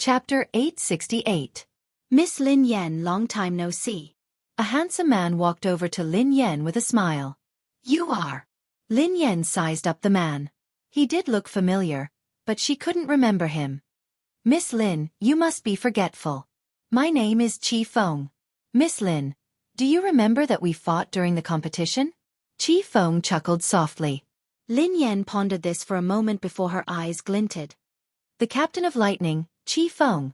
Chapter 868. Miss Lin Yan, long time no see. A handsome man walked over to Lin Yan with a smile. You are. Lin Yan sized up the man. He did look familiar, but she couldn't remember him. Miss Lin, you must be forgetful. My name is Chi Feng. Miss Lin, do you remember that we fought during the competition? Chi Feng chuckled softly. Lin Yan pondered this for a moment before her eyes glinted. The captain of lightning, Chi Feng.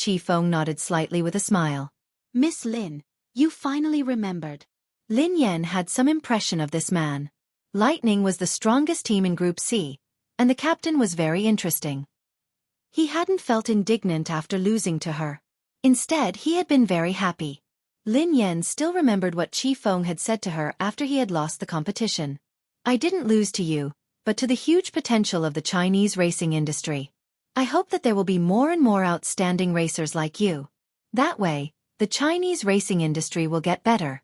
Chi Feng nodded slightly with a smile. Miss Lin, you finally remembered. Lin Yan had some impression of this man. Lightning was the strongest team in Group C, and the captain was very interesting. He hadn't felt indignant after losing to her. Instead, he had been very happy. Lin Yan still remembered what Chi Feng had said to her after he had lost the competition. I didn't lose to you, but to the huge potential of the Chinese racing industry. I hope that there will be more and more outstanding racers like you. That way, the Chinese racing industry will get better.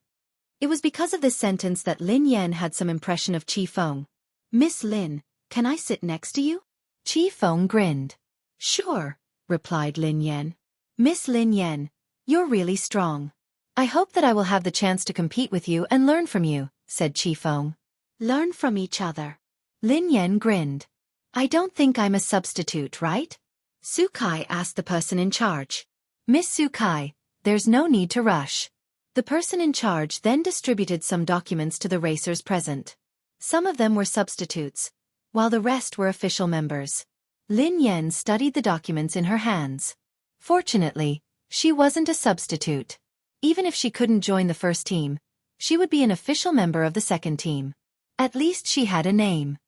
It was because of this sentence that Lin Yan had some impression of Chi Feng. Miss Lin, can I sit next to you? Chi Feng grinned. Sure, replied Lin Yan. Miss Lin Yan, you're really strong. I hope that I will have the chance to compete with you and learn from you, said Chi Feng. Learn from each other. Lin Yan grinned. I don't think I'm a substitute, right? Xueqi asked the person in charge. Miss Xueqi, there's no need to rush. The person in charge then distributed some documents to the racers present. Some of them were substitutes, while the rest were official members. Lin Yan studied the documents in her hands. Fortunately, she wasn't a substitute. Even if she couldn't join the first team, she would be an official member of the second team. At least she had a name.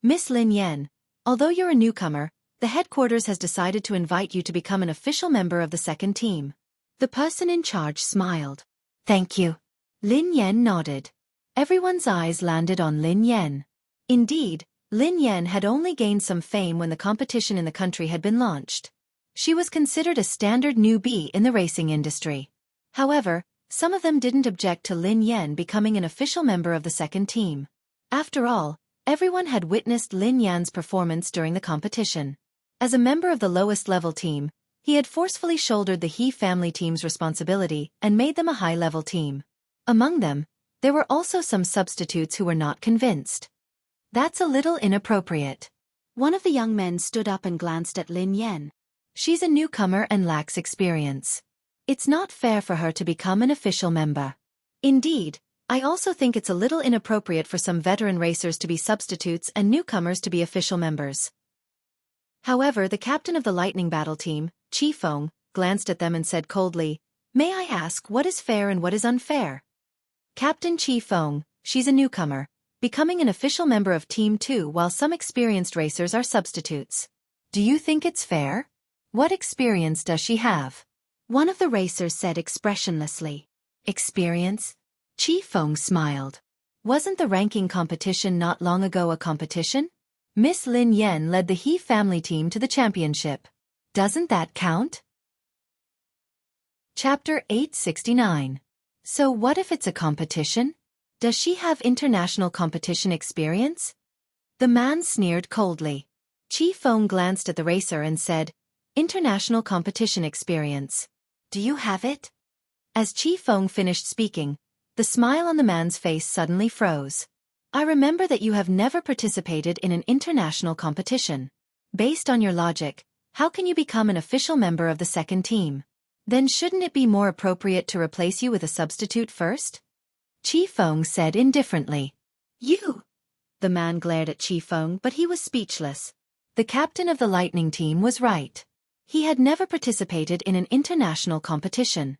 Miss Lin Yan, although you're a newcomer, the headquarters has decided to invite you to become an official member of the second team. The person in charge smiled. Thank you. Lin Yan nodded. Everyone's eyes landed on Lin Yan. Indeed, Lin Yan had only gained some fame when the competition in the country had been launched. She was considered a standard newbie in the racing industry. However, some of them didn't object to Lin Yan becoming an official member of the second team. After all, everyone had witnessed Lin Yan's performance during the competition. As a member of the lowest level team, he had forcefully shouldered the He family team's responsibility and made them a high-level team. Among them, there were also some substitutes who were not convinced. That's a little inappropriate. One of the young men stood up and glanced at Lin Yan. She's a newcomer and lacks experience. It's not fair for her to become an official member. Indeed, I also think it's a little inappropriate for some veteran racers to be substitutes and newcomers to be official members. However, the captain of the Lightning Battle team, Chi Feng, glanced at them and said coldly, May I ask what is fair and what is unfair? Captain Chi Feng, she's a newcomer, becoming an official member of Team 2 while some experienced racers are substitutes. Do you think it's fair? What experience does she have? One of the racers said expressionlessly. Experience? Chi Feng smiled. Wasn't the ranking competition not long ago a competition? Miss Lin Yan led the He family team to the championship. Doesn't that count? Chapter 869. So what if it's a competition? Does she have international competition experience? The man sneered coldly. Chi Feng glanced at the racer and said, International competition experience. Do you have it? As Chi Feng finished speaking, the smile on the man's face suddenly froze. I remember that you have never participated in an international competition. Based on your logic, how can you become an official member of the second team? Then shouldn't it be more appropriate to replace you with a substitute first? Chi Feng said indifferently. You! The man glared at Chi Feng, but he was speechless. The captain of the Lightning team was right. He had never participated in an international competition.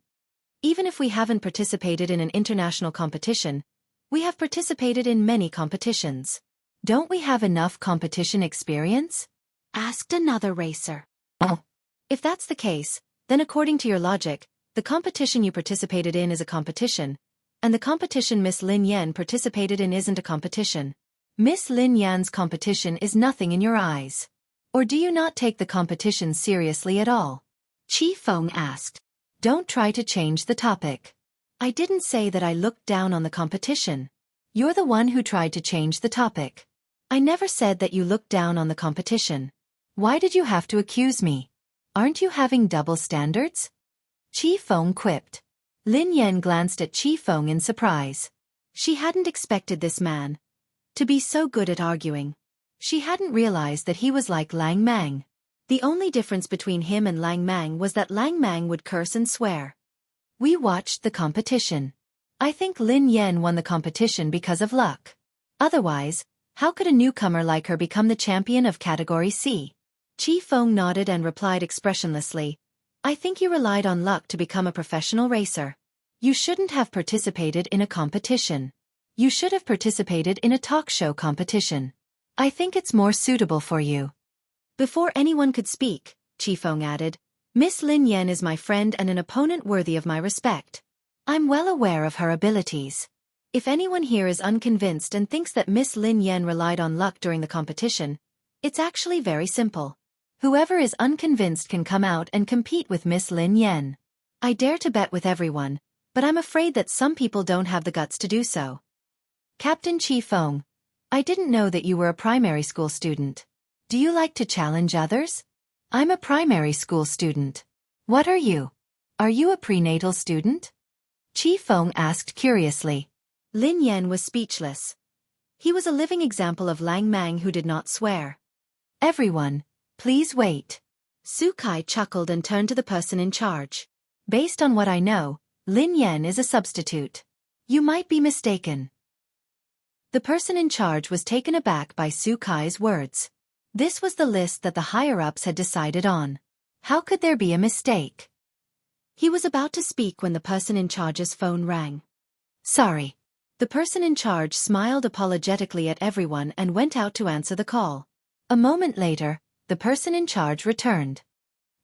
Even if we haven't participated in an international competition, we have participated in many competitions. Don't we have enough competition experience? Asked another racer. Oh. If that's the case, then according to your logic, the competition you participated in is a competition, and the competition Miss Lin Yan participated in isn't a competition. Miss Lin Yan's competition is nothing in your eyes. Or do you not take the competition seriously at all? Chi Feng asked. Don't try to change the topic. I didn't say that I looked down on the competition. You're the one who tried to change the topic. I never said that you looked down on the competition. Why did you have to accuse me? Aren't you having double standards? Qi Feng quipped. Lin Yan glanced at Qi Feng in surprise. She hadn't expected this man to be so good at arguing. She hadn't realized that he was like Lang Mang. The only difference between him and Lang Mang was that Lang Mang would curse and swear. We watched the competition. I think Lin Yan won the competition because of luck. Otherwise, how could a newcomer like her become the champion of Category C? Qi Feng nodded and replied expressionlessly, I think you relied on luck to become a professional racer. You shouldn't have participated in a competition. You should have participated in a talk show competition. I think it's more suitable for you. Before anyone could speak, Qi Feng added, Miss Lin Yan is my friend and an opponent worthy of my respect. I'm well aware of her abilities. If anyone here is unconvinced and thinks that Miss Lin Yan relied on luck during the competition, it's actually very simple. Whoever is unconvinced can come out and compete with Miss Lin Yan. I dare to bet with everyone, but I'm afraid that some people don't have the guts to do so. Captain Qi Feng, I didn't know that you were a primary school student. Do you like to challenge others? I'm a primary school student. What are you? Are you a prenatal student? Qi Feng asked curiously. Lin Yan was speechless. He was a living example of Lang Mang who did not swear. Everyone, please wait. Xueqi chuckled and turned to the person in charge. Based on what I know, Lin Yan is a substitute. You might be mistaken. The person in charge was taken aback by Xueqi's words. This was the list that the higher-ups had decided on. How could there be a mistake? He was about to speak when the person in charge's phone rang. Sorry. The person in charge smiled apologetically at everyone and went out to answer the call. A moment later, the person in charge returned.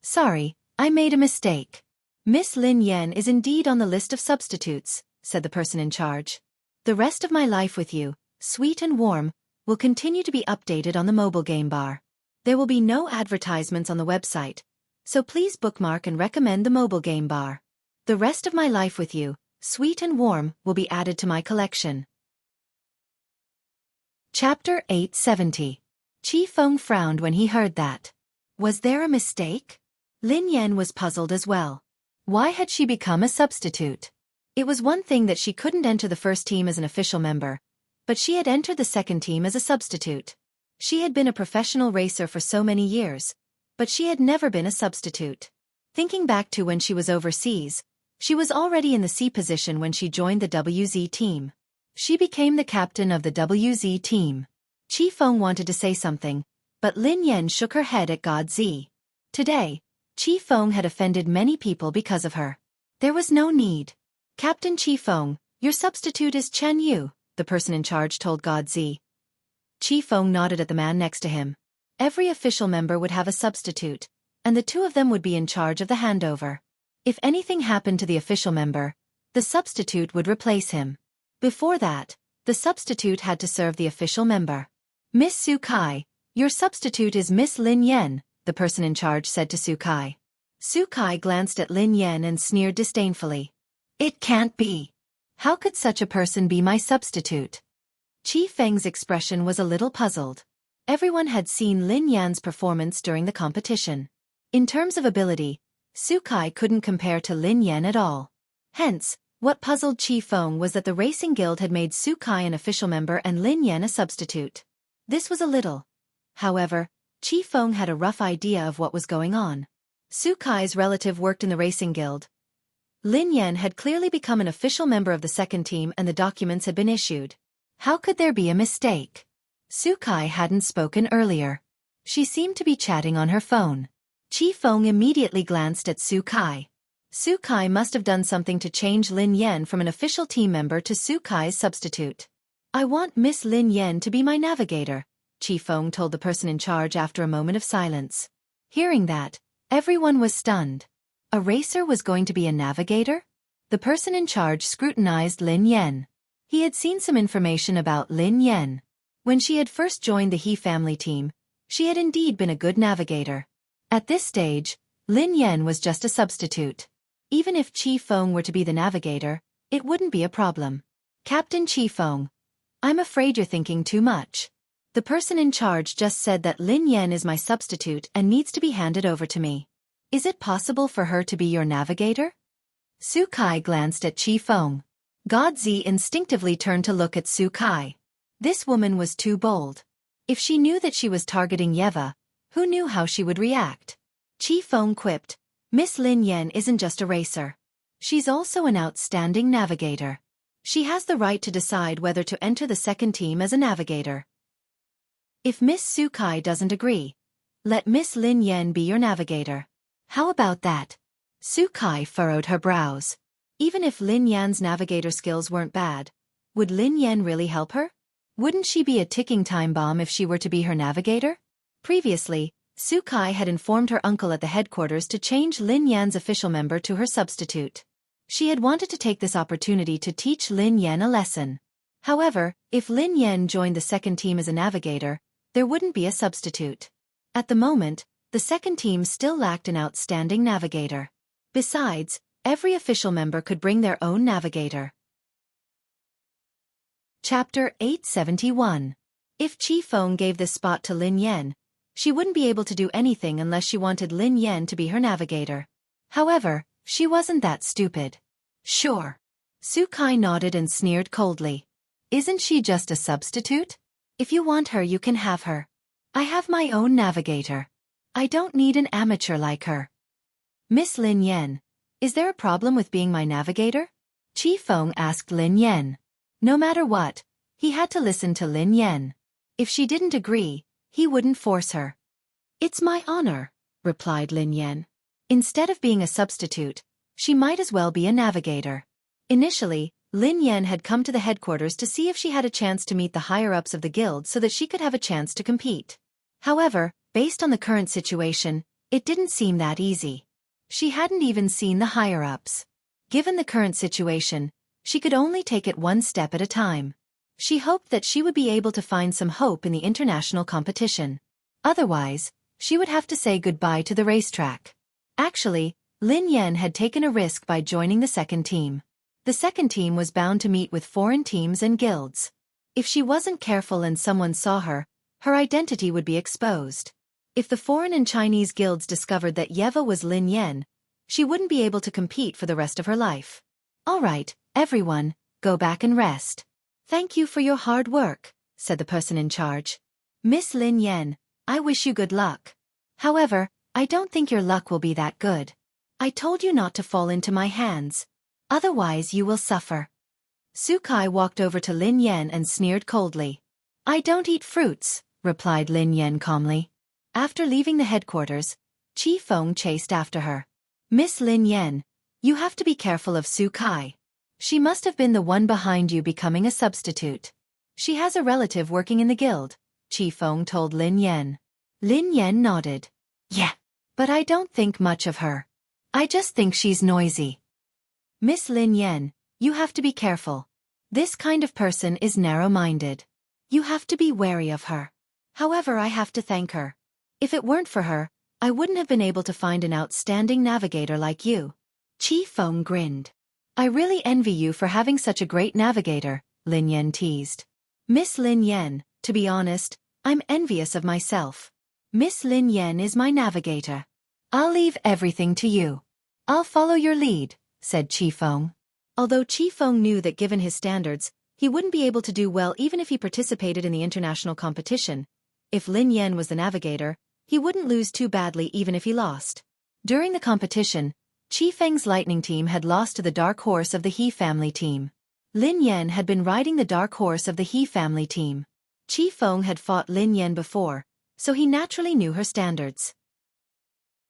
Sorry, I made a mistake. Miss Lin Yan is indeed on the list of substitutes, said the person in charge. The rest of my life with you, sweet and warm, will continue to be updated on the mobile game bar. There will be no advertisements on the website, so please bookmark and recommend the mobile game bar. The rest of my life with you, sweet and warm, will be added to my collection. Chapter 870. Qi Feng frowned when he heard that. Was there a mistake? Lin Yan was puzzled as well. Why had she become a substitute? It was one thing that she couldn't enter the first team as an official member, but she had entered the second team as a substitute. She had been a professional racer for so many years, but she had never been a substitute. Thinking back to when she was overseas, she was already in the C position when she joined the WZ team. She became the captain of the WZ team. Qi Feng wanted to say something, but Lin Yan shook her head at God Z. Today, Qi Feng had offended many people because of her. There was no need. Captain Qi Feng, your substitute is Chen Yu, the person in charge told God Z. Qi Feng nodded at the man next to him. Every official member would have a substitute, and the two of them would be in charge of the handover. If anything happened to the official member, the substitute would replace him. Before that, the substitute had to serve the official member. Miss Xueqi, your substitute is Miss Lin Yan, the person in charge said to Xueqi. Xueqi glanced at Lin Yan and sneered disdainfully. It can't be. How could such a person be my substitute? Qi Feng's expression was a little puzzled. Everyone had seen Lin Yan's performance during the competition. In terms of ability, Xueqi couldn't compare to Lin Yan at all. Hence, what puzzled Qi Feng was that the Racing Guild had made Xueqi an official member and Lin Yan a substitute. This was a little. However, Qi Feng had a rough idea of what was going on. Xueqi's relative worked in the Racing Guild. Lin Yan had clearly become an official member of the second team and the documents had been issued. How could there be a mistake? Xueqi hadn't spoken earlier. She seemed to be chatting on her phone. Qi Feng immediately glanced at Xueqi. Xueqi must have done something to change Lin Yan from an official team member to Xueqi's substitute. I want Miss Lin Yan to be my navigator, Qi Feng told the person in charge after a moment of silence. Hearing that, everyone was stunned. A racer was going to be a navigator? The person in charge scrutinized Lin Yan. He had seen some information about Lin Yan. When she had first joined the He family team, she had indeed been a good navigator. At this stage, Lin Yan was just a substitute. Even if Qi Feng were to be the navigator, it wouldn't be a problem. Captain Qi Feng, I'm afraid you're thinking too much. The person in charge just said that Lin Yan is my substitute and needs to be handed over to me. Is it possible for her to be your navigator? Xueqi glanced at Qifeng. Godzi instinctively turned to look at Xueqi. This woman was too bold. If she knew that she was targeting Yeva, who knew how she would react? Qifeng quipped, Miss Lin Yan isn't just a racer. She's also an outstanding navigator. She has the right to decide whether to enter the second team as a navigator. If Miss Xueqi doesn't agree, let Miss Lin Yan be your navigator. How about that? Xueqi furrowed her brows. Even if Lin Yan's navigator skills weren't bad, would Lin Yan really help her? Wouldn't she be a ticking time bomb if she were to be her navigator? Previously, Xueqi had informed her uncle at the headquarters to change Lin Yan's official member to her substitute. She had wanted to take this opportunity to teach Lin Yan a lesson. However, if Lin Yan joined the second team as a navigator, there wouldn't be a substitute. At the moment, the second team still lacked an outstanding navigator. Besides, every official member could bring their own navigator. Chapter 871. If Qifeng gave this spot to Lin Yan, she wouldn't be able to do anything unless she wanted Lin Yan to be her navigator. However, she wasn't that stupid. Sure. Xueqi nodded and sneered coldly. Isn't she just a substitute? If you want her, you can have her. I have my own navigator. I don't need an amateur like her. Miss Lin Yan, is there a problem with being my navigator? Qifeng asked Lin Yan. No matter what, he had to listen to Lin Yan. If she didn't agree, he wouldn't force her. It's my honor, replied Lin Yan. Instead of being a substitute, she might as well be a navigator. Initially, Lin Yan had come to the headquarters to see if she had a chance to meet the higher-ups of the guild so that she could have a chance to compete. However, based on the current situation, it didn't seem that easy. She hadn't even seen the higher-ups. Given the current situation, she could only take it one step at a time. She hoped that she would be able to find some hope in the international competition. Otherwise, she would have to say goodbye to the racetrack. Actually, Lin Yan had taken a risk by joining the second team. The second team was bound to meet with foreign teams and guilds. If she wasn't careful and someone saw her, her identity would be exposed. If the foreign and Chinese guilds discovered that Yeva was Lin Yan, she wouldn't be able to compete for the rest of her life. All right, everyone, go back and rest. Thank you for your hard work, said the person in charge. Miss Lin Yan, I wish you good luck. However, I don't think your luck will be that good. I told you not to fall into my hands. Otherwise you will suffer. Xueqi walked over to Lin Yan and sneered coldly. I don't eat fruits, replied Lin Yan calmly. After leaving the headquarters, Qifeng chased after her. Miss Lin Yan, you have to be careful of Xueqi. She must have been the one behind you becoming a substitute. She has a relative working in the guild, Qifeng told Lin Yan. Lin Yan nodded. Yeah, but I don't think much of her. I just think she's noisy. Miss Lin Yan, you have to be careful. This kind of person is narrow-minded. You have to be wary of her. However, I have to thank her. If it weren't for her, I wouldn't have been able to find an outstanding navigator like you. Qifeng grinned. I really envy you for having such a great navigator, Lin Yan teased. Miss Lin Yan, to be honest, I'm envious of myself. Miss Lin Yan is my navigator. I'll leave everything to you. I'll follow your lead, said Qifeng. Although Qifeng knew that given his standards, he wouldn't be able to do well even if he participated in the international competition. If Lin Yan was the navigator, he wouldn't lose too badly even if he lost. During the competition, Qifeng's lightning team had lost to the dark horse of the He family team. Lin Yan had been riding the dark horse of the He family team. Qifeng had fought Lin Yan before, so he naturally knew her standards.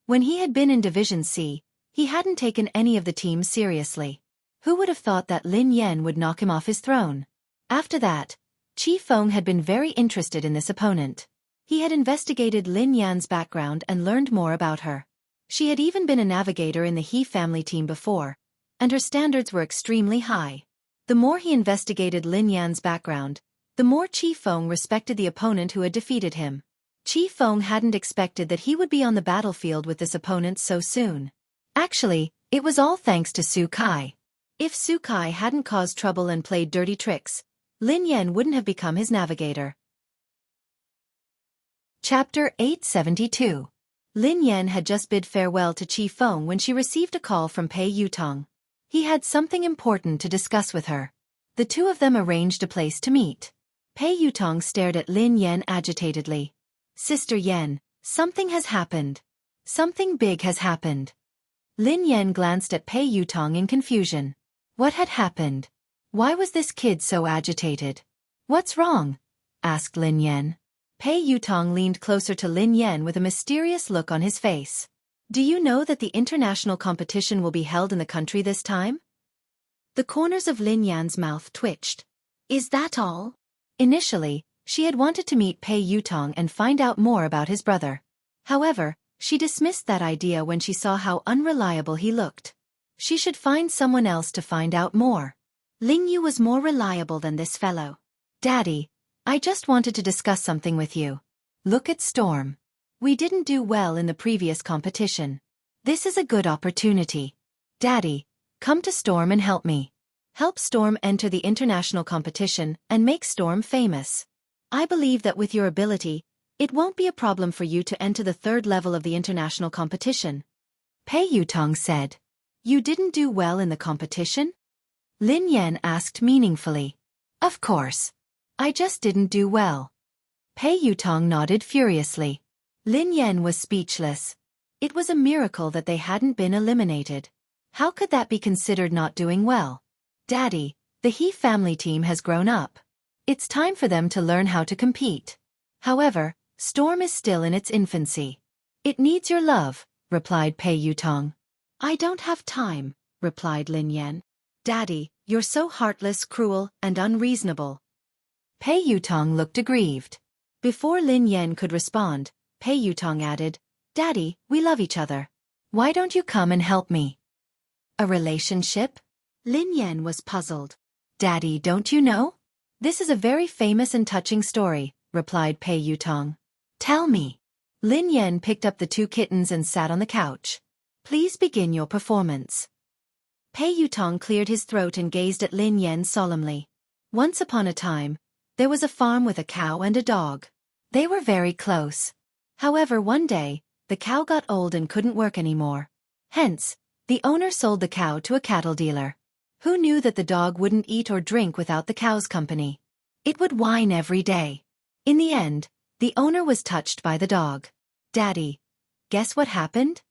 When he had been in Division C, he hadn't taken any of the teams seriously. Who would have thought that Lin Yan would knock him off his throne? After that, Qifeng had been very interested in this opponent. He had investigated Lin Yan's background and learned more about her. She had even been a navigator in the He family team before, and her standards were extremely high. The more he investigated Lin Yan's background, the more Qifeng respected the opponent who had defeated him. Qifeng hadn't expected that he would be on the battlefield with this opponent so soon. Actually, it was all thanks to Xueqi. If Xueqi hadn't caused trouble and played dirty tricks, Lin Yan wouldn't have become his navigator. Chapter 872. Lin Yan had just bid farewell to Chi Feng when she received a call from Pei Yutong. He had something important to discuss with her. The two of them arranged a place to meet. Pei Yutong stared at Lin Yan agitatedly. Sister Yan, something has happened. Something big has happened. Lin Yan glanced at Pei Yutong in confusion. What had happened? Why was this kid so agitated? What's wrong? Asked Lin Yan. Pei Yutong leaned closer to Lin Yan with a mysterious look on his face. Do you know that the international competition will be held in the country this time? The corners of Lin Yan's mouth twitched. Is that all? Initially, she had wanted to meet Pei Yutong and find out more about his brother. However, she dismissed that idea when she saw how unreliable he looked. She should find someone else to find out more. Ling Yu was more reliable than this fellow. Daddy, I just wanted to discuss something with you. Look at Storm. We didn't do well in the previous competition. This is a good opportunity. Daddy, come to Storm and help me. Help Storm enter the international competition and make Storm famous. I believe that with your ability, it won't be a problem for you to enter the third level of the international competition. Pei Yutong said. You didn't do well in the competition? Lin Yan asked meaningfully. Of course. I just didn't do well. Pei Yutong nodded furiously. Lin Yan was speechless. It was a miracle that they hadn't been eliminated. How could that be considered not doing well? Daddy, the He family team has grown up. It's time for them to learn how to compete. However, Storm is still in its infancy. It needs your love, replied Pei Yutong. I don't have time, replied Lin Yan. Daddy, you're so heartless, cruel, and unreasonable. Pei Yutong looked aggrieved. Before Lin Yan could respond, Pei Yutong added, Daddy, we love each other. Why don't you come and help me? A relationship? Lin Yan was puzzled. Daddy, don't you know? This is a very famous and touching story, replied Pei Yutong. Tell me. Lin Yan picked up the two kittens and sat on the couch. Please begin your performance. Pei Yutong cleared his throat and gazed at Lin Yan solemnly. Once upon a time, there was a farm with a cow and a dog. They were very close. However, one day, the cow got old and couldn't work anymore. Hence, the owner sold the cow to a cattle dealer. Who knew that the dog wouldn't eat or drink without the cow's company? It would whine every day. In the end, the owner was touched by the dog. Daddy, guess what happened?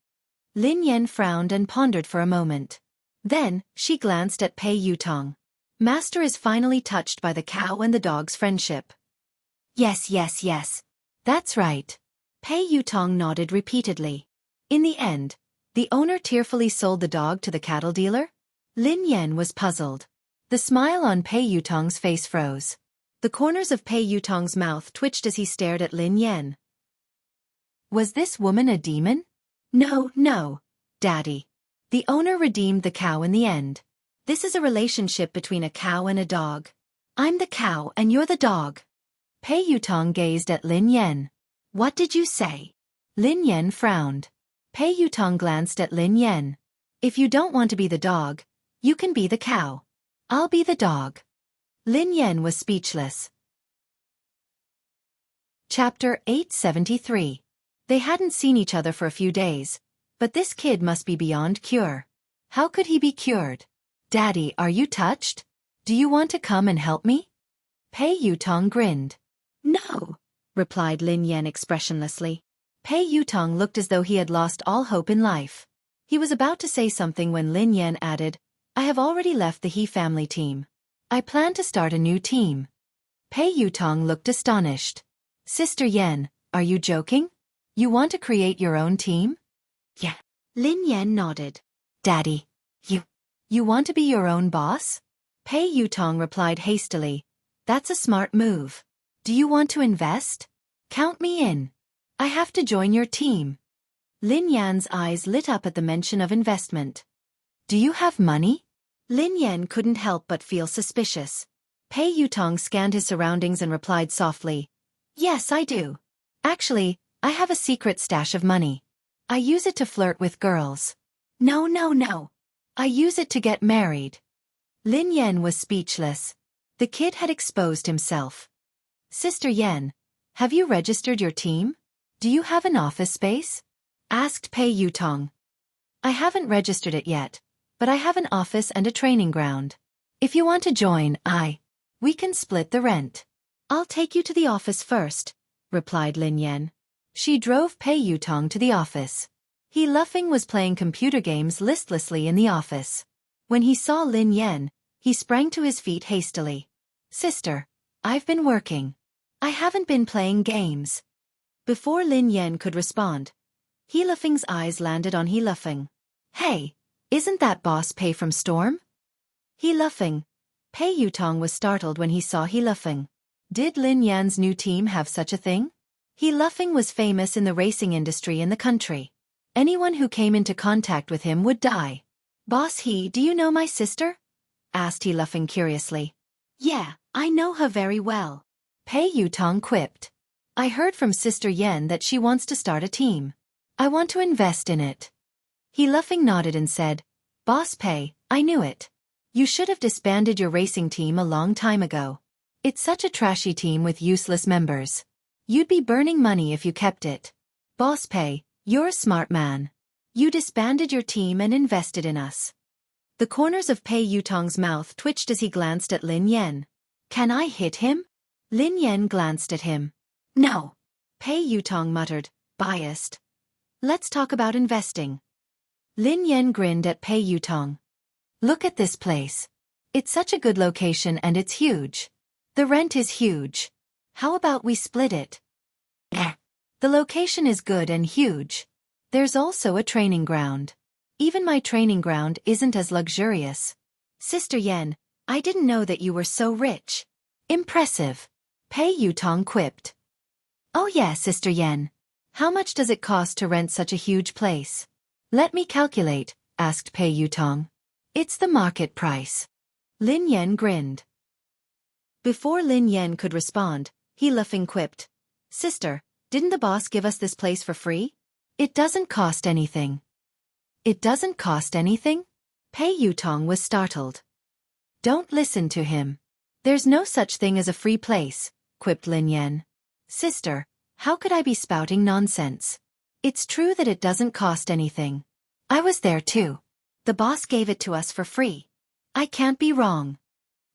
Lin Yan frowned and pondered for a moment. Then, she glanced at Pei Yutong. Master is finally touched by the cow and the dog's friendship. Yes. That's right. Pei Yutong nodded repeatedly. In the end, the owner tearfully sold the dog to the cattle dealer? Lin Yan was puzzled. The smile on Pei Yutong's face froze. The corners of Pei Yutong's mouth twitched as he stared at Lin Yan. Was this woman a demon? No, Daddy. The owner redeemed the cow in the end. This is a relationship between a cow and a dog. I'm the cow and you're the dog. Pei Yutong gazed at Lin Yan. What did you say? Lin Yan frowned. Pei Yutong glanced at Lin Yan. If you don't want to be the dog, you can be the cow. I'll be the dog. Lin Yan was speechless. Chapter 873. They hadn't seen each other for a few days, but this kid must be beyond cure. How could he be cured? Daddy, are you touched? Do you want to come and help me? Pei Yutong grinned. No, replied Lin Yan expressionlessly. Pei Yutong looked as though he had lost all hope in life. He was about to say something when Lin Yan added, I have already left the He family team. I plan to start a new team. Pei Yutong looked astonished. Sister Yan, are you joking? You want to create your own team? Yeah. Lin Yan nodded. Daddy, you want to be your own boss? Pei Yutong replied hastily. That's a smart move. Do you want to invest? Count me in. I have to join your team. Lin Yan's eyes lit up at the mention of investment. Do you have money? Lin Yan couldn't help but feel suspicious. Pei Yutong scanned his surroundings and replied softly. Yes, I do. Actually, I have a secret stash of money. I use it to flirt with girls. No. I use it to get married. Lin Yan was speechless. The kid had exposed himself. Sister Yan, have you registered your team? Do you have an office space? asked Pei Yutong. I haven't registered it yet, but I have an office and a training ground. If you want to join, we can split the rent. I'll take you to the office first, replied Lin Yan. She drove Pei Yutong to the office. He Luffing was playing computer games listlessly in the office. When he saw Lin Yan, he sprang to his feet hastily. Sister, I've been working. I haven't been playing games. Before Lin Yan could respond, He Luffing's eyes landed on He Luffing. Hey, isn't that Boss Pei from Storm? He Luffing. Pei Yutong was startled when he saw He Luffing. Did Lin Yan's new team have such a thing? He Luffing was famous in the racing industry in the country. Anyone who came into contact with him would die. Boss He, do you know my sister? Asked He Luffing curiously. Yeah, I know her very well. Pei Yutong quipped. I heard from Sister Yen that she wants to start a team. I want to invest in it. He Luffing nodded and said, Boss Pei, I knew it. You should have disbanded your racing team a long time ago. It's such a trashy team with useless members. You'd be burning money if you kept it. Boss Pei, you're a smart man. You disbanded your team and invested in us. The corners of Pei Yutong's mouth twitched as he glanced at Lin Yan. Can I hit him? Lin Yan glanced at him. No. Pei Yutong muttered, biased. Let's talk about investing. Lin Yan grinned at Pei Yutong. Look at this place. It's such a good location and it's huge. The rent is huge. How about we split it? The location is good and huge. There's also a training ground. Even my training ground isn't as luxurious. Sister Yen, I didn't know that you were so rich. Impressive. Pei Yutong quipped. Oh yeah, Sister Yen. How much does it cost to rent such a huge place? Let me calculate, asked Pei Yutong. It's the market price. Lin Yan grinned. Before Lin Yan could respond, He Luffing quipped. Sister, didn't the boss give us this place for free? It doesn't cost anything. It doesn't cost anything? Pei Yutong was startled. Don't listen to him. There's no such thing as a free place, quipped Lin Yan. Sister, how could I be spouting nonsense? It's true that it doesn't cost anything. I was there too. The boss gave it to us for free. I can't be wrong.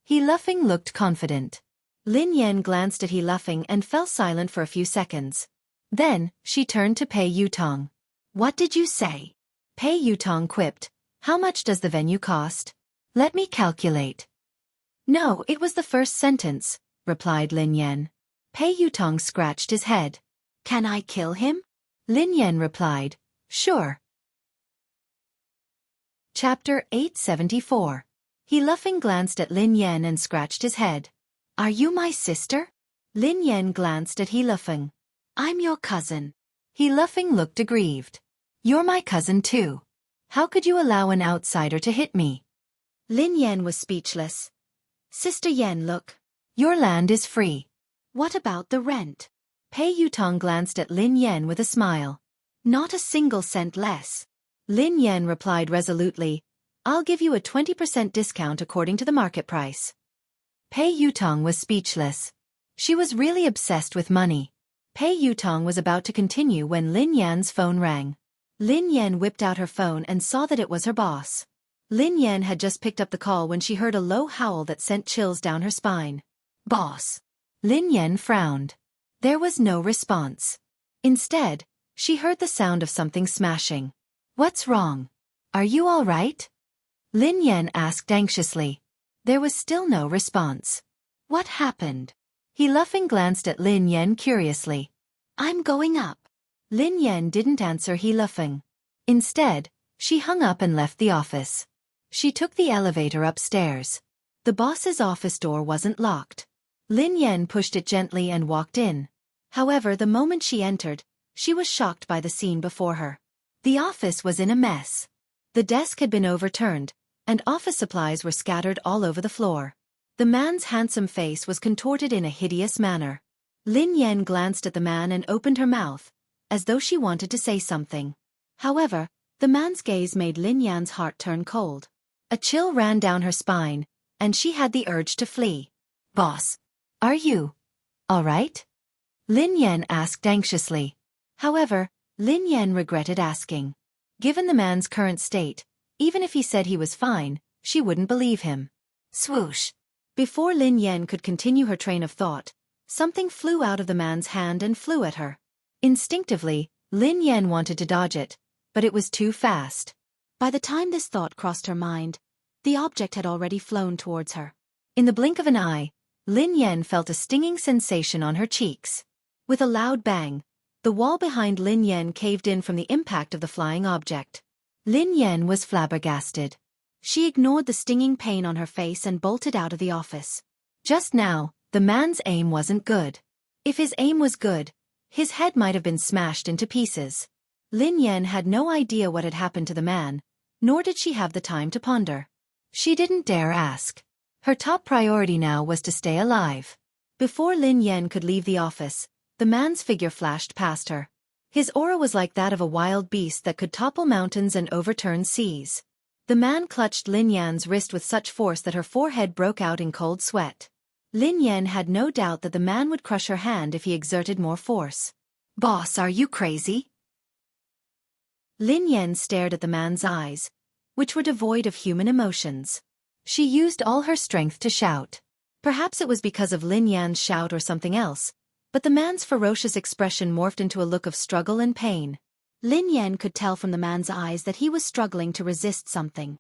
He Luffing looked confident. Lin Yan glanced at He Luffing and fell silent for a few seconds. Then, she turned to Pei Yutong. What did you say? Pei Yutong quipped. How much does the venue cost? Let me calculate. No, it was the first sentence, replied Lin Yan. Pei Yutong scratched his head. Can I kill him? Lin Yan replied. Sure. Chapter 874. He Luffing glanced at Lin Yan and scratched his head. Are you my sister? Lin Yan glanced at He Luffing. I'm your cousin. He Luffing looked aggrieved. You're my cousin too. How could you allow an outsider to hit me? Lin Yan was speechless. Sister Yen, look. Your land is free. What about the rent? Pei Yutong glanced at Lin Yan with a smile. Not a single cent less. Lin Yan replied resolutely. I'll give you a 20% discount according to the market price. Pei Yutong was speechless. She was really obsessed with money. Pei Yutong was about to continue when Lin Yan's phone rang. Lin Yan whipped out her phone and saw that it was her boss. Lin Yan had just picked up the call when she heard a low howl that sent chills down her spine. Boss. Lin Yan frowned. There was no response. Instead, she heard the sound of something smashing. What's wrong? Are you all right? Lin Yan asked anxiously. There was still no response. What happened? He Luffing glanced at Lin Yan curiously. I'm going up. Lin Yan didn't answer He Luffing. Instead, she hung up and left the office. She took the elevator upstairs. The boss's office door wasn't locked. Lin Yan pushed it gently and walked in. However, the moment she entered, she was shocked by the scene before her. The office was in a mess. The desk had been overturned, and office supplies were scattered all over the floor. The man's handsome face was contorted in a hideous manner. Lin Yan glanced at the man and opened her mouth, as though she wanted to say something. However, the man's gaze made Lin Yan's heart turn cold. A chill ran down her spine, and she had the urge to flee. Boss, are you all right? Lin Yan asked anxiously. However, Lin Yan regretted asking. Given the man's current state, even if he said he was fine, she wouldn't believe him. Swoosh! Before Lin Yan could continue her train of thought, something flew out of the man's hand and flew at her. Instinctively, Lin Yan wanted to dodge it, but it was too fast. By the time this thought crossed her mind, the object had already flown towards her. In the blink of an eye, Lin Yan felt a stinging sensation on her cheeks. With a loud bang, the wall behind Lin Yan caved in from the impact of the flying object. Lin Yan was flabbergasted. She ignored the stinging pain on her face and bolted out of the office. Just now, the man's aim wasn't good. If his aim was good, his head might have been smashed into pieces. Lin Yan had no idea what had happened to the man, nor did she have the time to ponder. She didn't dare ask. Her top priority now was to stay alive. Before Lin Yan could leave the office, the man's figure flashed past her. His aura was like that of a wild beast that could topple mountains and overturn seas. The man clutched Lin Yan's wrist with such force that her forehead broke out in cold sweat. Lin Yan had no doubt that the man would crush her hand if he exerted more force. "Boss, are you crazy?" Lin Yan stared at the man's eyes, which were devoid of human emotions. She used all her strength to shout. Perhaps it was because of Lin Yan's shout or something else, but the man's ferocious expression morphed into a look of struggle and pain. Lin Yan could tell from the man's eyes that he was struggling to resist something.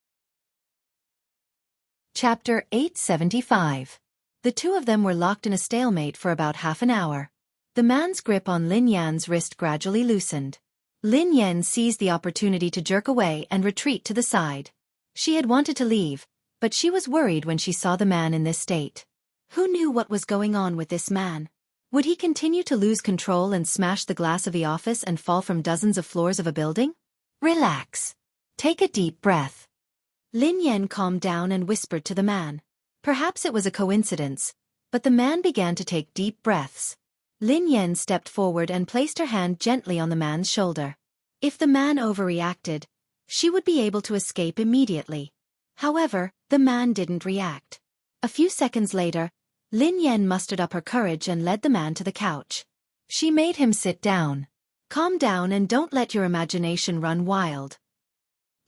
Chapter 875. The two of them were locked in a stalemate for about half an hour. The man's grip on Lin Yan's wrist gradually loosened. Lin Yan seized the opportunity to jerk away and retreat to the side. She had wanted to leave, but she was worried when she saw the man in this state. Who knew what was going on with this man? Would he continue to lose control and smash the glass of the office and fall from dozens of floors of a building? Relax. Take a deep breath. Lin Yan calmed down and whispered to the man. Perhaps it was a coincidence, but the man began to take deep breaths. Lin Yan stepped forward and placed her hand gently on the man's shoulder. If the man overreacted, she would be able to escape immediately. However, the man didn't react. A few seconds later, Lin Yan mustered up her courage and led the man to the couch. She made him sit down. Calm down and don't let your imagination run wild.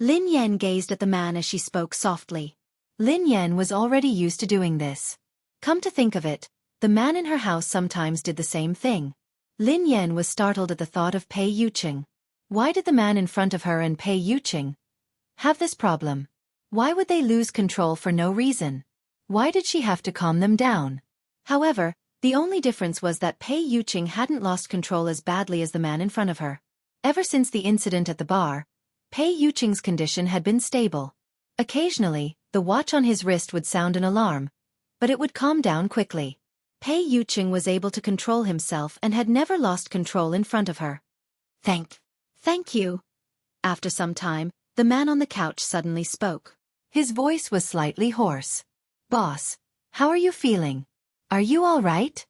Lin Yan gazed at the man as she spoke softly. Lin Yan was already used to doing this. Come to think of it, the man in her house sometimes did the same thing. Lin Yan was startled at the thought of Pei Yuqing. Why did the man in front of her and Pei Yuqing have this problem? Why would they lose control for no reason? Why did she have to calm them down? However, the only difference was that Pei Yuqing hadn't lost control as badly as the man in front of her. Ever since the incident at the bar, Pei Yuqing's condition had been stable. Occasionally, the watch on his wrist would sound an alarm, but it would calm down quickly. Pei Yuqing was able to control himself and had never lost control in front of her. Thank you. After some time, the man on the couch suddenly spoke. His voice was slightly hoarse. Boss, how are you feeling? Are you all right?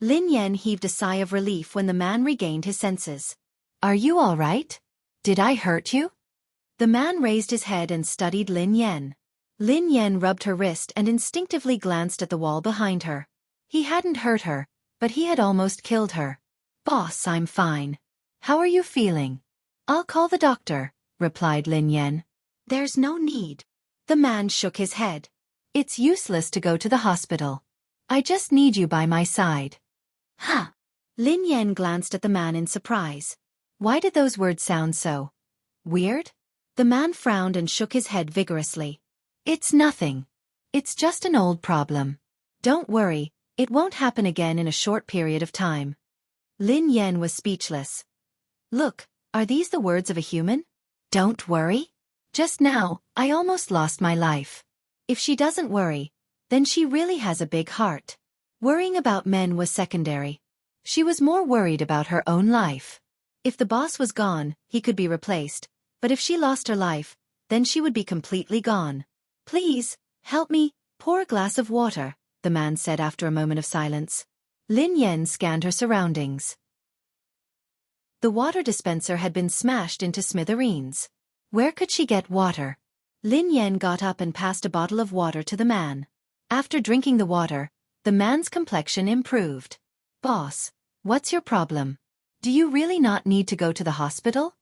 Lin Yan heaved a sigh of relief when the man regained his senses. Are you all right? Did I hurt you? The man raised his head and studied Lin Yan. Lin Yan rubbed her wrist and instinctively glanced at the wall behind her. He hadn't hurt her, but he had almost killed her. Boss, I'm fine. How are you feeling? I'll call the doctor, replied Lin Yan. There's no need. The man shook his head. It's useless to go to the hospital. I just need you by my side. Huh. Lin Yan glanced at the man in surprise. Why did those words sound so weird? The man frowned and shook his head vigorously. It's nothing. It's just an old problem. Don't worry, it won't happen again in a short period of time. Lin Yan was speechless. Look, are these the words of a human? Don't worry? Just now, I almost lost my life. If she doesn't worry, then she really has a big heart. Worrying about men was secondary. She was more worried about her own life. If the boss was gone, he could be replaced, but if she lost her life, then she would be completely gone. Please, help me, pour a glass of water, the man said after a moment of silence. Lin Yan scanned her surroundings. The water dispenser had been smashed into smithereens. Where could she get water? Lin Yan got up and passed a bottle of water to the man. After drinking the water, the man's complexion improved. Boss, what's your problem? Do you really not need to go to the hospital?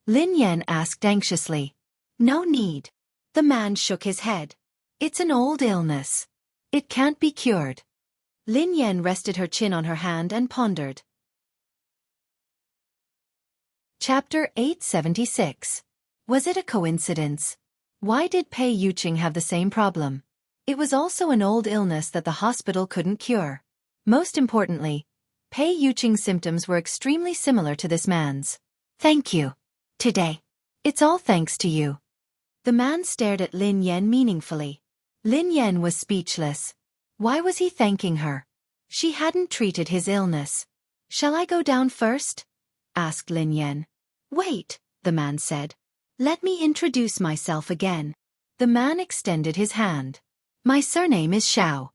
Lin Yan asked anxiously. No need. The man shook his head. It's an old illness. It can't be cured. Lin Yan rested her chin on her hand and pondered. Chapter 876. Was it a coincidence? Why did Pei Yuqing have the same problem? It was also an old illness that the hospital couldn't cure. Most importantly, Pei Yuqing's symptoms were extremely similar to this man's. Thank you. Today. It's all thanks to you. The man stared at Lin Yan meaningfully. Lin Yan was speechless. Why was he thanking her? She hadn't treated his illness. Shall I go down first? Asked Lin Yan. Wait, the man said. Let me introduce myself again. The man extended his hand. My surname is Xiao.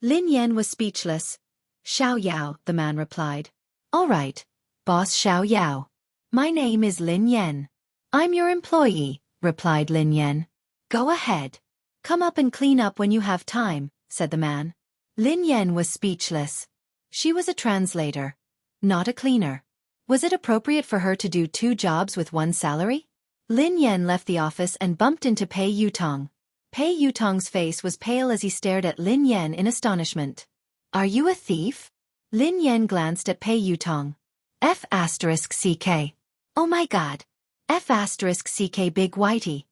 Lin Yan was speechless. Xiao Yao, the man replied. All right, boss Xiao Yao. My name is Lin Yan. I'm your employee, replied Lin Yan. Go ahead. Come up and clean up when you have time, said the man. Lin Yan was speechless. She was a translator, not a cleaner. Was it appropriate for her to do 2 jobs with 1 salary? Lin Yan left the office and bumped into Pei Yutong. Pei Yutong's face was pale as he stared at Lin Yan in astonishment. Are you a thief? Lin Yan glanced at Pei Yutong. F***CK. Oh my god. F***CK Big Whitey.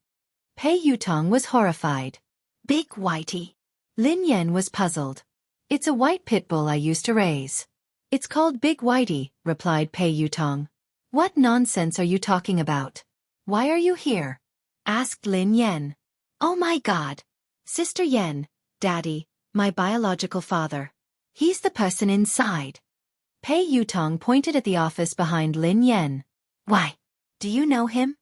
Pei Yutong was horrified. Big Whitey. Lin Yan was puzzled. It's a white pit bull I used to raise. It's called Big Whitey, replied Pei Yutong. What nonsense are you talking about? Why are you here? Asked Lin Yan. Oh my god. Sister Yan, Daddy, my biological father. He's the person inside. Pei Yutong pointed at the office behind Lin Yan. Why? Do you know him?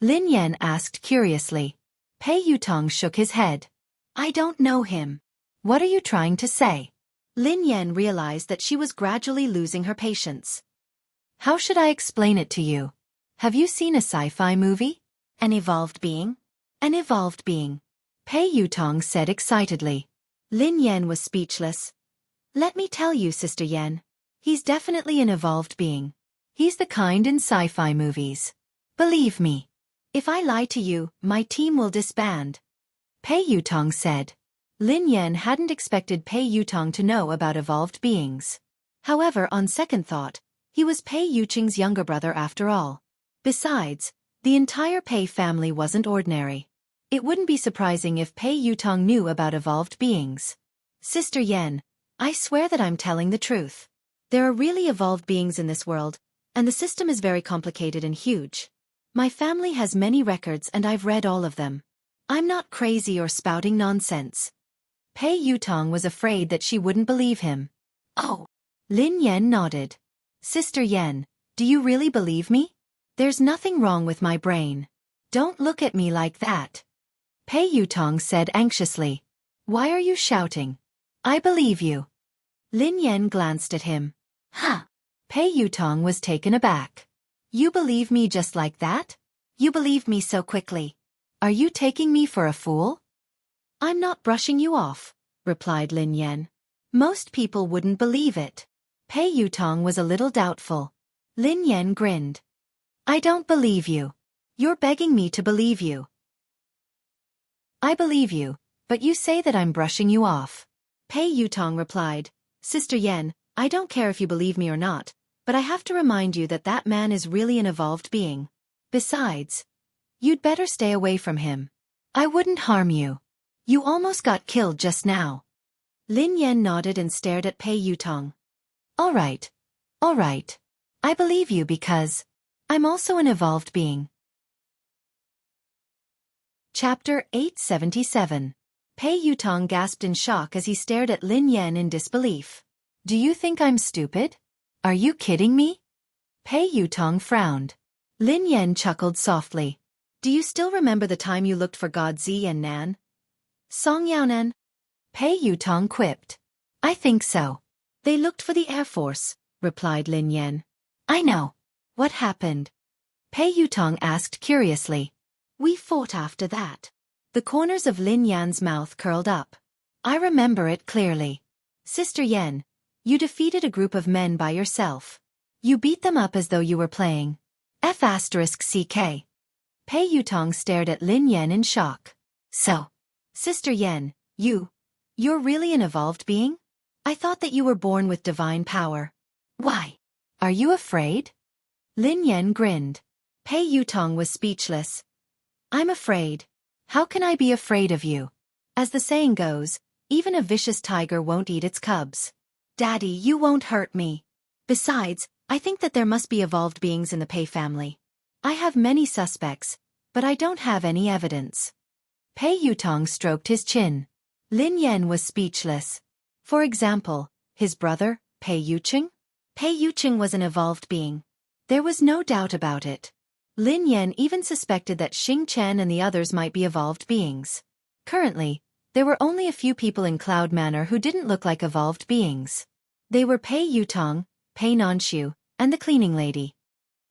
Lin Yan asked curiously. Pei Yutong shook his head. I don't know him. What are you trying to say? Lin Yan realized that she was gradually losing her patience. How should I explain it to you? Have you seen a sci-fi movie? An evolved being? An evolved being. Pei Yutong said excitedly. Lin Yan was speechless. Let me tell you, Sister Yan. He's definitely an evolved being. He's the kind in sci-fi movies. Believe me. If I lie to you, my team will disband. Pei Yutong said. Lin Yan hadn't expected Pei Yutong to know about evolved beings. However, on second thought, he was Pei Yuqing's younger brother after all. Besides, the entire Pei family wasn't ordinary. It wouldn't be surprising if Pei Yutong knew about evolved beings. Sister Yan, I swear that I'm telling the truth. There are really evolved beings in this world, and the system is very complicated and huge. My family has many records and I've read all of them. I'm not crazy or spouting nonsense. Pei Yutong was afraid that she wouldn't believe him. Oh. Lin Yan nodded. Sister Yan, do you really believe me? There's nothing wrong with my brain. Don't look at me like that. Pei Yutong said anxiously. Why are you shouting? I believe you. Lin Yan glanced at him. Huh. Pei Yutong was taken aback. You believe me just like that? You believe me so quickly. Are you taking me for a fool? I'm not brushing you off, replied Lin Yan. Most people wouldn't believe it. Pei Yutong was a little doubtful. Lin Yan grinned. I don't believe you. You're begging me to believe you. I believe you, but you say that I'm brushing you off. Pei Yutong replied. Sister Yan, I don't care if you believe me or not, but I have to remind you that that man is really an evolved being. Besides, you'd better stay away from him. I wouldn't harm you. You almost got killed just now. Lin Yan nodded and stared at Pei Yutong. All right. All right. I believe you because I'm also an evolved being. Chapter 877. Pei Yutong gasped in shock as he stared at Lin Yan in disbelief. Do you think I'm stupid? Are you kidding me? Pei Yutong frowned. Lin Yan chuckled softly. Do you still remember the time you looked for God Zi and Nan? Song Yaonan? Pei Yutong quipped. I think so. They looked for the Air Force, replied Lin Yan. I know. What happened? Pei Yutong asked curiously. We fought after that. The corners of Lin Yan's mouth curled up. I remember it clearly. Sister Yan, you defeated a group of men by yourself. You beat them up as though you were playing. F***CK. Pei Yutong stared at Lin Yan in shock. So, Sister Yan, you're really an evolved being? I thought that you were born with divine power. Why? Are you afraid? Lin Yan grinned. Pei Yutong was speechless. I'm afraid. How can I be afraid of you? As the saying goes, even a vicious tiger won't eat its cubs. Daddy, you won't hurt me. Besides, I think that there must be evolved beings in the Pei family. I have many suspects, but I don't have any evidence. Pei Yutong stroked his chin. Lin Yan was speechless. For example, his brother, Pei Yuqing? Pei Yuqing was an evolved being. There was no doubt about it. Lin Yan even suspected that Xing Chen and the others might be evolved beings. Currently, there were only a few people in Cloud Manor who didn't look like evolved beings. They were Pei Yutong, Pei Nanshu, and the cleaning lady.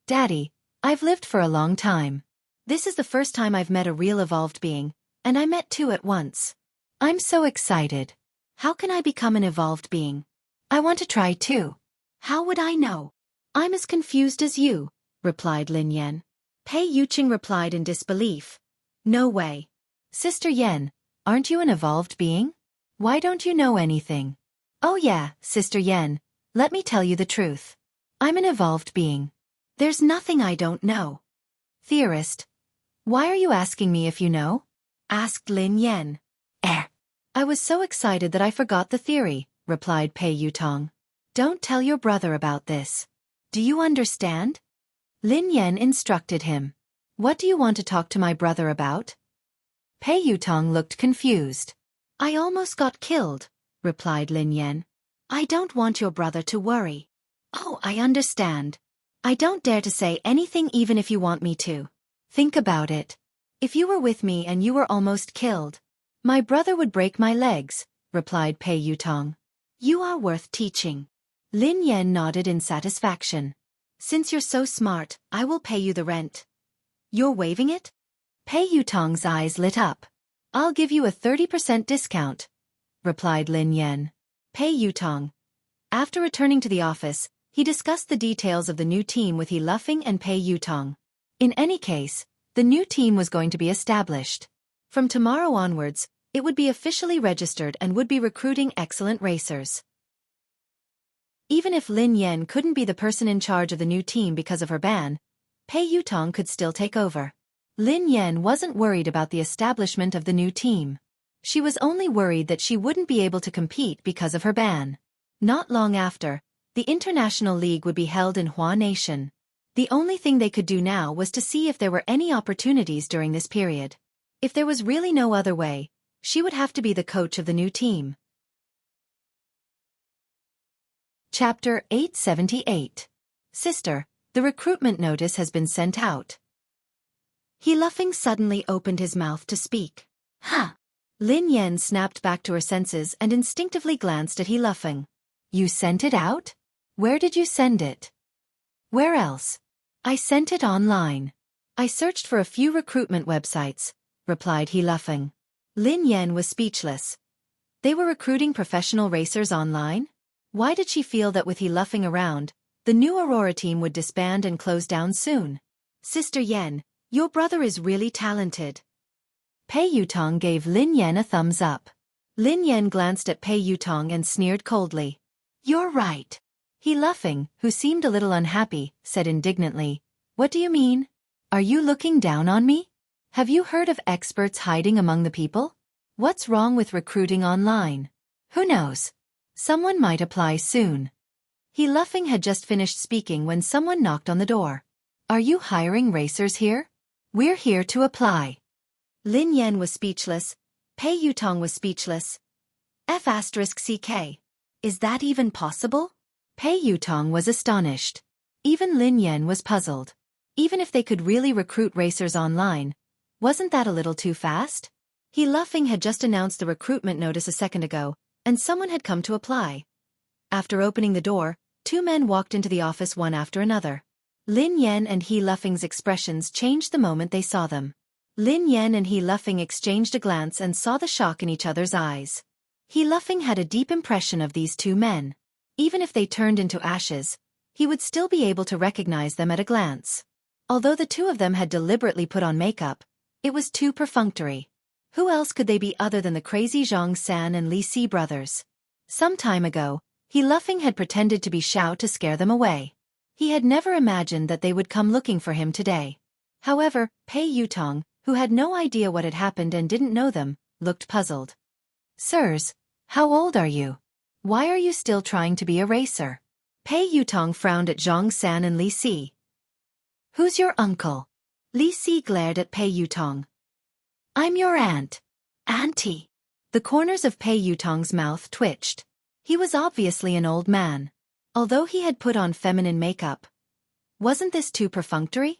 Daddy, I've lived for a long time. This is the first time I've met a real evolved being, and I met two at once. I'm so excited. How can I become an evolved being? I want to try too. How would I know? I'm as confused as you, replied Lin Yan. Pei Yuqing replied in disbelief. No way. Sister Yan, aren't you an evolved being? Why don't you know anything? Oh yeah, Sister Yan, let me tell you the truth. I'm an evolved being. There's nothing I don't know. Theorist. Why are you asking me if you know? Asked Lin Yan. I was so excited that I forgot the theory, replied Pei Yutong. Don't tell your brother about this. Do you understand? Lin Yan instructed him. What do you want to talk to my brother about? Pei Yutong looked confused. I almost got killed, replied Lin Yan. I don't want your brother to worry. Oh, I understand. I don't dare to say anything even if you want me to. Think about it. If you were with me and you were almost killed, my brother would break my legs, replied Pei Yutong. You are worth teaching. Lin Yan nodded in satisfaction. Since you're so smart, I will pay you the rent. You're waiving it? Pei Yutong's eyes lit up. I'll give you a 30% discount, replied Lin Yan. Pei Yutong. After returning to the office, he discussed the details of the new team with He Luffing and Pei Yutong. In any case, the new team was going to be established. From tomorrow onwards, it would be officially registered and would be recruiting excellent racers. Even if Lin Yan couldn't be the person in charge of the new team because of her ban, Pei Yutong could still take over. Lin Yan wasn't worried about the establishment of the new team. She was only worried that she wouldn't be able to compete because of her ban. Not long after, the International League would be held in Hua Nation. The only thing they could do now was to see if there were any opportunities during this period. If there was really no other way, she would have to be the coach of the new team. Chapter 878. Sister, the recruitment notice has been sent out. He Luffing suddenly opened his mouth to speak. Huh. Lin Yan snapped back to her senses and instinctively glanced at He Luffing. You sent it out? Where did you send it? Where else? I sent it online. I searched for a few recruitment websites, replied He Luffing. Lin Yan was speechless. They were recruiting professional racers online? Why did she feel that with He Luffing around, the new Aurora team would disband and close down soon? Sister Yan, your brother is really talented. Pei Yutong gave Lin Yan a thumbs up. Lin Yan glanced at Pei Yutong and sneered coldly. You're right. He Luffing, who seemed a little unhappy, said indignantly, What do you mean? Are you looking down on me? Have you heard of experts hiding among the people? What's wrong with recruiting online? Who knows? Someone might apply soon. He Luffing had just finished speaking when someone knocked on the door. Are you hiring racers here? We're here to apply. Lin Yan was speechless. Pei Yutong was speechless. F***CK. Is that even possible? Pei Yutong was astonished. Even Lin Yan was puzzled. Even if they could really recruit racers online, wasn't that a little too fast? He Luffing had just announced the recruitment notice a second ago, and someone had come to apply. After opening the door, two men walked into the office one after another. Lin Yan and He Luffing's expressions changed the moment they saw them. Lin Yan and He Luffing exchanged a glance and saw the shock in each other's eyes. He Luffing had a deep impression of these two men. Even if they turned into ashes, he would still be able to recognize them at a glance. Although the two of them had deliberately put on makeup, it was too perfunctory. Who else could they be other than the crazy Zhang San and Li Si brothers? Some time ago, He Luffing had pretended to be Xiao to scare them away. He had never imagined that they would come looking for him today. However, Pei Yutong, who had no idea what had happened and didn't know them, looked puzzled. Sirs, how old are you? Why are you still trying to be a racer? Pei Yutong frowned at Zhang San and Li Si. Who's your uncle? Li Si glared at Pei Yutong. I'm your aunt. Auntie. The corners of Pei Yutong's mouth twitched. He was obviously an old man. Although he had put on feminine makeup. Wasn't this too perfunctory?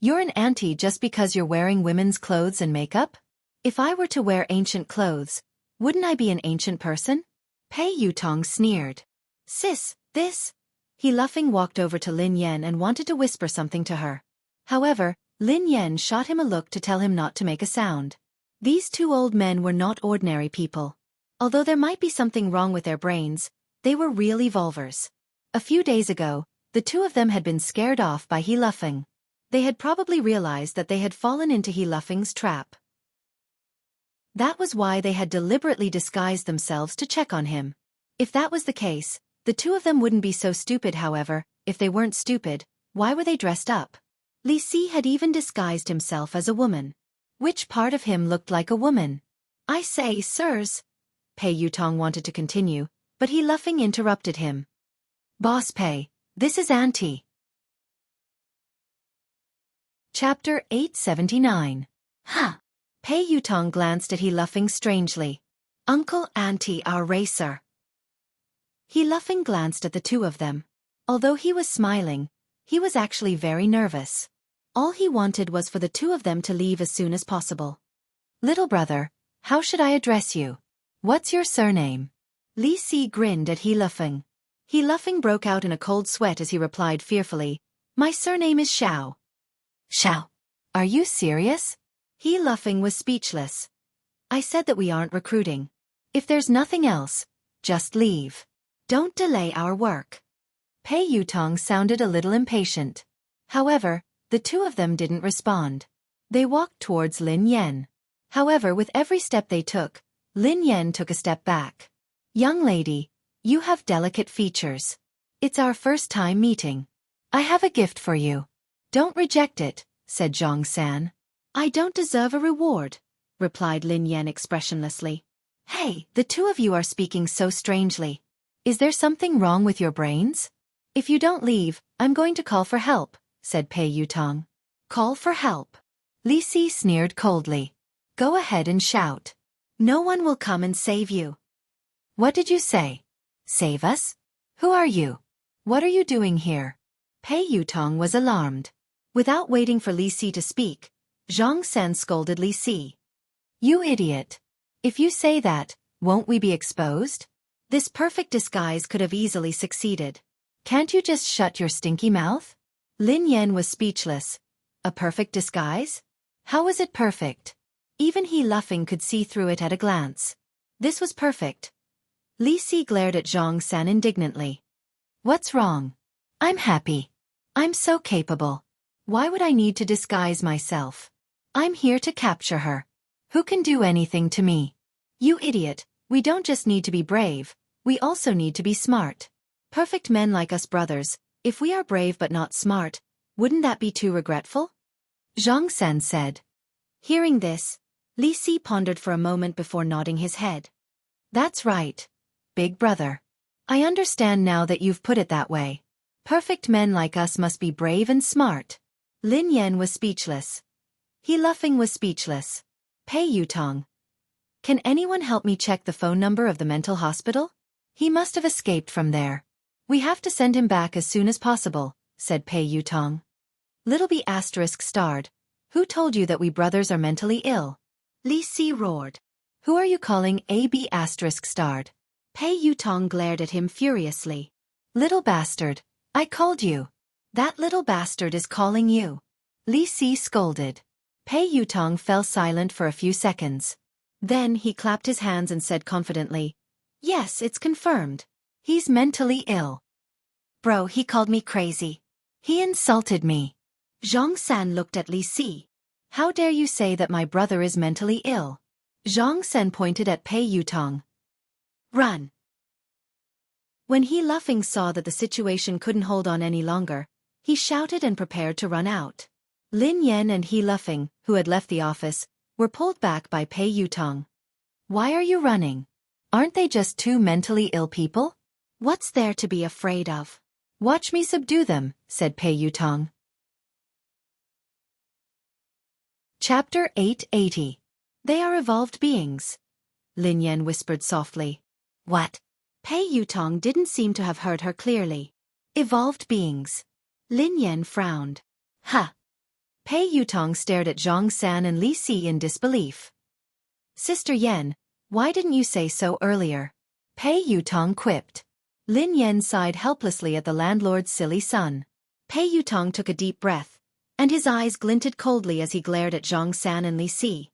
You're an auntie just because you're wearing women's clothes and makeup? If I were to wear ancient clothes, wouldn't I be an ancient person? Pei Yutong sneered. Sis, this. He Luffing walked over to Lin Yan and wanted to whisper something to her. However, Lin Yan shot him a look to tell him not to make a sound. These two old men were not ordinary people. Although there might be something wrong with their brains, they were real evolvers. A few days ago, the two of them had been scared off by He Luffing. They had probably realized that they had fallen into He Luffing's trap. That was why they had deliberately disguised themselves to check on him. If that was the case, the two of them wouldn't be so stupid. However, if they weren't stupid, why were they dressed up? Li Si had even disguised himself as a woman. Which part of him looked like a woman? I say, sirs. Pei Yutong wanted to continue, but He Luffing interrupted him. Boss Pei, this is Auntie. Chapter 879. Huh. Pei Yutong glanced at He Luffing strangely. Uncle, Auntie, our racer. He Luffing glanced at the two of them. Although he was smiling, he was actually very nervous. All he wanted was for the two of them to leave as soon as possible. Little brother, how should I address you? What's your surname? Li Si grinned at He Luffing. He Luffing broke out in a cold sweat as he replied fearfully, My surname is Xiao. Xiao. Are you serious? He Luffing was speechless. I said that we aren't recruiting. If there's nothing else, just leave. Don't delay our work. Pei Yutong sounded a little impatient. However, the two of them didn't respond. They walked towards Lin Yan. However, with every step they took, Lin Yan took a step back. Young lady, you have delicate features. It's our first time meeting. I have a gift for you. Don't reject it, said Zhang San. I don't deserve a reward, replied Lin Yan expressionlessly. Hey, the two of you are speaking so strangely. Is there something wrong with your brains? If you don't leave, I'm going to call for help, said Pei Yutong. Call for help? Li Si sneered coldly. Go ahead and shout. No one will come and save you. What did you say? Save us? Who are you? What are you doing here? Pei Yutong was alarmed. Without waiting for Li Si to speak, Zhang San scolded Li Si. You idiot. If you say that, won't we be exposed? This perfect disguise could have easily succeeded. Can't you just shut your stinky mouth? Lin Yan was speechless. A perfect disguise? How was it perfect? Even He Luffing could see through it at a glance. This was perfect. Li Si glared at Zhang San indignantly. What's wrong? I'm happy. I'm so capable. Why would I need to disguise myself? I'm here to capture her. Who can do anything to me? You idiot, we don't just need to be brave, we also need to be smart. Perfect men like us brothers, if we are brave but not smart, wouldn't that be too regretful? Zhang San said. Hearing this, Li Si pondered for a moment before nodding his head. That's right, big brother. I understand now that you've put it that way. Perfect men like us must be brave and smart. Lin Yan was speechless. He Luffing was speechless. Pei Yutong. Can anyone help me check the phone number of the mental hospital? He must have escaped from there. We have to send him back as soon as possible, said Pei Yutong. Little B asterisk starred. Who told you that we brothers are mentally ill? Li Si roared. Who are you calling AB asterisk starred? Pei Yutong glared at him furiously. Little bastard, I called you. That little bastard is calling you. Li Si scolded. Pei Yutong fell silent for a few seconds. Then he clapped his hands and said confidently, Yes, it's confirmed. He's mentally ill. Bro, he called me crazy. He insulted me. Zhang San looked at Li Si. How dare you say that my brother is mentally ill? Zhang San pointed at Pei Yutong. Run. When He Luffing saw that the situation couldn't hold on any longer, he shouted and prepared to run out. Lin Yan and He Luffing, who had left the office, were pulled back by Pei Yutong. Why are you running? Aren't they just two mentally ill people? What's there to be afraid of? Watch me subdue them, said Pei Yutong. Chapter 880. They are evolved beings. Lin Yan whispered softly. What? Pei Yutong didn't seem to have heard her clearly. Evolved beings. Lin Yan frowned. Ha! Pei Yutong stared at Zhang San and Li Si in disbelief. Sister Yan, why didn't you say so earlier? Pei Yutong quipped. Lin Yan sighed helplessly at the landlord's silly son. Pei Yutong took a deep breath, and his eyes glinted coldly as he glared at Zhang San and Li Si.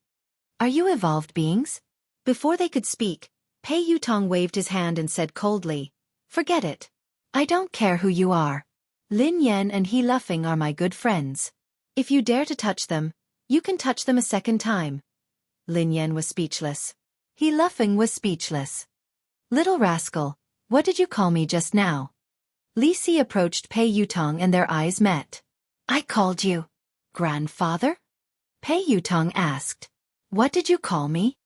Are you evolved beings? Before they could speak, Pei Yutong waved his hand and said coldly, Forget it. I don't care who you are. Lin Yan and He Luffing are my good friends. If you dare to touch them, you can touch them a second time. Lin Yan was speechless. He Luffing was speechless. Little rascal, what did you call me just now? Li Si approached Pei Yutong and their eyes met. I called you grandfather? Pei Yutong asked. What did you call me?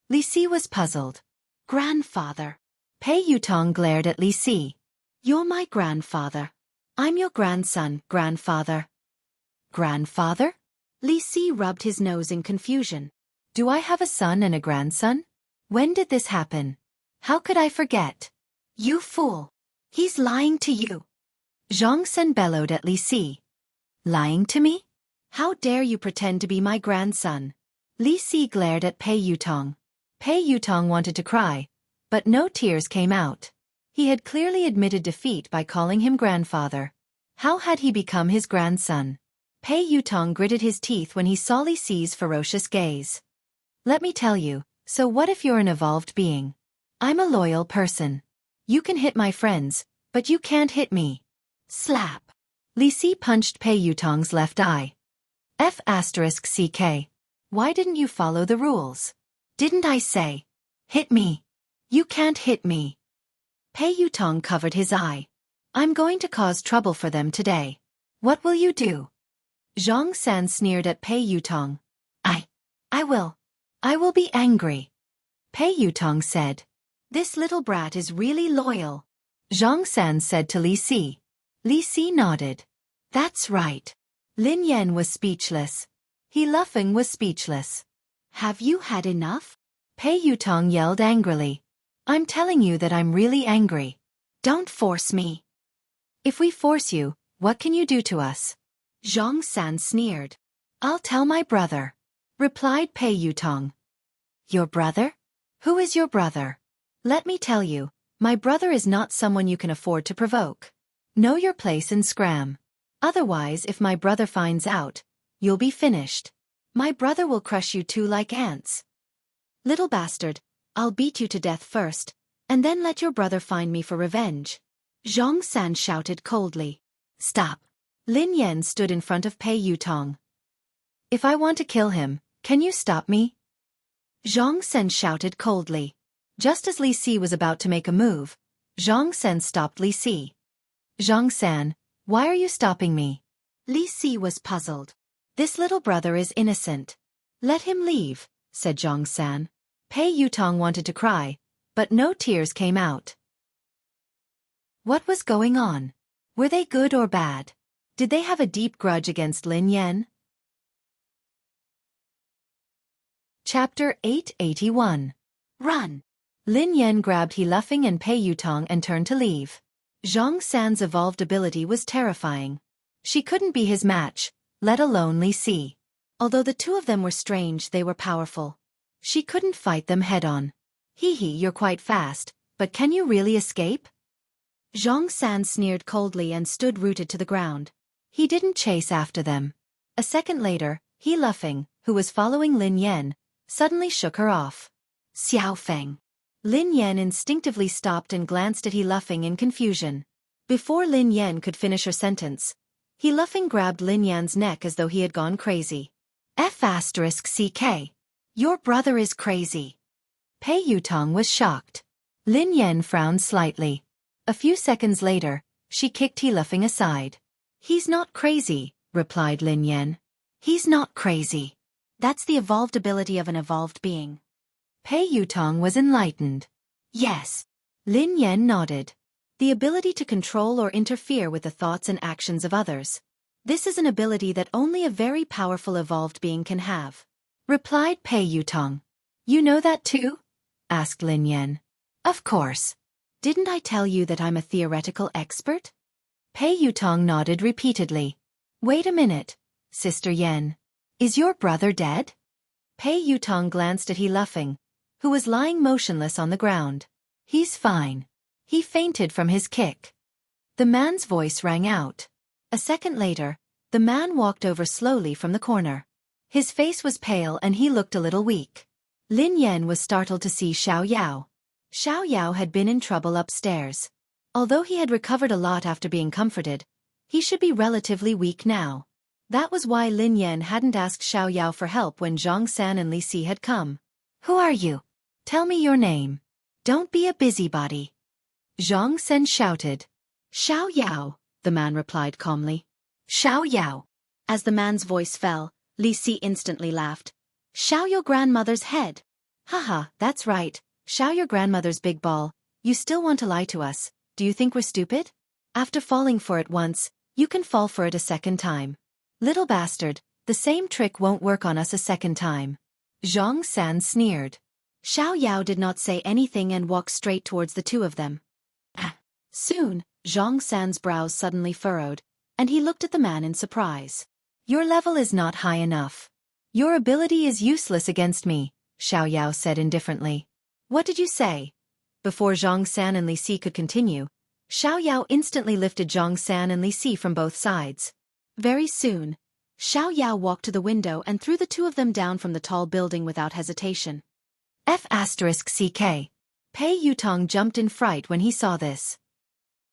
Li Si was puzzled. Grandfather. Pei Yutong glared at Li Si. You're my grandfather. I'm your grandson, grandfather. Grandfather? Li Si rubbed his nose in confusion. Do I have a son and a grandson? When did this happen? How could I forget? You fool. He's lying to you. Zhang Sen bellowed at Li Si. Lying to me? How dare you pretend to be my grandson? Li Si glared at Pei Yutong. Pei Yutong wanted to cry, but no tears came out. He had clearly admitted defeat by calling him grandfather. How had he become his grandson? Pei Yutong gritted his teeth when he saw Li Si's ferocious gaze. Let me tell you, so what if you're an evolved being? I'm a loyal person. You can hit my friends, but you can't hit me. Slap. Li Si punched Pei Yutong's left eye. F***CK. Why didn't you follow the rules? Didn't I say? Hit me. You can't hit me. Pei Yutong covered his eye. I'm going to cause trouble for them today. What will you do? Zhang San sneered at Pei Yutong. I will be angry. Pei Yutong said. This little brat is really loyal. Zhang San said to Li Si. Li Si nodded. That's right. Lin Yan was speechless. He Luffing was speechless. Have you had enough? Pei Yutong yelled angrily. I'm telling you that I'm really angry. Don't force me. If we force you, what can you do to us? Zhang San sneered. I'll tell my brother, replied Pei Yutong. Your brother? Who is your brother? Let me tell you, my brother is not someone you can afford to provoke. Know your place and scram. Otherwise, if my brother finds out, you'll be finished. My brother will crush you two like ants. Little bastard, I'll beat you to death first, and then let your brother find me for revenge. Zhang San shouted coldly. Stop. Lin Yan stood in front of Pei Yutong. If I want to kill him, can you stop me? Zhang Sen shouted coldly. Just as Li Si was about to make a move, Zhang Sen stopped Li Si. Zhang San, why are you stopping me? Li Si was puzzled. This little brother is innocent. Let him leave, said Zhang San. Pei Yutong wanted to cry, but no tears came out. What was going on? Were they good or bad? Did they have a deep grudge against Lin Yan? Chapter 881. Run! Lin Yan grabbed He Luffing and Pei Yutong and turned to leave. Zhang San's evolved ability was terrifying. She couldn't be his match, let alone Li Si. Although the two of them were strange, they were powerful. She couldn't fight them head-on. Hee, you're quite fast, but can you really escape? Zhang San sneered coldly and stood rooted to the ground. He didn't chase after them. A second later, He Luffing, who was following Lin Yan, suddenly shook her off. Xiao Feng. Lin Yan instinctively stopped and glanced at He Luffing in confusion. Before Lin Yan could finish her sentence, he laughing grabbed Lin Yan's neck as though he had gone crazy. F***CK. Your brother is crazy. Pei Yutong was shocked. Lin Yan frowned slightly. A few seconds later, she kicked he laughing aside. He's not crazy, replied Lin Yan. He's not crazy. That's the evolved ability of an evolved being. Pei Yutong was enlightened. Yes. Lin Yan nodded. The ability to control or interfere with the thoughts and actions of others. This is an ability that only a very powerful evolved being can have. Replied Pei Yutong. You know that too? Asked Lin Yan. Of course. Didn't I tell you that I'm a theoretical expert? Pei Yutong nodded repeatedly. Wait a minute, Sister Yan. Is your brother dead? Pei Yutong glanced at he laughing, who was lying motionless on the ground. He's fine. He fainted from his kick. The man's voice rang out. A second later, the man walked over slowly from the corner. His face was pale and he looked a little weak. Lin Yan was startled to see Xiao Yao. Xiao Yao had been in trouble upstairs. Although he had recovered a lot after being comforted, he should be relatively weak now. That was why Lin Yan hadn't asked Xiao Yao for help when Zhang San and Li Si had come. Who are you? Tell me your name. Don't be a busybody. Zhang San shouted. Xiao Yao, the man replied calmly. Xiao Yao. As the man's voice fell, Li Si instantly laughed. Xiao your grandmother's head. Haha, that's right. Xiao your grandmother's big ball. You still want to lie to us. Do you think we're stupid? After falling for it once, you can fall for it a second time. Little bastard, the same trick won't work on us a second time. Zhang San sneered. Xiao Yao did not say anything and walked straight towards the two of them. Soon, Zhang San's brows suddenly furrowed, and he looked at the man in surprise. Your level is not high enough. Your ability is useless against me, Xiao Yao said indifferently. What did you say? Before Zhang San and Li Si could continue, Xiao Yao instantly lifted Zhang San and Li Si from both sides. Very soon, Xiao Yao walked to the window and threw the two of them down from the tall building without hesitation. F***CK. Pei Yutong jumped in fright when he saw this.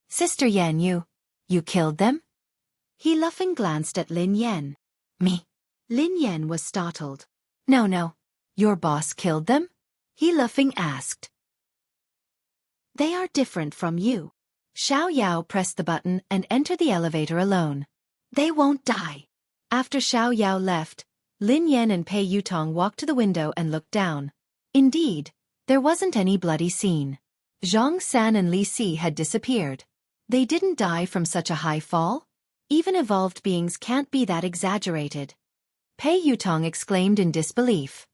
Sister Yan, you killed them? He laughing glanced at Lin Yan. Me? Lin Yan was startled. No. Your boss killed them? He laughing asked. They are different from you. Xiao Yao pressed the button and entered the elevator alone. They won't die. After Xiao Yao left, Lin Yan and Pei Yutong walked to the window and looked down. Indeed, there wasn't any bloody scene. Zhang San and Li Si had disappeared. They didn't die from such a high fall? Even evolved beings can't be that exaggerated. Pei Yutong exclaimed in disbelief.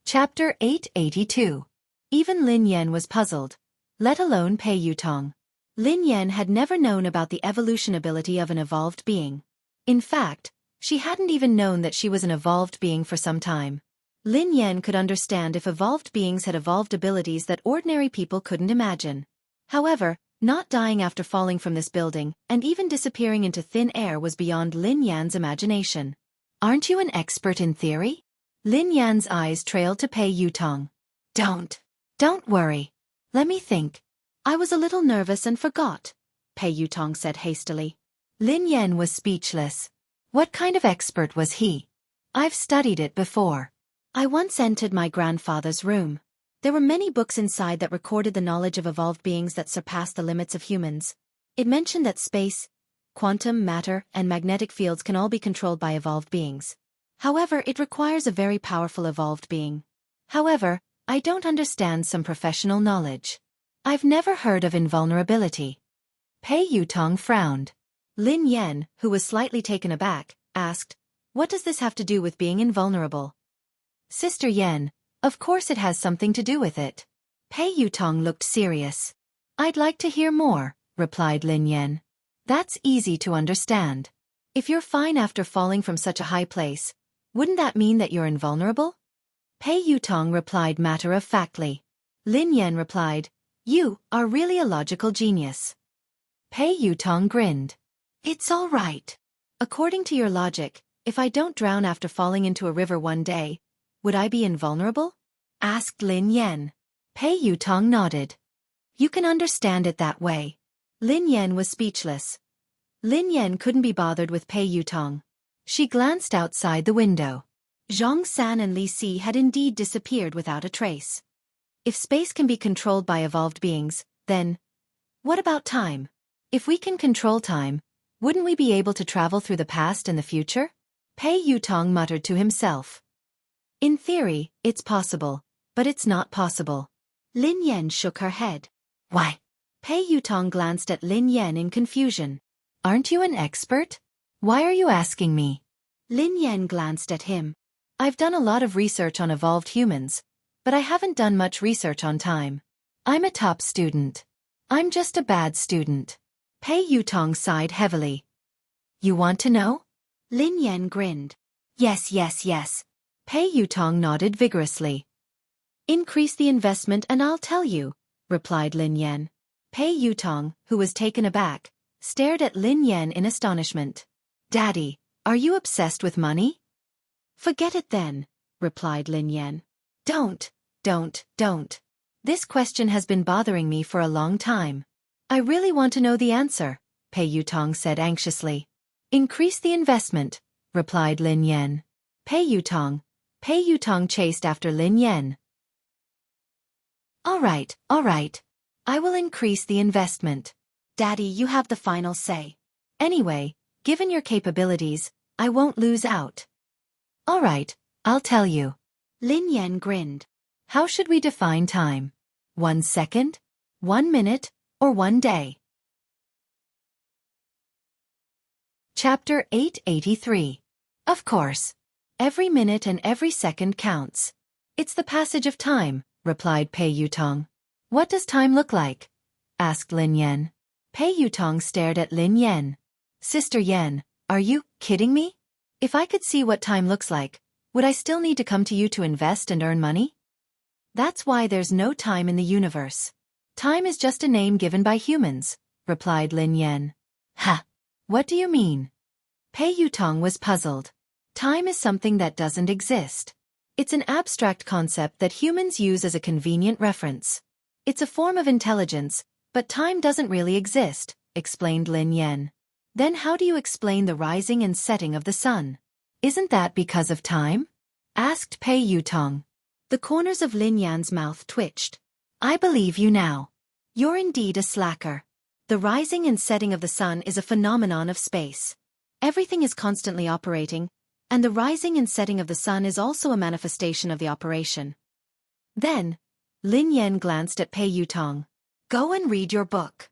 Chapter 882. Even Lin Yan was puzzled, let alone Pei Yutong. Lin Yan had never known about the evolution ability of an evolved being. In fact, she hadn't even known that she was an evolved being for some time. Lin Yan could understand if evolved beings had evolved abilities that ordinary people couldn't imagine. However, not dying after falling from this building and even disappearing into thin air was beyond Lin Yan's imagination. Aren't you an expert in theory? Lin Yan's eyes trailed to Pei Yutong. Don't worry. Let me think. I was a little nervous and forgot, Pei Yutong said hastily. Lin Yan was speechless. What kind of expert was he? I've studied it before. I once entered my grandfather's room. There were many books inside that recorded the knowledge of evolved beings that surpassed the limits of humans. It mentioned that space, quantum, matter, and magnetic fields can all be controlled by evolved beings. However, it requires a very powerful evolved being. However, I don't understand some professional knowledge. I've never heard of invulnerability. Pei Yutong frowned. Lin Yan, who was slightly taken aback, asked, What does this have to do with being invulnerable? Sister Yan, of course it has something to do with it. Pei Yutong looked serious. I'd like to hear more, replied Lin Yan. That's easy to understand. If you're fine after falling from such a high place, wouldn't that mean that you're invulnerable? Pei Yutong replied matter-of-factly. Lin Yan replied, You are really a logical genius. Pei Yutong grinned. It's all right. According to your logic, if I don't drown after falling into a river one day, would I be invulnerable? Asked Lin Yan. Pei Yutong nodded. You can understand it that way. Lin Yan was speechless. Lin Yan couldn't be bothered with Pei Yutong. She glanced outside the window. Zhang San and Li Si had indeed disappeared without a trace. If space can be controlled by evolved beings, then what about time? If we can control time, wouldn't we be able to travel through the past and the future? Pei Yutong muttered to himself. In theory, it's possible, but it's not possible. Lin Yan shook her head. Why? Pei Yutong glanced at Lin Yan in confusion. Aren't you an expert? Why are you asking me? Lin Yan glanced at him. I've done a lot of research on evolved humans, but I haven't done much research on time. I'm a top student. I'm just a bad student. Pei Yutong sighed heavily. You want to know? Lin Yan grinned. Yes, yes, yes. Pei Yutong nodded vigorously. Increase the investment and I'll tell you, replied Lin Yan. Pei Yutong, who was taken aback, stared at Lin Yan in astonishment. Daddy, are you obsessed with money? Forget it then, replied Lin Yan. Don't. This question has been bothering me for a long time. I really want to know the answer, Pei Yutong said anxiously. Increase the investment, replied Lin Yan. Pei Yutong chased after Lin Yan. All right. I will increase the investment. Daddy, you have the final say. Anyway, given your capabilities, I won't lose out. All right, I'll tell you. Lin Yan grinned. How should we define time? 1 second? 1 minute? Or 1 day? Chapter 883. Of course. Every minute and every second counts. It's the passage of time, replied Pei Yutong. What does time look like? Asked Lin Yan. Pei Yutong stared at Lin Yan. Sister Yan, are you kidding me? If I could see what time looks like, would I still need to come to you to invest and earn money? That's why there's no time in the universe. Time is just a name given by humans, replied Lin Yan. Ha! What do you mean? Pei Yutong was puzzled. Time is something that doesn't exist. It's an abstract concept that humans use as a convenient reference. It's a form of intelligence, but time doesn't really exist, explained Lin Yan. Then how do you explain the rising and setting of the sun? Isn't that because of time? Asked Pei Yutong. The corners of Lin Yan's mouth twitched. I believe you now. You're indeed a slacker. The rising and setting of the sun is a phenomenon of space. Everything is constantly operating, and the rising and setting of the sun is also a manifestation of the operation. Then, Lin Yan glanced at Pei Yutong. Go and read your book.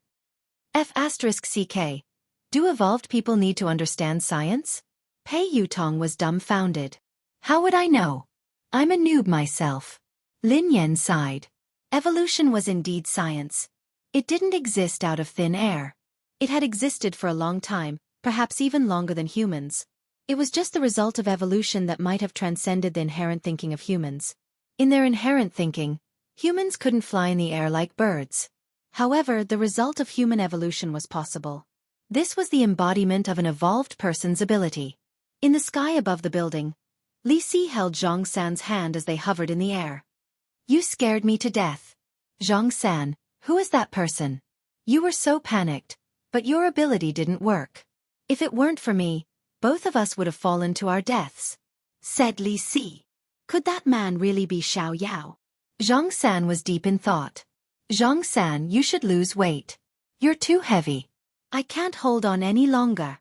F***ck. Do evolved people need to understand science? Pei Yutong was dumbfounded. How would I know? I'm a noob myself. Lin Yan sighed. Evolution was indeed science. It didn't exist out of thin air. It had existed for a long time, perhaps even longer than humans. It was just the result of evolution that might have transcended the inherent thinking of humans. In their inherent thinking, humans couldn't fly in the air like birds. However, the result of human evolution was possible. This was the embodiment of an evolved person's ability. In the sky above the building, Li Si held Zhang San's hand as they hovered in the air. You scared me to death. Zhang San, who is that person? You were so panicked, but your ability didn't work. If it weren't for me, both of us would have fallen to our deaths. Said Li Si. Could that man really be Xiao Yao? Zhang San was deep in thought. Zhang San, you should lose weight. You're too heavy. I can't hold on any longer.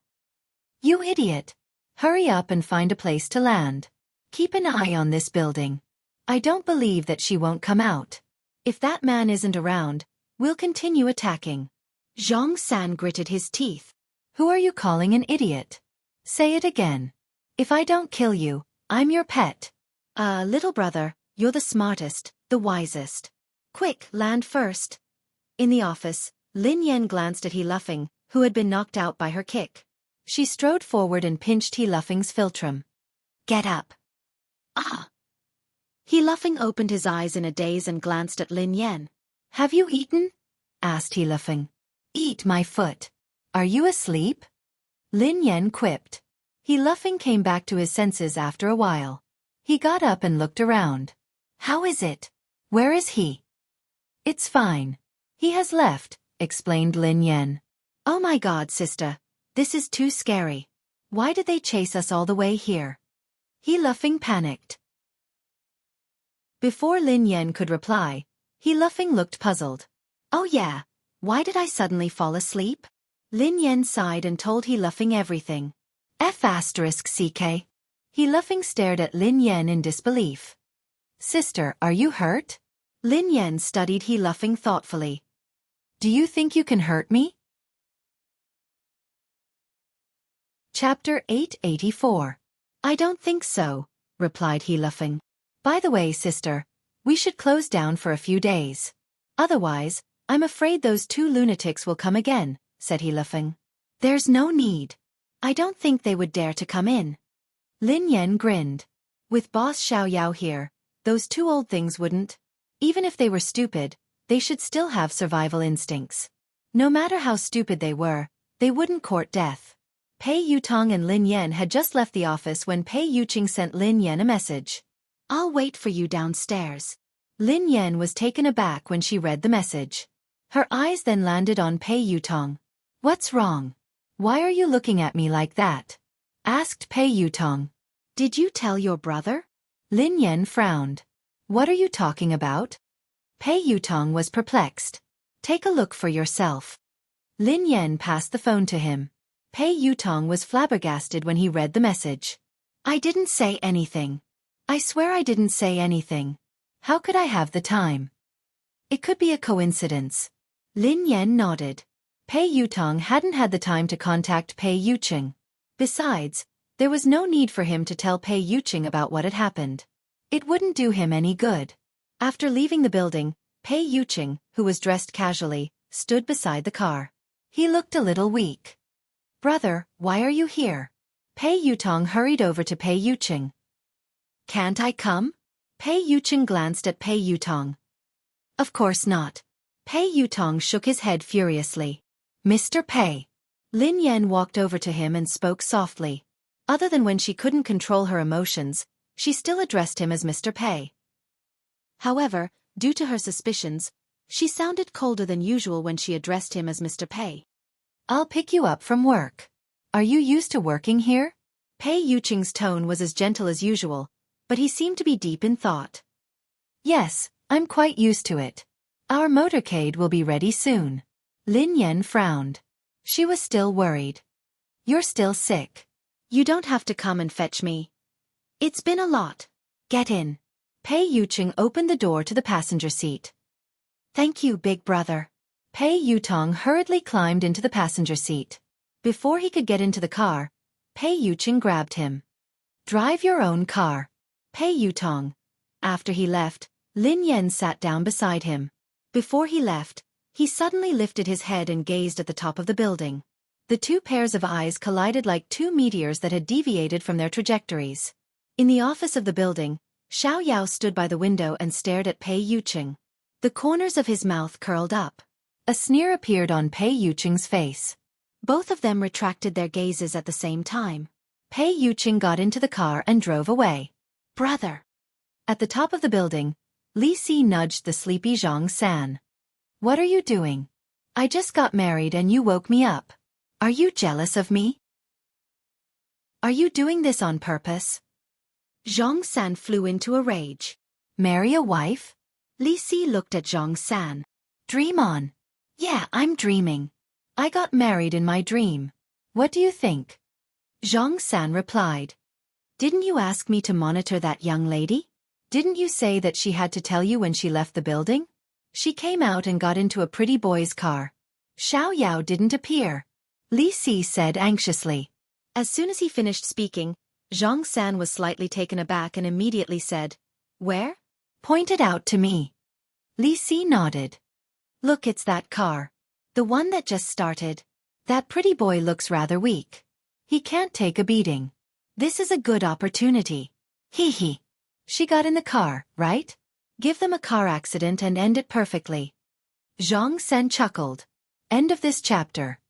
You idiot. Hurry up and find a place to land. Keep an eye on this building. I don't believe that she won't come out. If that man isn't around, we'll continue attacking. Zhang San gritted his teeth. Who are you calling an idiot? Say it again. If I don't kill you, I'm your pet. Little brother, you're the smartest, the wisest. Quick, land first. In the office, Lin Yan glanced at He Luffing, who had been knocked out by her kick. She strode forward and pinched He Luffing's philtrum. Get up. Ah! He Luffing opened his eyes in a daze and glanced at Lin Yan. Have you eaten? Asked He Luffing. Eat my foot. Are you asleep? Lin Yan quipped. He Luffing came back to his senses after a while. He got up and looked around. How is it? Where is he? It's fine. He has left, explained Lin Yan. Oh my God, sister. This is too scary. Why did they chase us all the way here? He laughing panicked. Before Lin Yan could reply, he laughing looked puzzled. Oh yeah, why did I suddenly fall asleep? Lin Yan sighed and told he laughing everything. F***ck. He laughing stared at Lin Yan in disbelief. Sister, are you hurt? Lin Yan studied he laughing thoughtfully. Do you think you can hurt me? Chapter 884. I don't think so, replied he laughing. By the way, sister, we should close down for a few days. Otherwise, I'm afraid those two lunatics will come again, said he laughing. There's no need. I don't think they would dare to come in. Lin Yan grinned. With Boss Xiaoyao here, those two old things wouldn't. Even if they were stupid, they should still have survival instincts. No matter how stupid they wouldn't court death. Pei Yutong and Lin Yan had just left the office when Pei Yuqing sent Lin Yan a message. I'll wait for you downstairs. Lin Yan was taken aback when she read the message. Her eyes then landed on Pei Yutong. What's wrong? Why are you looking at me like that? Asked Pei Yutong. Did you tell your brother? Lin Yan frowned. What are you talking about? Pei Yutong was perplexed. Take a look for yourself. Lin Yan passed the phone to him. Pei Yutong was flabbergasted when he read the message. I didn't say anything. I swear I didn't say anything. How could I have the time? It could be a coincidence. Lin Yan nodded. Pei Yutong hadn't had the time to contact Pei Yuqing. Besides, there was no need for him to tell Pei Yuqing about what had happened. It wouldn't do him any good. After leaving the building, Pei Yuqing, who was dressed casually, stood beside the car. He looked a little weak. Brother, why are you here? Pei Yutong hurried over to Pei Yuqing. Can't I come? Pei Yuqing glanced at Pei Yutong. Of course not. Pei Yutong shook his head furiously. Mr. Pei. Lin Yan walked over to him and spoke softly. Other than when she couldn't control her emotions, she still addressed him as Mr. Pei. However, due to her suspicions, she sounded colder than usual when she addressed him as Mr. Pei. I'll pick you up from work. Are you used to working here? Pei Yuqing's tone was as gentle as usual, but he seemed to be deep in thought. Yes, I'm quite used to it. Our motorcade will be ready soon. Lin Yan frowned. She was still worried. You're still sick. You don't have to come and fetch me. It's been a lot. Get in. Pei Yuqing opened the door to the passenger seat. Thank you, big brother. Pei Yutong hurriedly climbed into the passenger seat. Before he could get into the car, Pei Yuqing grabbed him. Drive your own car. Pei Yutong. After he left, Lin Yan sat down beside him. Before he left, he suddenly lifted his head and gazed at the top of the building. The two pairs of eyes collided like two meteors that had deviated from their trajectories. In the office of the building, Xiaoyao stood by the window and stared at Pei Yuqing. The corners of his mouth curled up. A sneer appeared on Pei Yuqing's face. Both of them retracted their gazes at the same time. Pei Yuqing got into the car and drove away. Brother. At the top of the building, Li Si nudged the sleepy Zhang San. What are you doing? I just got married and you woke me up. Are you jealous of me? Are you doing this on purpose? Zhang San flew into a rage. Marry a wife? Li Si looked at Zhang San. Dream on. Yeah, I'm dreaming. I got married in my dream. What do you think? Zhang San replied. Didn't you ask me to monitor that young lady? Didn't you say that she had to tell you when she left the building? She came out and got into a pretty boy's car. Xiaoyao didn't appear. Li Si said anxiously. As soon as he finished speaking, Zhang San was slightly taken aback and immediately said, Where? Pointed out to me. Li Si nodded. Look, it's that car. The one that just started. That pretty boy looks rather weak. He can't take a beating. This is a good opportunity. Hee hee. She got in the car, right? Give them a car accident and end it perfectly. Zhang San chuckled. End of this chapter.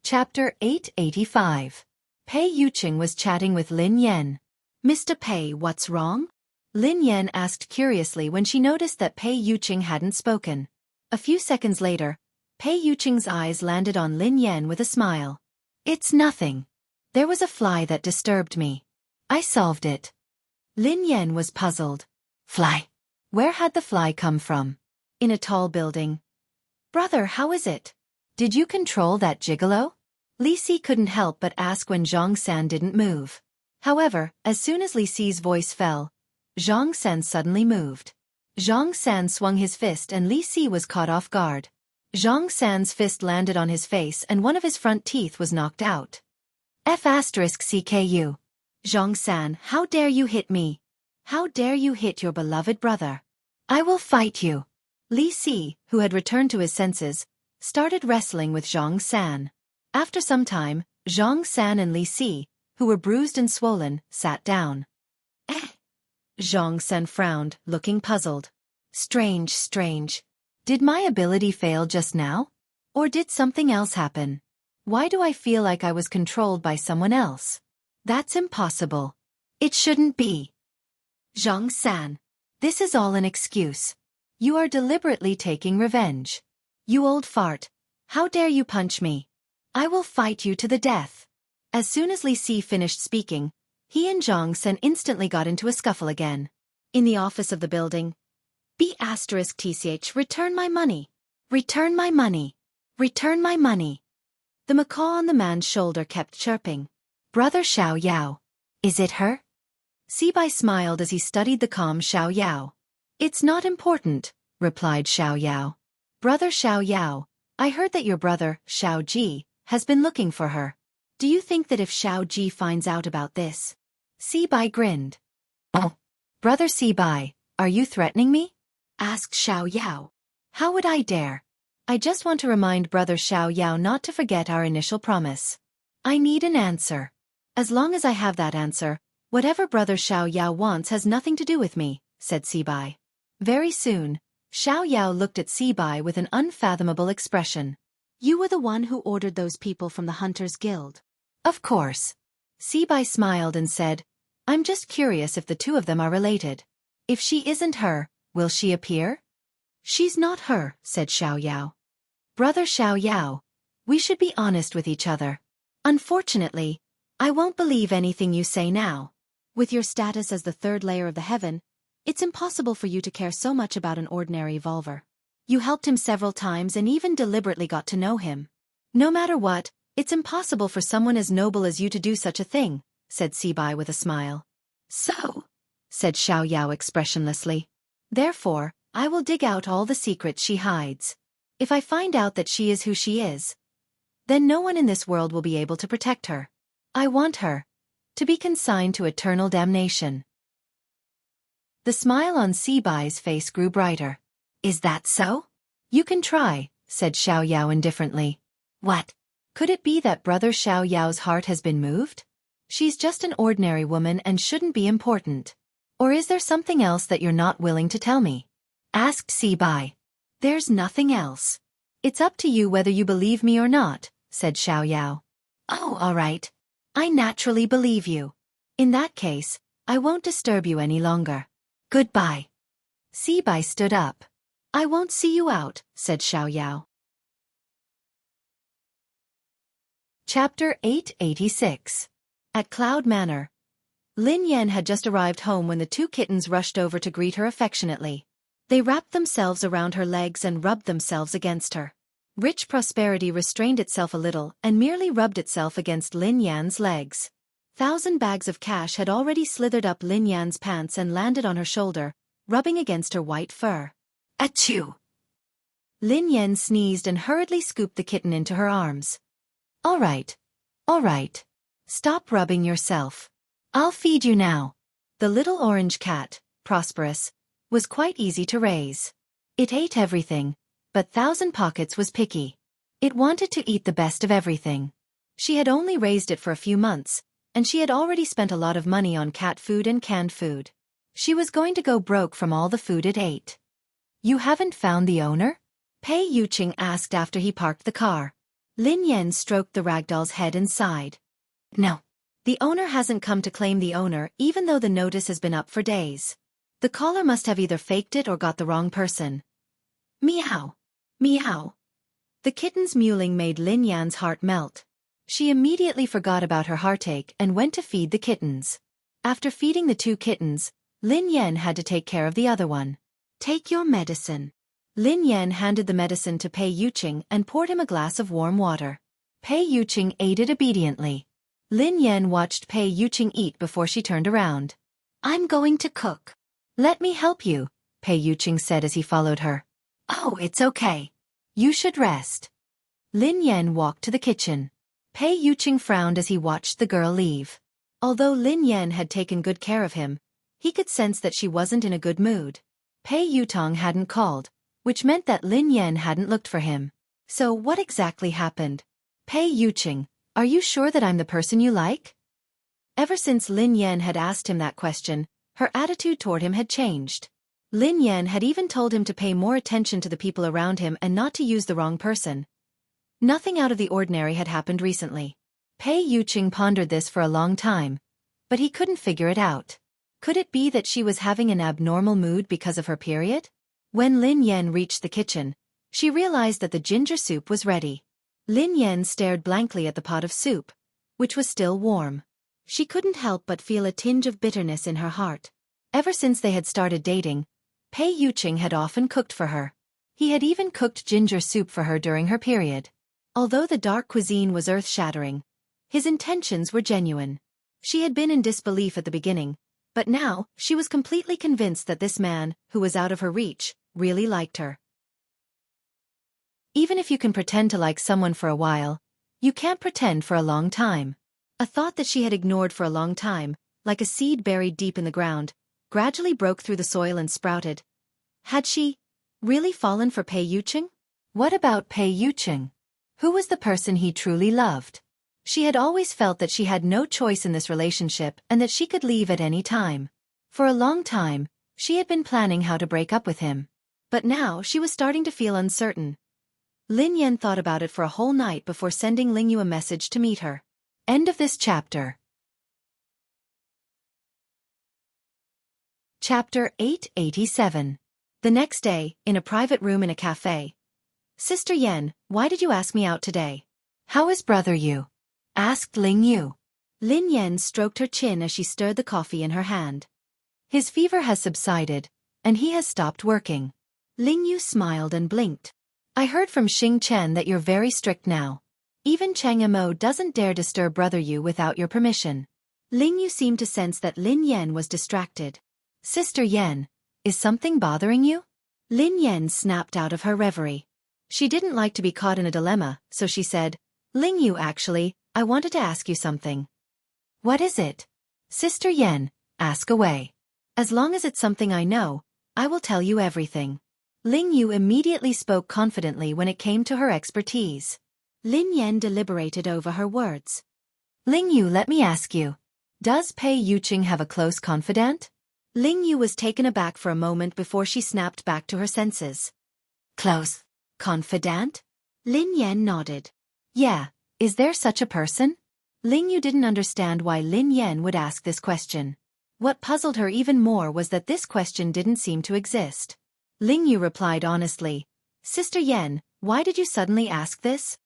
Chapter 885. Pei Yuqing was chatting with Lin Yan. Mr. Pei, what's wrong? Lin Yan asked curiously when she noticed that Pei Yuqing hadn't spoken. A few seconds later, Pei Yuqing's eyes landed on Lin Yan with a smile. It's nothing. There was a fly that disturbed me. I solved it. Lin Yan was puzzled. Fly? Where had the fly come from? In a tall building. Brother, how is it? Did you control that gigolo? Li Si couldn't help but ask when Zhang San didn't move. However, as soon as Li Si's voice fell, Zhang San suddenly moved. Zhang San swung his fist and Li Si was caught off guard. Zhang San's fist landed on his face and one of his front teeth was knocked out. F***CKU. Zhang San, how dare you hit me? How dare you hit your beloved brother? I will fight you. Li Si, who had returned to his senses, started wrestling with Zhang San. After some time, Zhang San and Li Si, who were bruised and swollen, sat down. Zhang San frowned, looking puzzled. Strange. Did my ability fail just now? Or did something else happen? Why do I feel like I was controlled by someone else? That's impossible. It shouldn't be. Zhang San. This is all an excuse. You are deliberately taking revenge. You old fart. How dare you punch me? I will fight you to the death. As soon as Li Si finished speaking, he and Zhang San instantly got into a scuffle again. In the office of the building, B***TCH, return my money. Return my money. Return my money. The macaw on the man's shoulder kept chirping. Brother Xiao Yao. Is it her? Sibai smiled as he studied the calm Xiao Yao. It's not important, replied Xiao Yao. Brother Xiao Yao, I heard that your brother, Xiao Ji, has been looking for her. Do you think that if Xiao Ji finds out about this? Sibai grinned. Oh. Brother Sibai, are you threatening me? Asked Xiao Yao. How would I dare? I just want to remind Brother Xiao Yao not to forget our initial promise. I need an answer. As long as I have that answer, whatever Brother Xiao Yao wants has nothing to do with me, said Sibai. Very soon, Xiao Yao looked at Sibai with an unfathomable expression. You were the one who ordered those people from the Hunters Guild. Of course. Sibai smiled and said, I'm just curious if the two of them are related. If she isn't her, will she appear? She's not her, said Xiao Yao. Brother Xiao Yao, we should be honest with each other. Unfortunately, I won't believe anything you say now. With your status as the third layer of the heaven, it's impossible for you to care so much about an ordinary evolver. You helped him several times and even deliberately got to know him. No matter what, it's impossible for someone as noble as you to do such a thing, said Sibai with a smile. So, said Xiao Yao expressionlessly. Therefore, I will dig out all the secrets she hides. If I find out that she is who she is, then no one in this world will be able to protect her. I want her to be consigned to eternal damnation. The smile on Sibai's face grew brighter. Is that so? You can try, said Xiao Yao indifferently. What? Could it be that Brother Xiao Yao's heart has been moved? She's just an ordinary woman and shouldn't be important. Or is there something else that you're not willing to tell me? Asked Sibai. There's nothing else. It's up to you whether you believe me or not, said Xiao Yao. Oh, all right. I naturally believe you. In that case, I won't disturb you any longer. Goodbye. Sibai stood up. I won't see you out, said Xiao Yao. Chapter 886. At Cloud Manor. Lin Yan had just arrived home when the two kittens rushed over to greet her affectionately. They wrapped themselves around her legs and rubbed themselves against her. Rich Prosperity restrained itself a little and merely rubbed itself against Lin Yan's legs. 1,000 bags of cash had already slithered up Lin Yan's pants and landed on her shoulder, rubbing against her white fur. Achoo! Lin Yan sneezed and hurriedly scooped the kitten into her arms. All right. Stop rubbing yourself. I'll feed you now. The little orange cat, Prosperous, was quite easy to raise. It ate everything, but Thousand Pockets was picky. It wanted to eat the best of everything. She had only raised it for a few months, and she had already spent a lot of money on cat food and canned food. She was going to go broke from all the food it ate. You haven't found the owner? Pei Yuqing asked after he parked the car. Lin Yan stroked the ragdoll's head and sighed. No. The owner hasn't come to claim the owner even though the notice has been up for days. The caller must have either faked it or got the wrong person. Meow. Meow. The kitten's mewling made Lin Yan's heart melt. She immediately forgot about her heartache and went to feed the kittens. After feeding the 2 kittens, Lin Yan had to take care of the other one. Take your medicine. Lin Yan handed the medicine to Pei Yuqing and poured him a glass of warm water. Pei Yuqing ate it obediently. Lin Yan watched Pei Yuqing eat before she turned around. I'm going to cook. Let me help you, Pei Yuqing said as he followed her. Oh, it's okay. You should rest. Lin Yan walked to the kitchen. Pei Yuqing frowned as he watched the girl leave. Although Lin Yan had taken good care of him, he could sense that she wasn't in a good mood. Pei Yutong hadn't called, which meant that Lin Yan hadn't looked for him. So what exactly happened? Pei Yuqing, are you sure that I'm the person you like? Ever since Lin Yan had asked him that question, her attitude toward him had changed. Lin Yan had even told him to pay more attention to the people around him and not to use the wrong person. Nothing out of the ordinary had happened recently. Pei Yuqing pondered this for a long time, but he couldn't figure it out. Could it be that she was having an abnormal mood because of her period? When Lin Yan reached the kitchen, she realized that the ginger soup was ready. Lin Yan stared blankly at the pot of soup, which was still warm. She couldn't help but feel a tinge of bitterness in her heart. Ever since they had started dating, Pei Yuqing had often cooked for her. He had even cooked ginger soup for her during her period. Although the dark cuisine was earth-shattering, his intentions were genuine. She had been in disbelief at the beginning, but now she was completely convinced that this man, who was out of her reach, really liked her. Even if you can pretend to like someone for a while, you can't pretend for a long time. A thought that she had ignored for a long time, like a seed buried deep in the ground, gradually broke through the soil and sprouted. Had she really fallen for Pei Yuqing? What about Pei Yuqing? Who was the person he truly loved? She had always felt that she had no choice in this relationship and that she could leave at any time. For a long time, she had been planning how to break up with him. But now she was starting to feel uncertain. Lin Yan thought about it for a whole night before sending Ling Yu a message to meet her. End of this chapter. Chapter 887. The next day, in a private room in a cafe. Sister Yan, why did you ask me out today? How is brother Yu? Asked Ling Yu. Lin Yan stroked her chin as she stirred the coffee in her hand. His fever has subsided, and he has stopped working. Ling Yu smiled and blinked. I heard from Xing Chen that you're very strict now. Even Chang Mo doesn't dare disturb brother Yu without your permission. Ling Yu seemed to sense that Lin Yan was distracted. Sister Yan, is something bothering you? Lin Yan snapped out of her reverie. She didn't like to be caught in a dilemma, so she said, Ling Yu, actually, I wanted to ask you something. What is it? Sister Yan, ask away. As long as it's something I know, I will tell you everything. Ling Yu immediately spoke confidently when it came to her expertise. Lin Yan deliberated over her words. Ling Yu, let me ask you. Does Pei Yuqing have a close confidant? Ling Yu was taken aback for a moment before she snapped back to her senses. Close confidant? Lin Yan nodded. Yeah, is there such a person? Ling Yu didn't understand why Lin Yan would ask this question. What puzzled her even more was that this question didn't seem to exist. Ling Yu replied honestly, Sister Yan, why did you suddenly ask this?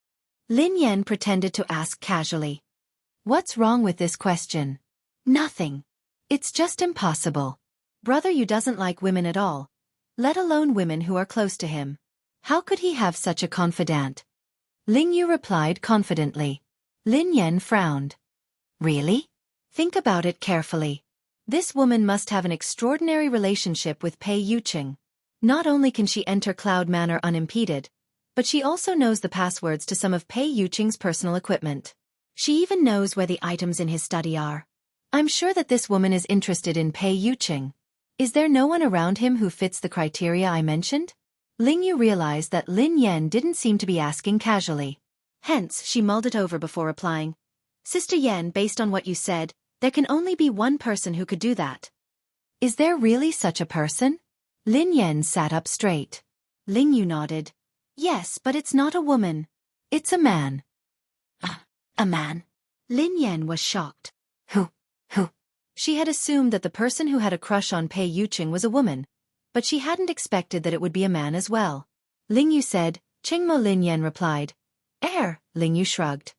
Lin Yan pretended to ask casually. What's wrong with this question? Nothing. It's just impossible. Brother Yu doesn't like women at all, let alone women who are close to him. How could he have such a confidant? Ling Yu replied confidently. Lin Yan frowned. Really? Think about it carefully. This woman must have an extraordinary relationship with Pei Yuqing. Not only can she enter Cloud Manor unimpeded, but she also knows the passwords to some of Pei Yuqing's personal equipment. She even knows where the items in his study are. I'm sure that this woman is interested in Pei Yuqing. Is there no one around him who fits the criteria I mentioned? Ling Yu realized that Lin Yan didn't seem to be asking casually. Hence, she mulled it over before replying. Sister Yan, based on what you said, there can only be one person who could do that. Is there really such a person? Lin Yan sat up straight. Ling Yu nodded. Yes, but it's not a woman. It's a man. A man? Lin Yan was shocked. Who? She had assumed that the person who had a crush on Pei Yuqing was a woman, but she hadn't expected that it would be a man as well. Ling Yu said. Qingmo Lin Yan replied. Ling Yu shrugged.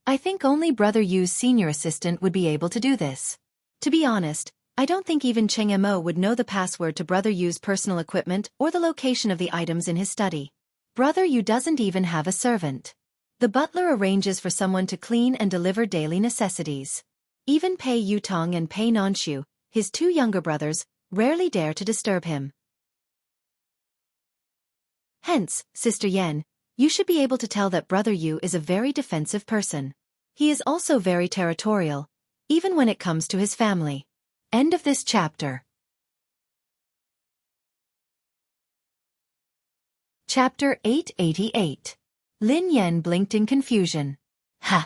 I think only Brother Yu's senior assistant would be able to do this. To be honest, I don't think even Cheng Mo would know the password to Brother Yu's personal equipment or the location of the items in his study. Brother Yu doesn't even have a servant. The butler arranges for someone to clean and deliver daily necessities. Even Pei Yutong and Pei Nanshu, his two younger brothers, rarely dare to disturb him. Hence, Sister Yan, you should be able to tell that Brother Yu is a very defensive person. He is also very territorial, even when it comes to his family. End of this chapter. Chapter 888. Lin Yan blinked in confusion. Huh?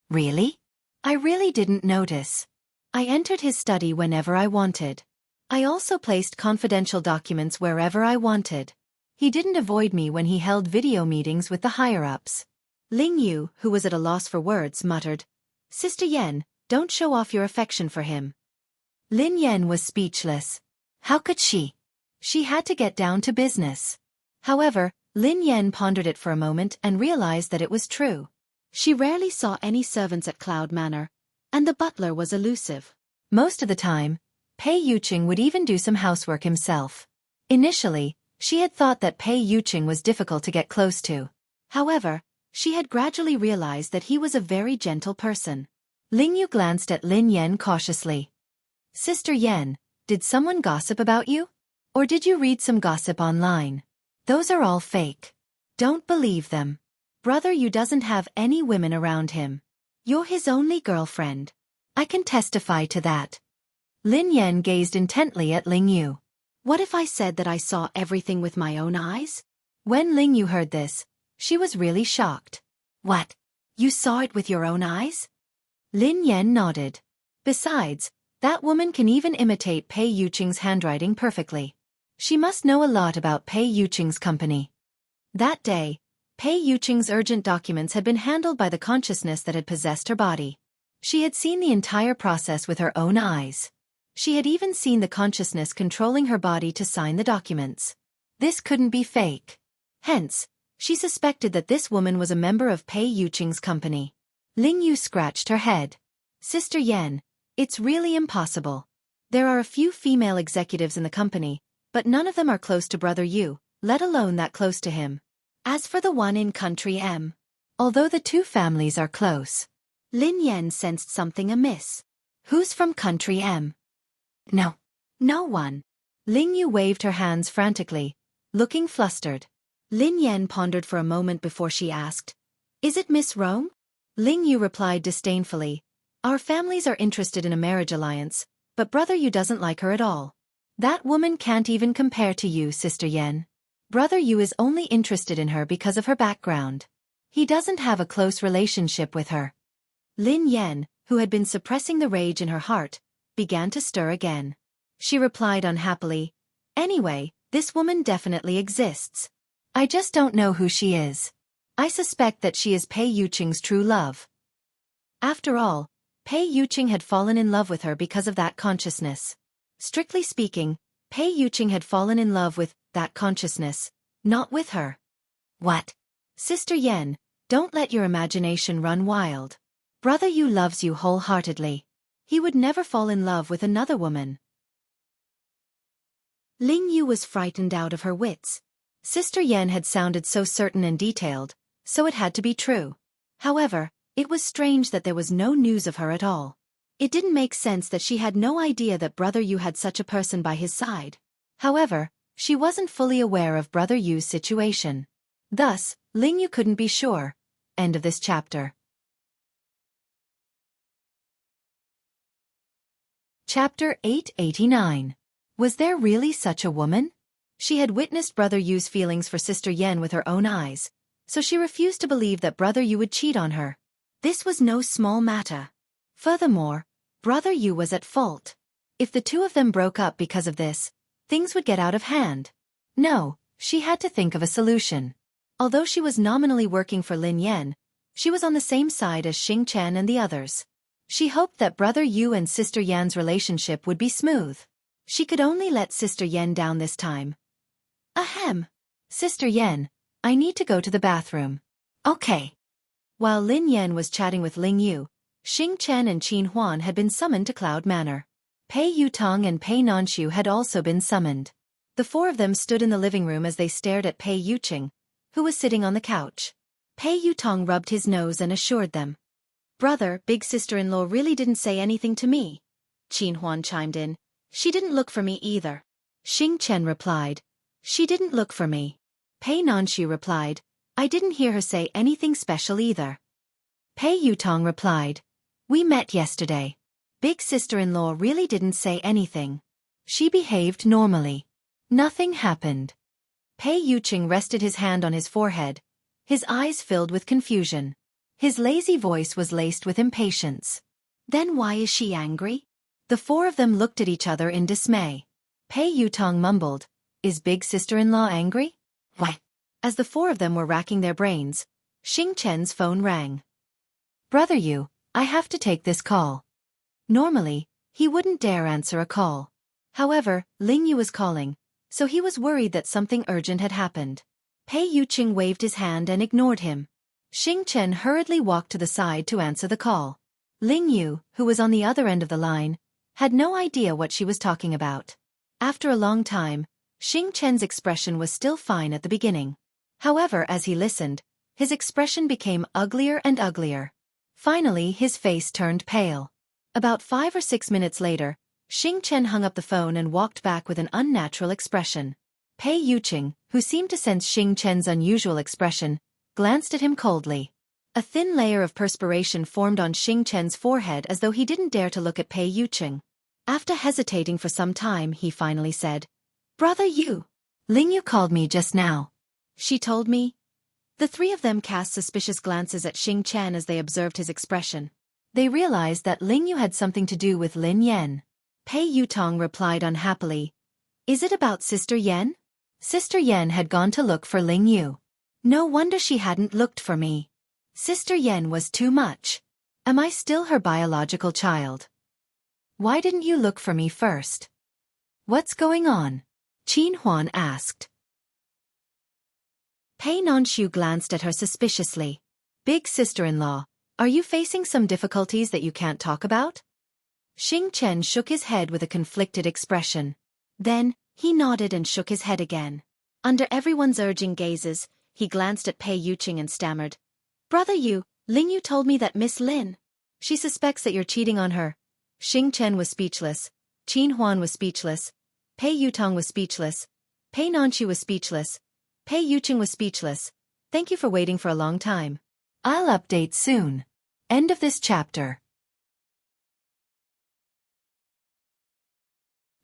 Really? I really didn't notice. I entered his study whenever I wanted. I also placed confidential documents wherever I wanted. He didn't avoid me when he held video meetings with the higher-ups. Ling Yu, who was at a loss for words, muttered, Sister Yan, don't show off your affection for him. Lin Yan was speechless. How could she? She had to get down to business. However, Lin Yan pondered it for a moment and realized that it was true. She rarely saw any servants at Cloud Manor, and the butler was elusive. Most of the time, Pei Yuqing would even do some housework himself. Initially, she had thought that Pei Yuqing was difficult to get close to. However, she had gradually realized that he was a very gentle person. Ling Yu glanced at Lin Yan cautiously. Sister Yan, did someone gossip about you? Or did you read some gossip online? Those are all fake. Don't believe them. Brother Yu doesn't have any women around him. You're his only girlfriend. I can testify to that. Lin Yan gazed intently at Ling Yu. What if I said that I saw everything with my own eyes? When Ling Yu heard this, she was really shocked. What? You saw it with your own eyes? Lin Yan nodded. Besides, that woman can even imitate Pei Yuqing's handwriting perfectly. She must know a lot about Pei Yuqing's company. That day, Pei Yuqing's urgent documents had been handled by the consciousness that had possessed her body. She had seen the entire process with her own eyes. She had even seen the consciousness controlling her body to sign the documents. This couldn't be fake. Hence, she suspected that this woman was a member of Pei Yuqing's company. Ling Yu scratched her head. Sister Yan, it's really impossible. There are a few female executives in the company, but none of them are close to Brother Yu, let alone that close to him. As for the one in Country M, although the two families are close, Lin Yan sensed something amiss. Who's from Country M? No. No one. Ling Yu waved her hands frantically, looking flustered. Lin Yan pondered for a moment before she asked, Is it Miss Rome? Ling Yu replied disdainfully, Our families are interested in a marriage alliance, but Brother Yu doesn't like her at all. That woman can't even compare to you, Sister Yan. Brother Yu is only interested in her because of her background. He doesn't have a close relationship with her. Lin Yan, who had been suppressing the rage in her heart, began to stir again. She replied unhappily, Anyway, this woman definitely exists. I just don't know who she is. I suspect that she is Pei Yuqing's true love. After all, Pei Yuqing had fallen in love with her because of that consciousness. Strictly speaking, Pei Yuqing had fallen in love with that consciousness, not with her. What? Sister Yan, don't let your imagination run wild. Brother Yu loves you wholeheartedly. He would never fall in love with another woman. Ling Yu was frightened out of her wits. Sister Yan had sounded so certain and detailed, so it had to be true. However, it was strange that there was no news of her at all. It didn't make sense that she had no idea that Brother Yu had such a person by his side. However, she wasn't fully aware of Brother Yu's situation. Thus, Ling Yu couldn't be sure. End of this chapter. Chapter 889. Was there really such a woman? She had witnessed Brother Yu's feelings for Sister Yan with her own eyes, so she refused to believe that Brother Yu would cheat on her. This was no small matter. Furthermore, Brother Yu was at fault. If the two of them broke up because of this, things would get out of hand. No, she had to think of a solution. Although she was nominally working for Lin Yan, she was on the same side as Xing Chen and the others. She hoped that Brother Yu and Sister Yan's relationship would be smooth. She could only let Sister Yan down this time. Ahem. Sister Yan, I need to go to the bathroom. Okay. While Lin Yan was chatting with Ling Yu, Xing Chen and Qin Huan had been summoned to Cloud Manor. Pei Yutong and Pei Nanshu had also been summoned. The four of them stood in the living room as they stared at Pei Yuqing, who was sitting on the couch. Pei Yutong rubbed his nose and assured them. Brother, big sister-in-law really didn't say anything to me. Qin Huan chimed in. She didn't look for me either. Xing Chen replied. She didn't look for me. Pei Nanshu replied. I didn't hear her say anything special either. Pei Yutong replied. We met yesterday. Big sister-in-law really didn't say anything. She behaved normally. Nothing happened. Pei Yuqing rested his hand on his forehead, his eyes filled with confusion. His lazy voice was laced with impatience. Then why is she angry? The four of them looked at each other in dismay. Pei Yutong mumbled, Is big sister-in-law angry? Why? As the four of them were racking their brains, Xing Chen's phone rang. Brother Yu, I have to take this call. Normally, he wouldn't dare answer a call. However, Ling Yu was calling, so he was worried that something urgent had happened. Pei Yuqing waved his hand and ignored him. Xing Chen hurriedly walked to the side to answer the call. Ling Yu, who was on the other end of the line, had no idea what she was talking about. After a long time, Xing Chen's expression was still fine at the beginning. However, as he listened, his expression became uglier and uglier. Finally, his face turned pale. About 5 or 6 minutes later, Xing Chen hung up the phone and walked back with an unnatural expression. Pei Yuqing, who seemed to sense Xing Chen's unusual expression, glanced at him coldly. A thin layer of perspiration formed on Xing Chen's forehead as though he didn't dare to look at Pei Yuqing. After hesitating for some time, he finally said, Brother Yu, Ling Yu called me just now. She told me. The three of them cast suspicious glances at Xing Chen as they observed his expression. They realized that Ling Yu had something to do with Lin Yan. Pei Yutong replied unhappily, Is it about Sister Yan? Sister Yan had gone to look for Ling Yu. No wonder she hadn't looked for me. Sister Yan was too much. Am I still her biological child? Why didn't you look for me first? What's going on? Qin Huan asked. Pei Nanshu glanced at her suspiciously. Big sister-in-law, are you facing some difficulties that you can't talk about? Xing Chen shook his head with a conflicted expression. Then, he nodded and shook his head again. Under everyone's urging gazes, he glanced at Pei Yuqing and stammered. Brother Yu, Ling Yu told me that Miss Lin. She suspects that you're cheating on her. Xing Chen was speechless. Qin Huan was speechless. Pei Yutong was speechless. Pei Nanshu was speechless. Pei Yuqing was speechless. Thank you for waiting for a long time. I'll update soon. End of this chapter.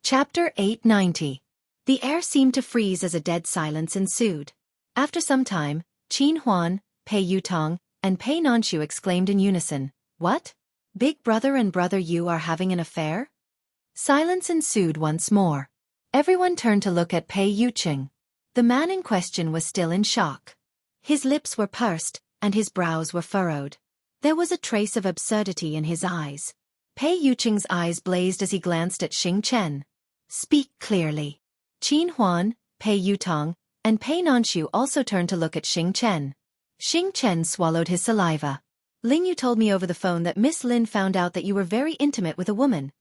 Chapter 890. The air seemed to freeze as a dead silence ensued. After some time, Qin Huan, Pei Yutong, and Pei Nanshu exclaimed in unison, What? Big Brother and Brother Yu are having an affair? Silence ensued once more. Everyone turned to look at Pei Yuqing. The man in question was still in shock. His lips were pursed, and his brows were furrowed. There was a trace of absurdity in his eyes. Pei Yuqing's eyes blazed as he glanced at Xing Chen. Speak clearly. Qin Huan, Pei Yutong, and Pei Nanshu also turned to look at Xing Chen. Xing Chen swallowed his saliva. Ling Yu told me over the phone that Miss Lin found out that you were very intimate with a woman.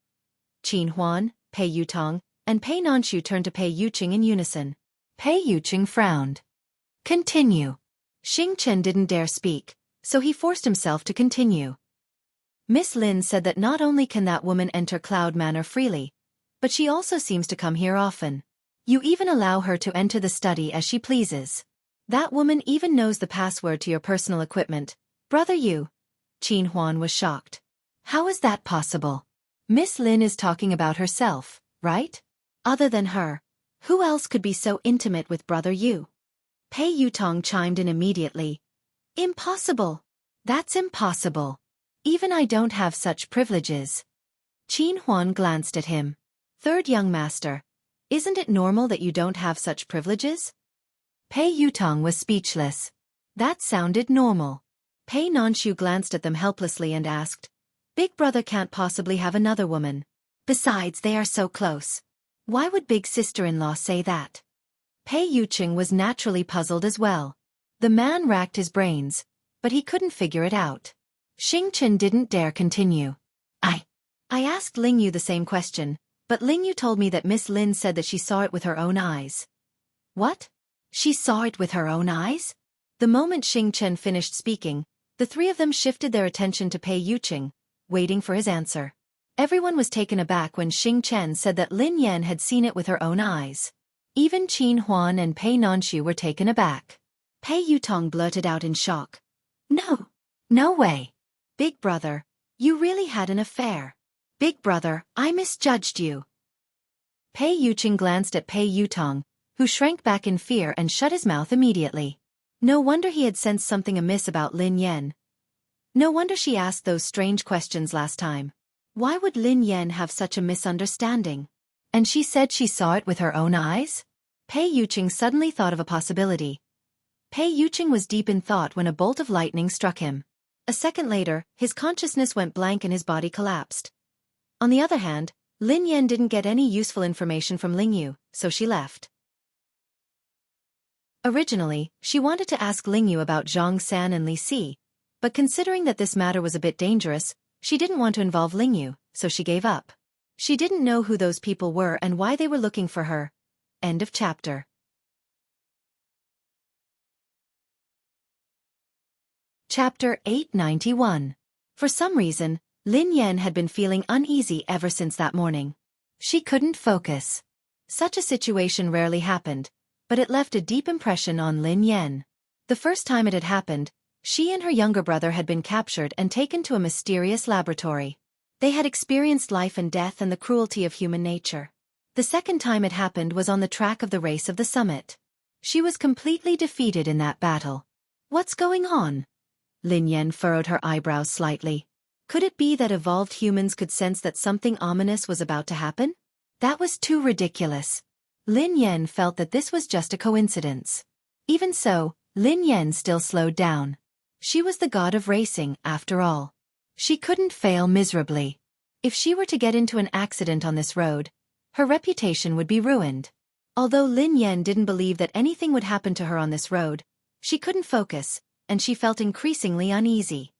Qin Huan, Pei Yutong, and Pei Nanshu turned to Pei Yuqing in unison. Pei Yuqing frowned. Continue. Xing Chen didn't dare speak, so he forced himself to continue. Miss Lin said that not only can that woman enter Cloud Manor freely, but she also seems to come here often. You even allow her to enter the study as she pleases. That woman even knows the password to your personal equipment. Brother Yu. Qin Huan was shocked. How is that possible? Miss Lin is talking about herself, right? Other than her, who else could be so intimate with Brother Yu? Pei Yutong chimed in immediately. Impossible. That's impossible. Even I don't have such privileges. Qin Huan glanced at him. Third young master, isn't it normal that you don't have such privileges? Pei Yutong was speechless. That sounded normal. Pei Nanshu glanced at them helplessly and asked, Big brother can't possibly have another woman. Besides, they are so close. Why would big sister-in-law say that? Pei Yuqing was naturally puzzled as well. The man racked his brains, but he couldn't figure it out. Xing Chen didn't dare continue. I asked Ling Yu the same question, but Ling Yu told me that Miss Lin said that she saw it with her own eyes. What? She saw it with her own eyes? The moment Xing Chen finished speaking, the three of them shifted their attention to Pei Yuqing, waiting for his answer. Everyone was taken aback when Xing Chen said that Lin Yan had seen it with her own eyes. Even Qin Huan and Pei Nanshu were taken aback. Pei Yutong blurted out in shock. No way. Big brother, you really had an affair. Big brother, I misjudged you. Pei Yuqing glanced at Pei Yutong, who shrank back in fear and shut his mouth immediately. No wonder he had sensed something amiss about Lin Yan. No wonder she asked those strange questions last time. Why would Lin Yan have such a misunderstanding? And she said she saw it with her own eyes? Pei Yuqing suddenly thought of a possibility. Pei Yuqing was deep in thought when a bolt of lightning struck him. A second later, his consciousness went blank and his body collapsed. On the other hand, Lin Yan didn't get any useful information from Ling Yu, so she left. Originally, she wanted to ask Ling Yu about Zhang San and Li Si, but considering that this matter was a bit dangerous, she didn't want to involve Ling Yu, so she gave up. She didn't know who those people were and why they were looking for her. End of chapter. Chapter 891. For some reason, Lin Yan had been feeling uneasy ever since that morning. She couldn't focus. Such a situation rarely happened, but it left a deep impression on Lin Yan. The first time it had happened, she and her younger brother had been captured and taken to a mysterious laboratory. They had experienced life and death and the cruelty of human nature. The second time it happened was on the track of the race of the summit. She was completely defeated in that battle. What's going on? Lin Yan furrowed her eyebrows slightly. Could it be that evolved humans could sense that something ominous was about to happen? That was too ridiculous. Lin Yan felt that this was just a coincidence. Even so, Lin Yan still slowed down. She was the god of racing, after all. She couldn't fail miserably. If she were to get into an accident on this road, her reputation would be ruined. Although Lin Yan didn't believe that anything would happen to her on this road, she couldn't focus, and she felt increasingly uneasy.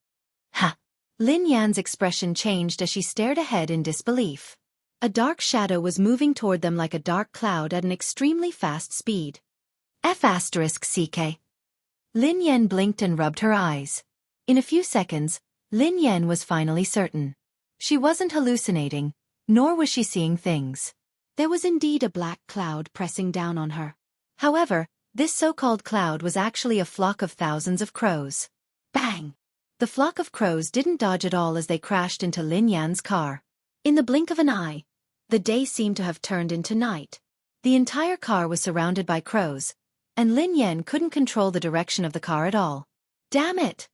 Ha! Lin Yan's expression changed as she stared ahead in disbelief. A dark shadow was moving toward them like a dark cloud at an extremely fast speed. F***CK. Lin Yan blinked and rubbed her eyes. In a few seconds, Lin Yan was finally certain. She wasn't hallucinating, nor was she seeing things. There was indeed a black cloud pressing down on her. However, this so-called cloud was actually a flock of thousands of crows. Bang! The flock of crows didn't dodge at all as they crashed into Lin Yan's car. In the blink of an eye, the day seemed to have turned into night. The entire car was surrounded by crows, and Lin Yan couldn't control the direction of the car at all. Damn it!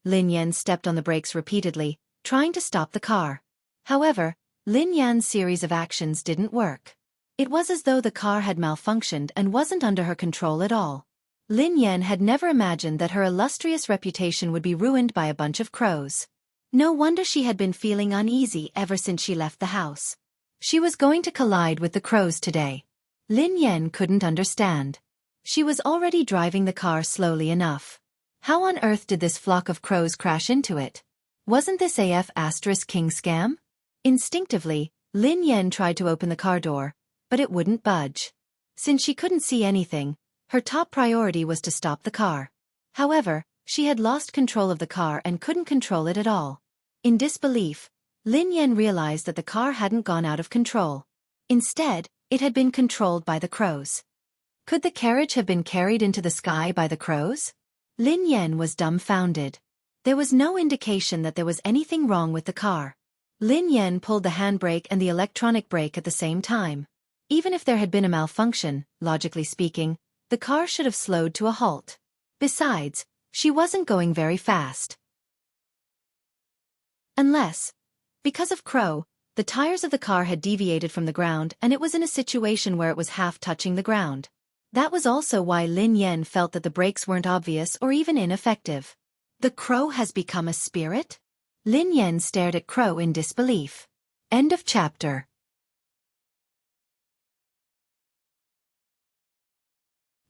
Lin Yan stepped on the brakes repeatedly, trying to stop the car. However, Lin Yan's series of actions didn't work. It was as though the car had malfunctioned and wasn't under her control at all. Lin Yan had never imagined that her illustrious reputation would be ruined by a bunch of crows. No wonder she had been feeling uneasy ever since she left the house. She was going to collide with the crows today. Lin Yan couldn't understand. She was already driving the car slowly enough. How on earth did this flock of crows crash into it? Wasn't this King scam? Instinctively, Lin Yan tried to open the car door, but it wouldn't budge. Since she couldn't see anything, her top priority was to stop the car. However, she had lost control of the car and couldn't control it at all. In disbelief, Lin Yan realized that the car hadn't gone out of control. Instead, it had been controlled by the crows. Could the carriage have been carried into the sky by the crows? Lin Yan was dumbfounded. There was no indication that there was anything wrong with the car. Lin Yan pulled the handbrake and the electronic brake at the same time. Even if there had been a malfunction, logically speaking, the car should have slowed to a halt. Besides, she wasn't going very fast. Unless, because of Crow, the tires of the car had deviated from the ground and it was in a situation where it was half touching the ground. That was also why Lin Yan felt that the brakes weren't obvious or even ineffective. The crow has become a spirit? Lin Yan stared at Crow in disbelief. End of chapter.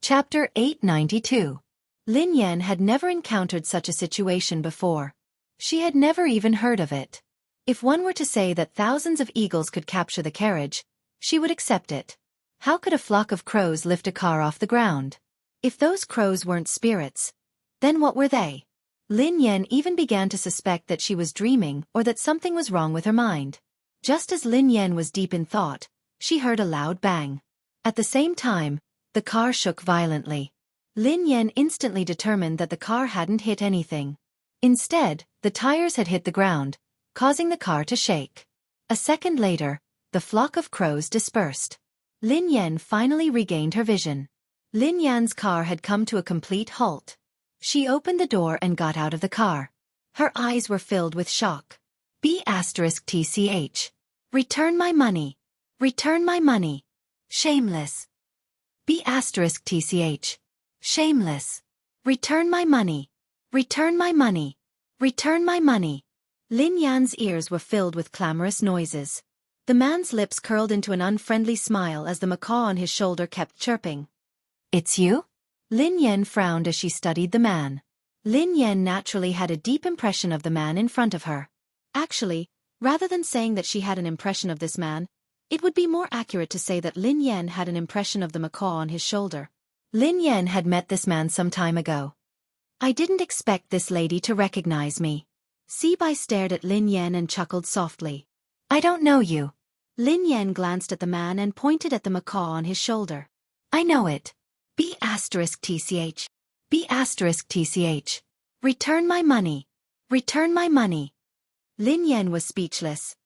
Chapter 892. Lin Yan had never encountered such a situation before. She had never even heard of it. If one were to say that thousands of eagles could capture the carriage, she would accept it. How could a flock of crows lift a car off the ground? If those crows weren't spirits, then what were they? Lin Yan even began to suspect that she was dreaming or that something was wrong with her mind. Just as Lin Yan was deep in thought, she heard a loud bang. At the same time, the car shook violently. Lin Yan instantly determined that the car hadn't hit anything. Instead, the tires had hit the ground, causing the car to shake. A second later, the flock of crows dispersed. Lin Yan finally regained her vision. Lin Yan's car had come to a complete halt. She opened the door and got out of the car. Her eyes were filled with shock. B*TCH. Return my money. Return my money. Shameless. B*TCH. Shameless. Return my money. Return my money. Return my money. Lin Yan's ears were filled with clamorous noises. The man's lips curled into an unfriendly smile as the macaw on his shoulder kept chirping. It's you? Lin Yan frowned as she studied the man. Lin Yan naturally had a deep impression of the man in front of her. Actually, rather than saying that she had an impression of this man, it would be more accurate to say that Lin Yan had an impression of the macaw on his shoulder. Lin Yan had met this man some time ago. I didn't expect this lady to recognize me. Sibai stared at Lin Yan and chuckled softly. I don't know you. Lin Yan glanced at the man and pointed at the macaw on his shoulder. I know it. B*TCH. B*TCH. Return my money. Return my money. Lin Yan was speechless.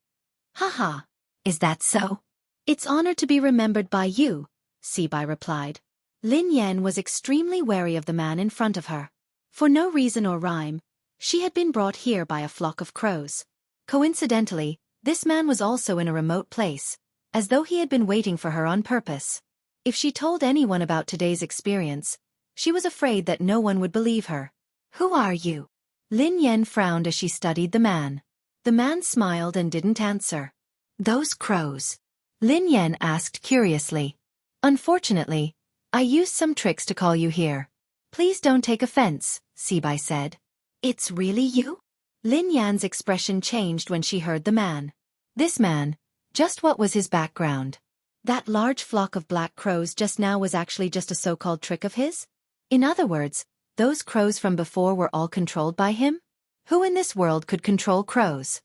Haha. Is that so? It's honored to be remembered by you, Sibai replied. Lin Yan was extremely wary of the man in front of her. For no reason or rhyme, she had been brought here by a flock of crows. Coincidentally, this man was also in a remote place, as though he had been waiting for her on purpose. If she told anyone about today's experience, she was afraid that no one would believe her. Who are you? Lin Yan frowned as she studied the man. The man smiled and didn't answer. Those crows? Lin Yan asked curiously. Unfortunately, I used some tricks to call you here. Please don't take offense, Sibai said. It's really you? Lin Yan's expression changed when she heard the man. This man, just what was his background? That large flock of black crows just now was actually just a so-called trick of his? In other words, those crows from before were all controlled by him? Who in this world could control crows?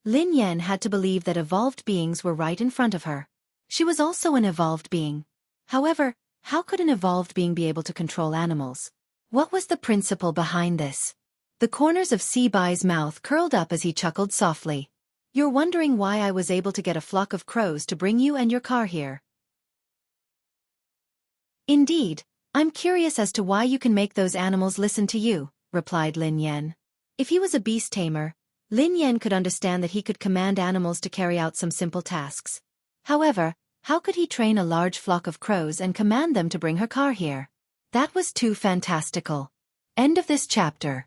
Lin Yan had to believe that evolved beings were right in front of her. She was also an evolved being. However, how could an evolved being be able to control animals? What was the principle behind this? The corners of Sibai's mouth curled up as he chuckled softly. You're wondering why I was able to get a flock of crows to bring you and your car here. Indeed, I'm curious as to why you can make those animals listen to you, replied Lin Yan. If he was a beast tamer, Lin Yan could understand that he could command animals to carry out some simple tasks. However, how could he train a large flock of crows and command them to bring her car here? That was too fantastical. End of this chapter.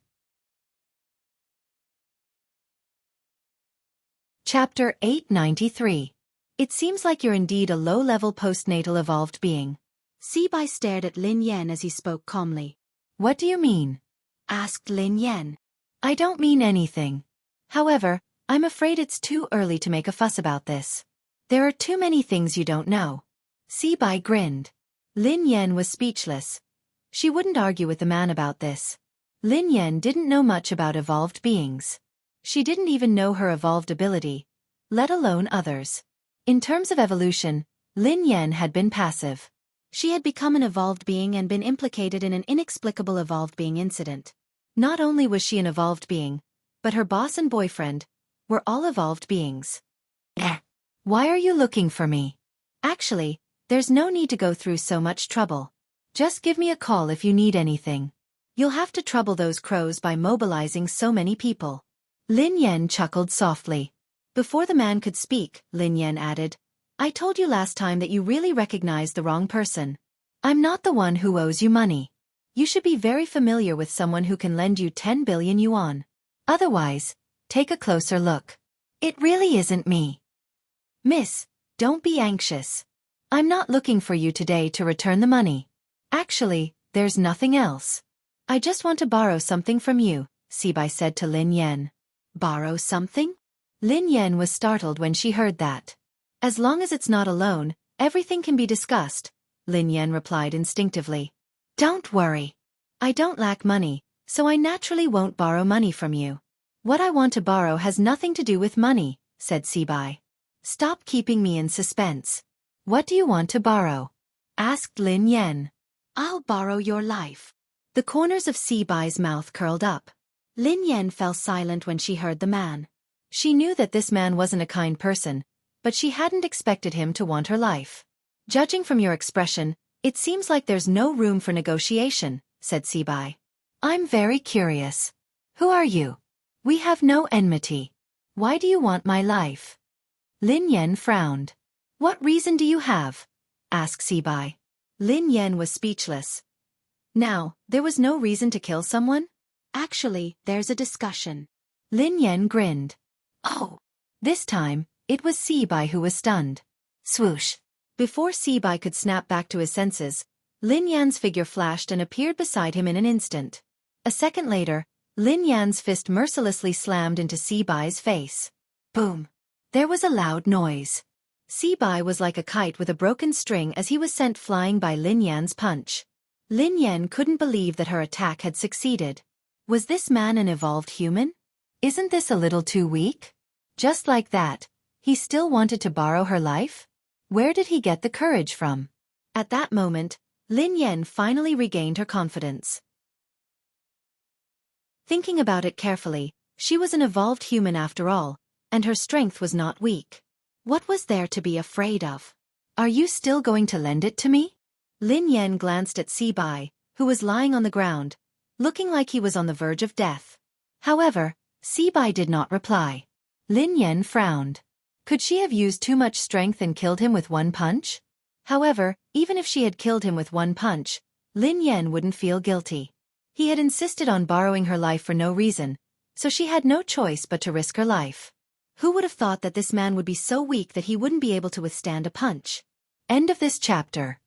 Chapter 893. It seems like you're indeed a low-level postnatal evolved being. Sibai stared at Lin Yan as he spoke calmly. What do you mean? Asked Lin Yan. I don't mean anything. However, I'm afraid it's too early to make a fuss about this. There are too many things you don't know. Sibai grinned. Lin Yan was speechless. She wouldn't argue with the man about this. Lin Yan didn't know much about evolved beings. She didn't even know her evolved ability, let alone others. In terms of evolution, Lin Yan had been passive. She had become an evolved being and been implicated in an inexplicable evolved being incident. Not only was she an evolved being, but her boss and boyfriend were all evolved beings. Why are you looking for me? Actually, there's no need to go through so much trouble. Just give me a call if you need anything. You'll have to trouble those crows by mobilizing so many people. Lin Yan chuckled softly. Before the man could speak, Lin Yan added, I told you last time that you really recognized the wrong person. I'm not the one who owes you money. You should be very familiar with someone who can lend you 10 billion yuan. Otherwise, Take a closer look. It really isn't me. Miss, don't be anxious. I'm not looking for you today to return the money. Actually, there's nothing else. I just want to borrow something from you, Sibai said to Lin Yan. Borrow something? Lin Yan was startled when she heard that. As long as it's not a loan, everything can be discussed, Lin Yan replied instinctively. Don't worry. I don't lack money, so I naturally won't borrow money from you. What I want to borrow has nothing to do with money, said Sibai. Stop keeping me in suspense. What do you want to borrow? Asked Lin Yan. I'll borrow your life. The corners of Sibai's mouth curled up. Lin Yan fell silent when she heard the man. She knew that this man wasn't a kind person, but she hadn't expected him to want her life. Judging from your expression, it seems like there's no room for negotiation, said Sibai. I'm very curious. Who are you? We have no enmity. Why do you want my life? Lin Yan frowned. What reason do you have? Asked Sibai. Lin Yan was speechless. Now, there was no reason to kill someone? Actually, there's a discussion. Lin Yan grinned. Oh. This time, it was Sibai who was stunned. Swoosh. Before Sibai could snap back to his senses, Lin Yan's figure flashed and appeared beside him in an instant. A second later, Lin Yan's fist mercilessly slammed into Sibai's face. Boom. There was a loud noise. Sibai was like a kite with a broken string as he was sent flying by Lin Yan's punch. Lin Yan couldn't believe that her attack had succeeded. Was this man an evolved human? Isn't this a little too weak? Just like that, he still wanted to borrow her life? Where did he get the courage from? At that moment, Lin Yan finally regained her confidence. Thinking about it carefully, she was an evolved human after all, and her strength was not weak. What was there to be afraid of? Are you still going to lend it to me? Lin Yan glanced at Sibai, who was lying on the ground, looking like he was on the verge of death. However, Sibai did not reply. Lin Yan frowned. Could she have used too much strength and killed him with one punch? However, even if she had killed him with one punch, Lin Yan wouldn't feel guilty. He had insisted on borrowing her life for no reason, so she had no choice but to risk her life. Who would have thought that this man would be so weak that he wouldn't be able to withstand a punch? End of this chapter.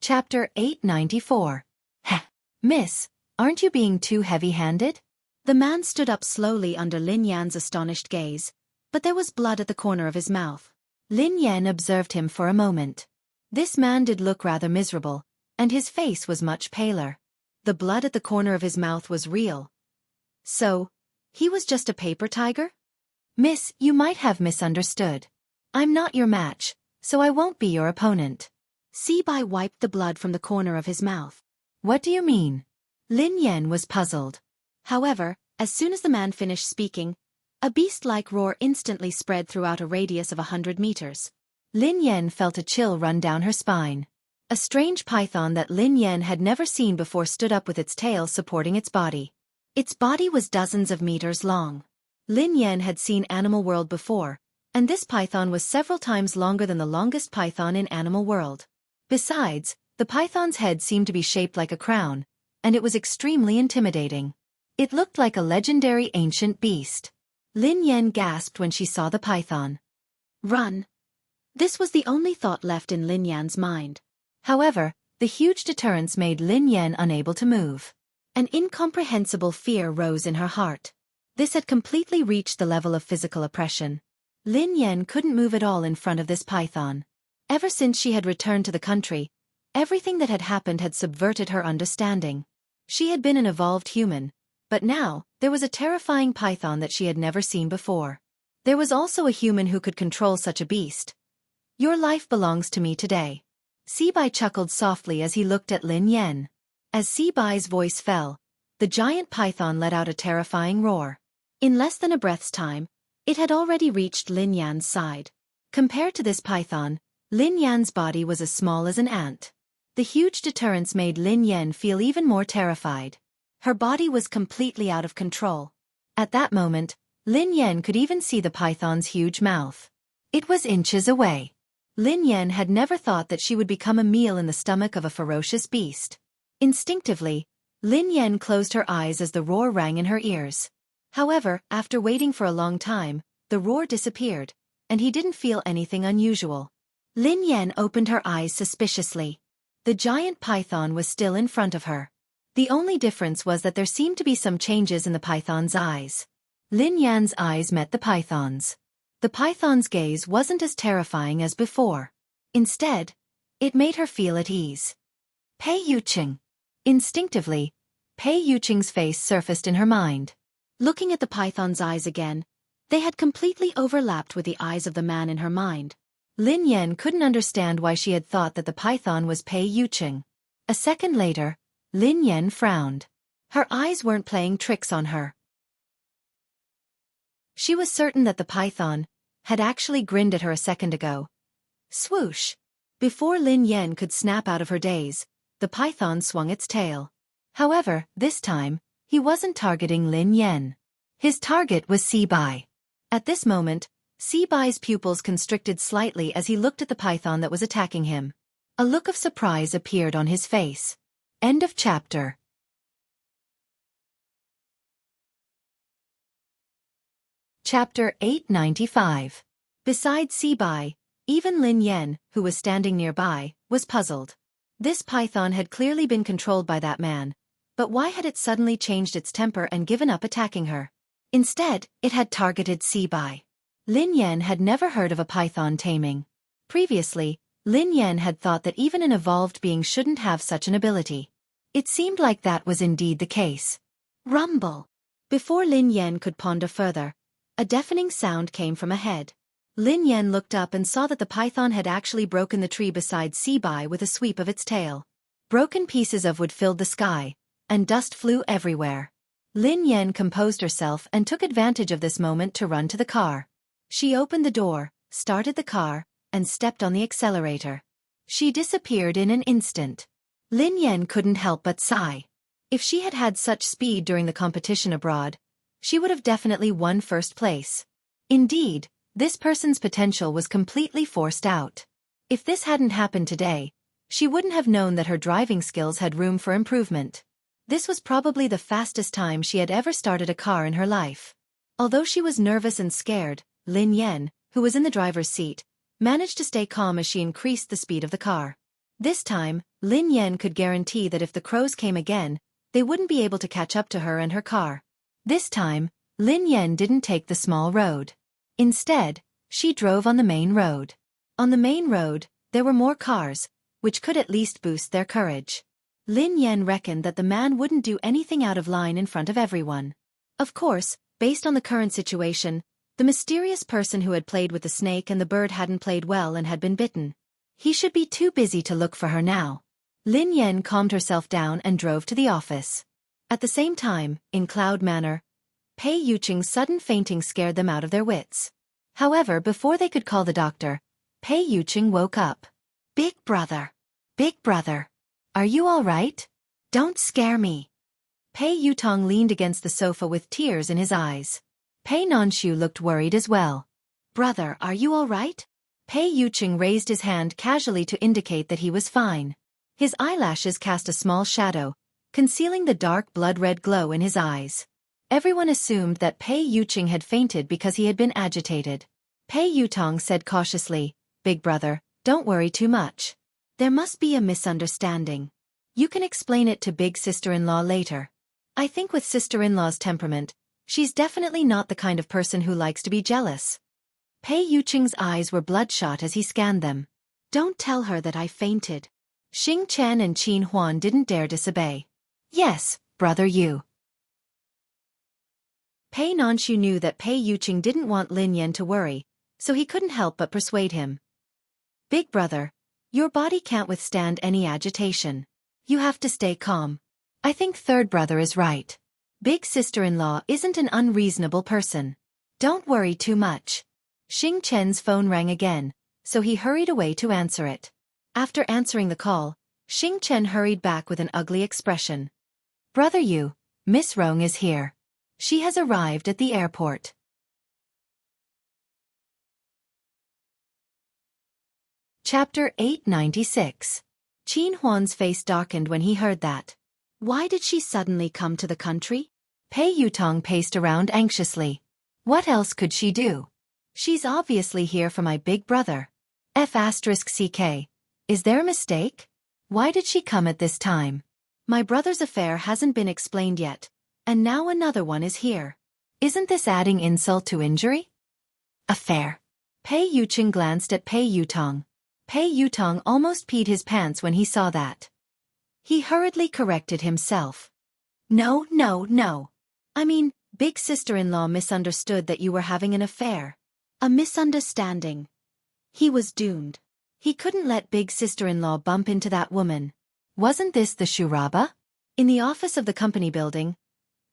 Chapter 894. Heh. Miss, aren't you being too heavy-handed? The man stood up slowly under Lin Yan's astonished gaze, but there was blood at the corner of his mouth. Lin Yan observed him for a moment. This man did look rather miserable, and his face was much paler. The blood at the corner of his mouth was real. So, he was just a paper tiger? Miss, you might have misunderstood. I'm not your match, so I won't be your opponent. Sibai wiped the blood from the corner of his mouth. What do you mean? Lin Yan was puzzled. However, as soon as the man finished speaking, a beast-like roar instantly spread throughout a radius of 100 meters. Lin Yan felt a chill run down her spine. A strange python that Lin Yan had never seen before stood up with its tail supporting its body. Its body was dozens of meters long. Lin Yan had seen Animal World before, and this python was several times longer than the longest python in Animal World. Besides, the python's head seemed to be shaped like a crown, and it was extremely intimidating. It looked like a legendary ancient beast. Lin Yan gasped when she saw the python. Run! This was the only thought left in Lin Yan's mind. However, the huge deterrence made Lin Yan unable to move. An incomprehensible fear rose in her heart. This had completely reached the level of physical oppression. Lin Yan couldn't move at all in front of this python. Ever since she had returned to the country, everything that had happened had subverted her understanding. She had been an evolved human, but now, there was a terrifying python that she had never seen before. There was also a human who could control such a beast. Your life belongs to me today. Sibai chuckled softly as he looked at Lin Yan. As Sibai's voice fell, the giant python let out a terrifying roar. In less than a breath's time, it had already reached Lin Yan's side. Compared to this python, Lin Yan's body was as small as an ant. The huge deterrence made Lin Yan feel even more terrified. Her body was completely out of control. At that moment, Lin Yan could even see the python's huge mouth. It was inches away. Lin Yan had never thought that she would become a meal in the stomach of a ferocious beast. Instinctively, Lin Yan closed her eyes as the roar rang in her ears. However, after waiting for a long time, the roar disappeared, and he didn't feel anything unusual. Lin Yan opened her eyes suspiciously. The giant python was still in front of her. The only difference was that there seemed to be some changes in the python's eyes. Lin Yan's eyes met the python's. The python's gaze wasn't as terrifying as before. Instead, it made her feel at ease. Pei Yuqing. Instinctively, Pei Yuqing's face surfaced in her mind. Looking at the python's eyes again, they had completely overlapped with the eyes of the man in her mind. Lin Yan couldn't understand why she had thought that the python was Pei Yuqing. A second later, Lin Yan frowned. Her eyes weren't playing tricks on her. She was certain that the python had actually grinned at her a second ago. Swoosh! Before Lin Yan could snap out of her daze, the python swung its tail. However, this time, he wasn't targeting Lin Yan. His target was Sibai. At this moment, Sibai's pupils constricted slightly as he looked at the python that was attacking him. A look of surprise appeared on his face. End of chapter. Chapter 895. Besides Sibai, even Lin Yan, who was standing nearby, was puzzled. This python had clearly been controlled by that man, but why had it suddenly changed its temper and given up attacking her? Instead, it had targeted Sibai. Lin Yan had never heard of a python taming. Previously, Lin Yan had thought that even an evolved being shouldn't have such an ability. It seemed like that was indeed the case. Rumble! Before Lin Yan could ponder further, a deafening sound came from ahead. Lin Yan looked up and saw that the python had actually broken the tree beside Sibai with a sweep of its tail. Broken pieces of wood filled the sky, and dust flew everywhere. Lin Yan composed herself and took advantage of this moment to run to the car. She opened the door, started the car, and stepped on the accelerator. She disappeared in an instant. Lin Yan couldn't help but sigh. If she had had such speed during the competition abroad, she would have definitely won first place. Indeed, this person's potential was completely forced out. If this hadn't happened today, she wouldn't have known that her driving skills had room for improvement. This was probably the fastest time she had ever started a car in her life. Although she was nervous and scared, Lin Yan, who was in the driver's seat, managed to stay calm as she increased the speed of the car. This time, Lin Yan could guarantee that if the crows came again, they wouldn't be able to catch up to her and her car. This time, Lin Yan didn't take the small road. Instead, she drove on the main road. On the main road, there were more cars, which could at least boost their courage. Lin Yan reckoned that the man wouldn't do anything out of line in front of everyone. Of course, based on the current situation, the mysterious person who had played with the snake and the bird hadn't played well and had been bitten. He should be too busy to look for her now. Lin Yan calmed herself down and drove to the office. At the same time, in Cloud Manor, Pei Yuqing's sudden fainting scared them out of their wits. However, before they could call the doctor, Pei Yuqing woke up. Big brother, are you all right? Don't scare me. Pei Yutong leaned against the sofa with tears in his eyes. Pei Nanshu looked worried as well. Brother, are you all right? Pei Yuqing raised his hand casually to indicate that he was fine. His eyelashes cast a small shadow, concealing the dark blood-red glow in his eyes. Everyone assumed that Pei Yuqing had fainted because he had been agitated. Pei Yutong said cautiously, Big brother, don't worry too much. There must be a misunderstanding. You can explain it to big sister-in-law later. I think with sister-in-law's temperament, she's definitely not the kind of person who likes to be jealous. Pei Yuqing's eyes were bloodshot as he scanned them. Don't tell her that I fainted. Xing Chen and Qin Huan didn't dare disobey. Yes, brother you. Pei Nanshu knew that Pei Yuqing didn't want Lin Yan to worry, so he couldn't help but persuade him. Big brother, your body can't withstand any agitation. You have to stay calm. I think third brother is right. Big sister-in-law isn't an unreasonable person. Don't worry too much. Xing Chen's phone rang again, so he hurried away to answer it. After answering the call, Xing Chen hurried back with an ugly expression. Brother you, Miss Rong is here. She has arrived at the airport. Chapter 896. Qin Huan's face darkened when he heard that. Why did she suddenly come to the country? Pei Yutong paced around anxiously. What else could she do? She's obviously here for my big brother. F***CK. Is there a mistake? Why did she come at this time? My brother's affair hasn't been explained yet, and now another one is here. Isn't this adding insult to injury? Affair. Pei Yucheng glanced at Pei Yutong. Pei Yutong almost peed his pants when he saw that. He hurriedly corrected himself. No. I mean, big sister-in-law misunderstood that you were having an affair. A misunderstanding. He was doomed. He couldn't let big sister-in-law bump into that woman. Wasn't this the Shuraba? In the office of the company building,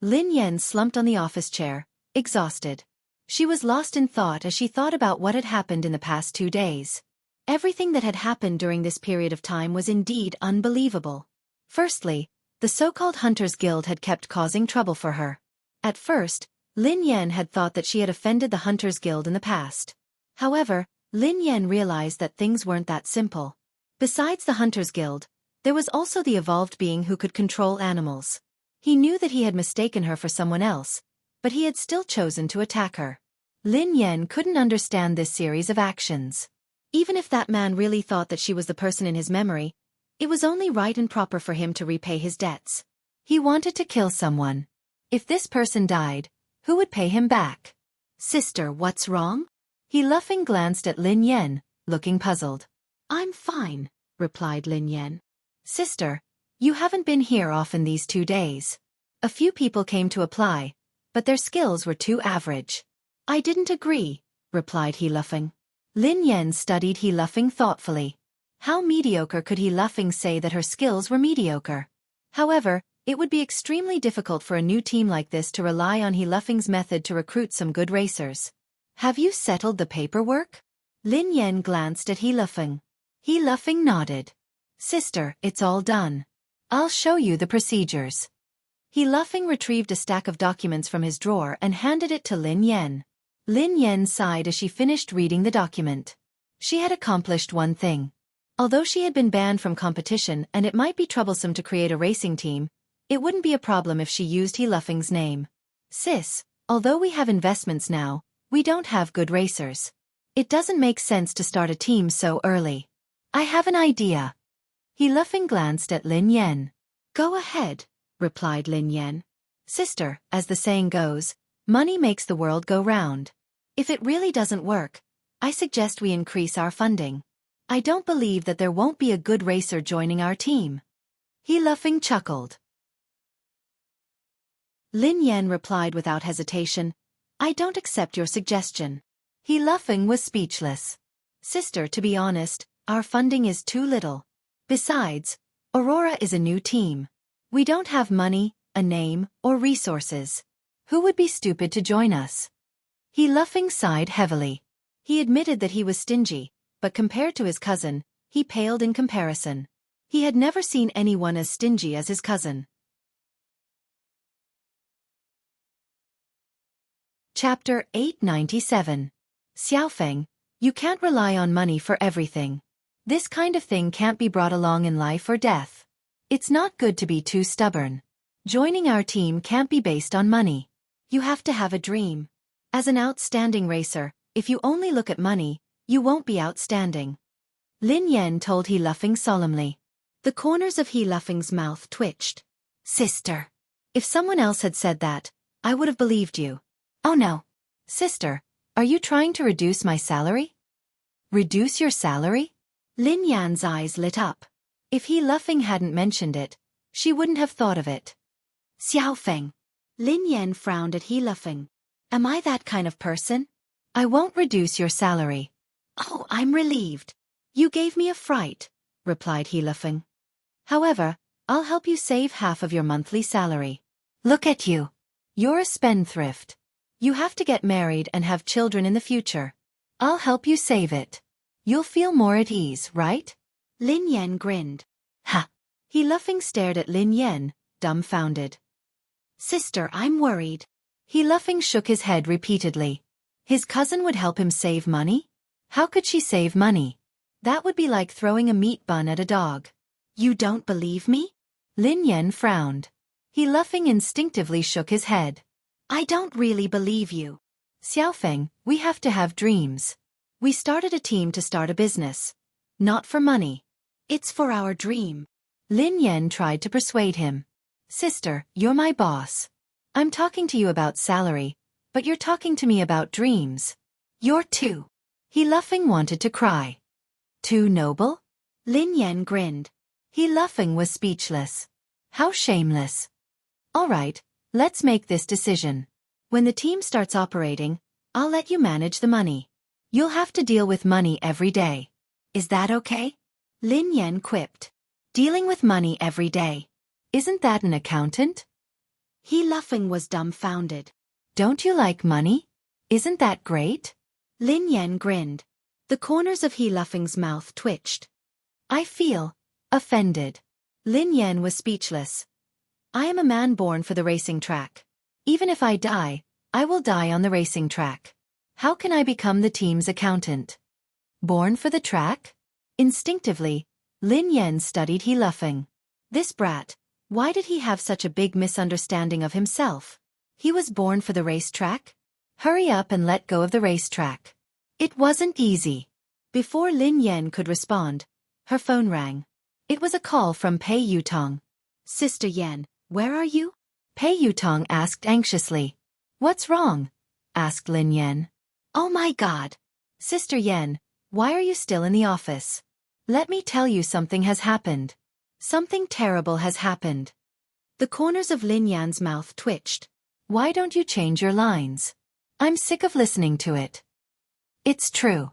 Lin Yan slumped on the office chair, exhausted. She was lost in thought as she thought about what had happened in the past 2 days. Everything that had happened during this period of time was indeed unbelievable. Firstly, the so-called Hunters Guild had kept causing trouble for her. At first, Lin Yan had thought that she had offended the Hunters Guild in the past. However, Lin Yan realized that things weren't that simple. Besides the Hunters Guild, there was also the evolved being who could control animals. He knew that he had mistaken her for someone else, but he had still chosen to attack her. Lin Yan couldn't understand this series of actions. Even if that man really thought that she was the person in his memory, it was only right and proper for him to repay his debts. He wanted to kill someone. If this person died, who would pay him back? Sister, what's wrong? He laughing glanced at Lin Yan, looking puzzled. I'm fine, replied Lin Yan. Sister, you haven't been here often these 2 days. A few people came to apply, but their skills were too average. I didn't agree, replied he laughing. Lin Yan studied he laughing thoughtfully. How mediocre could he laughing say that her skills were mediocre? However, it would be extremely difficult for a new team like this to rely on he laughing's method to recruit some good racers. Have you settled the paperwork? Lin Yan glanced at he laughing. He laughing nodded. Sister, it's all done. I'll show you the procedures. He laughing retrieved a stack of documents from his drawer and handed it to Lin Yan. Lin Yan sighed as she finished reading the document. She had accomplished one thing. Although she had been banned from competition and it might be troublesome to create a racing team, it wouldn't be a problem if she used he laughing's name. Sis, although we have investments now, we don't have good racers. It doesn't make sense to start a team so early. I have an idea. He laughing glanced at Lin Yan. Go ahead, replied Lin Yan. Sister, as the saying goes, money makes the world go round. If it really doesn't work, I suggest we increase our funding. I don't believe that there won't be a good racer joining our team. He laughing chuckled. Lin Yan replied without hesitation, I don't accept your suggestion. He laughing was speechless. Sister, to be honest, our funding is too little. Besides, Aurora is a new team. We don't have money, a name, or resources. Who would be stupid to join us? He laughing sighed heavily. He admitted that he was stingy, but compared to his cousin, he paled in comparison. He had never seen anyone as stingy as his cousin. Chapter 897. Xiaofeng, you can't rely on money for everything. This kind of thing can't be brought along in life or death. It's not good to be too stubborn. Joining our team can't be based on money. You have to have a dream. As an outstanding racer, if you only look at money, you won't be outstanding. Lin Yan told He laughing solemnly. The corners of He laughing's mouth twitched. Sister. If someone else had said that, I would have believed you. Oh no. Sister, are you trying to reduce my salary? Reduce your salary? Lin Yan's eyes lit up. If He laughing hadn't mentioned it, she wouldn't have thought of it. Xiaofeng. Lin Yan frowned at He laughing. Am I that kind of person? I won't reduce your salary. Oh, I'm relieved. You gave me a fright, replied He laughing. However, I'll help you save half of your monthly salary. Look at you. You're a spendthrift. You have to get married and have children in the future. I'll help you save it. You'll feel more at ease, right? Lin Yan grinned. Ha! He laughing stared at Lin Yan, dumbfounded. Sister, I'm worried. He laughing shook his head repeatedly. His cousin would help him save money? How could she save money? That would be like throwing a meat bun at a dog. You don't believe me? Lin Yan frowned. He laughing instinctively shook his head. I don't really believe you. Xiaofeng, we have to have dreams. We started a team to start a business. Not for money. It's for our dream. Lin Yan tried to persuade him. Sister, you're my boss. I'm talking to you about salary, but you're talking to me about dreams. You're too. He laughing wanted to cry. Too noble? Lin Yan grinned. He laughing was speechless. How shameless. All right, let's make this decision. When the team starts operating, I'll let you manage the money. You'll have to deal with money every day. Is that okay? Lin Yan quipped. Dealing with money every day. Isn't that an accountant? He laughing was dumbfounded. Don't you like money? Isn't that great? Lin Yan grinned. The corners of He laughing's mouth twitched. I feel offended. Lin Yan was speechless. I am a man born for the racing track. Even if I die, I will die on the racing track. How can I become the team's accountant? Born for the track? Instinctively, Lin Yan studied He laughing. This brat, why did he have such a big misunderstanding of himself? He was born for the racetrack? Hurry up and let go of the racetrack. It wasn't easy. Before Lin Yan could respond, her phone rang. It was a call from Pei Yutong. Sister Yan, where are you? Pei Yutong asked anxiously. What's wrong? Asked Lin Yan. Oh my God. Sister Yan, why are you still in the office? Let me tell you something has happened. Something terrible has happened. The corners of Lin Yan's mouth twitched. Why don't you change your lines? I'm sick of listening to it. It's true.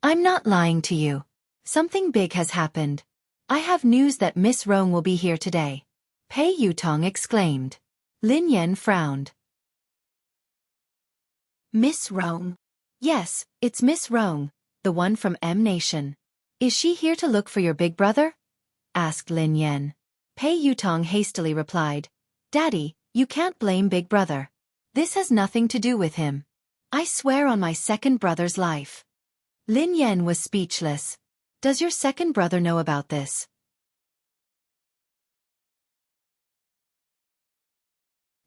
I'm not lying to you. Something big has happened. I have news that Miss Rong will be here today. Pei Yutong exclaimed. Lin Yan frowned. Miss Rong? Yes, it's Miss Rong, the one from M Nation. Is she here to look for your big brother? Asked Lin Yan. Pei Yutong hastily replied. Daddy, you can't blame big brother. This has nothing to do with him. I swear on my second brother's life. Lin Yan was speechless. Does your second brother know about this?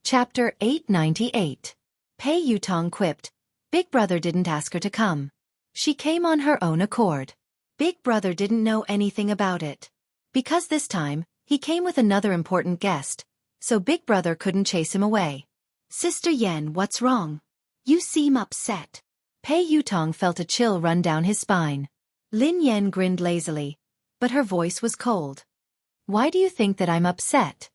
Chapter 898. Pei Yutong quipped. Big brother didn't ask her to come. She came on her own accord. Big brother didn't know anything about it. Because this time, he came with another important guest, so big brother couldn't chase him away. Sister Yan, what's wrong? You seem upset. Pei Yutong felt a chill run down his spine. Lin Yan grinned lazily, but her voice was cold. Why do you think that I'm upset?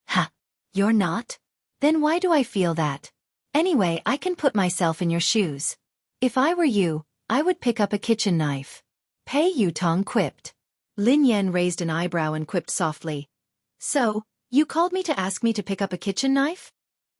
Ha! You're not? Then why do I feel that? Anyway, I can put myself in your shoes. If I were you, I would pick up a kitchen knife. Pei Yutong quipped. Lin Yan raised an eyebrow and quipped softly. So, you called me to ask me to pick up a kitchen knife?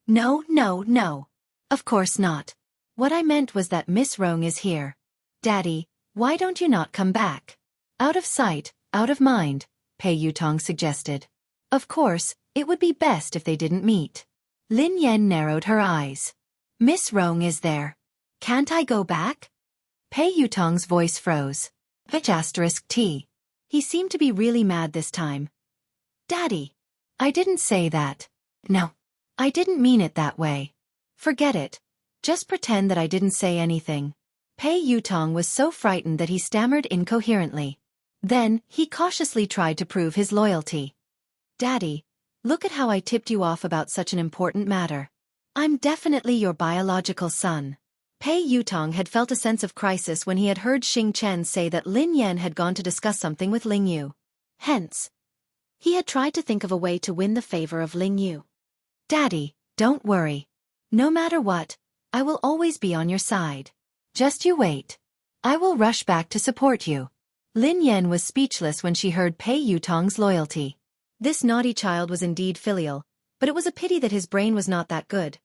No, no, no. Of course not. What I meant was that Miss Rong is here. Daddy, why don't you not come back? Out of sight, out of mind, Pei Yutong suggested. Of course, it would be best if they didn't meet. Lin Yan narrowed her eyes. Miss Rong is there. Can't I go back? Pei Yutong's voice froze. T. He seemed to be really mad this time. Daddy. I didn't say that. No. I didn't mean it that way. Forget it. Just pretend that I didn't say anything. Pei Yutong was so frightened that he stammered incoherently. Then, he cautiously tried to prove his loyalty. Daddy, look at how I tipped you off about such an important matter. I'm definitely your biological son. Pei Yutong had felt a sense of crisis when he had heard Xing Chen say that Lin Yan had gone to discuss something with Ling Yu. Hence, he had tried to think of a way to win the favor of Ling Yu. Daddy, don't worry. No matter what, I will always be on your side. Just you wait. I will rush back to support you. Lin Yan was speechless when she heard Pei Yutong's loyalty. This naughty child was indeed filial, but it was a pity that his brain was not that good.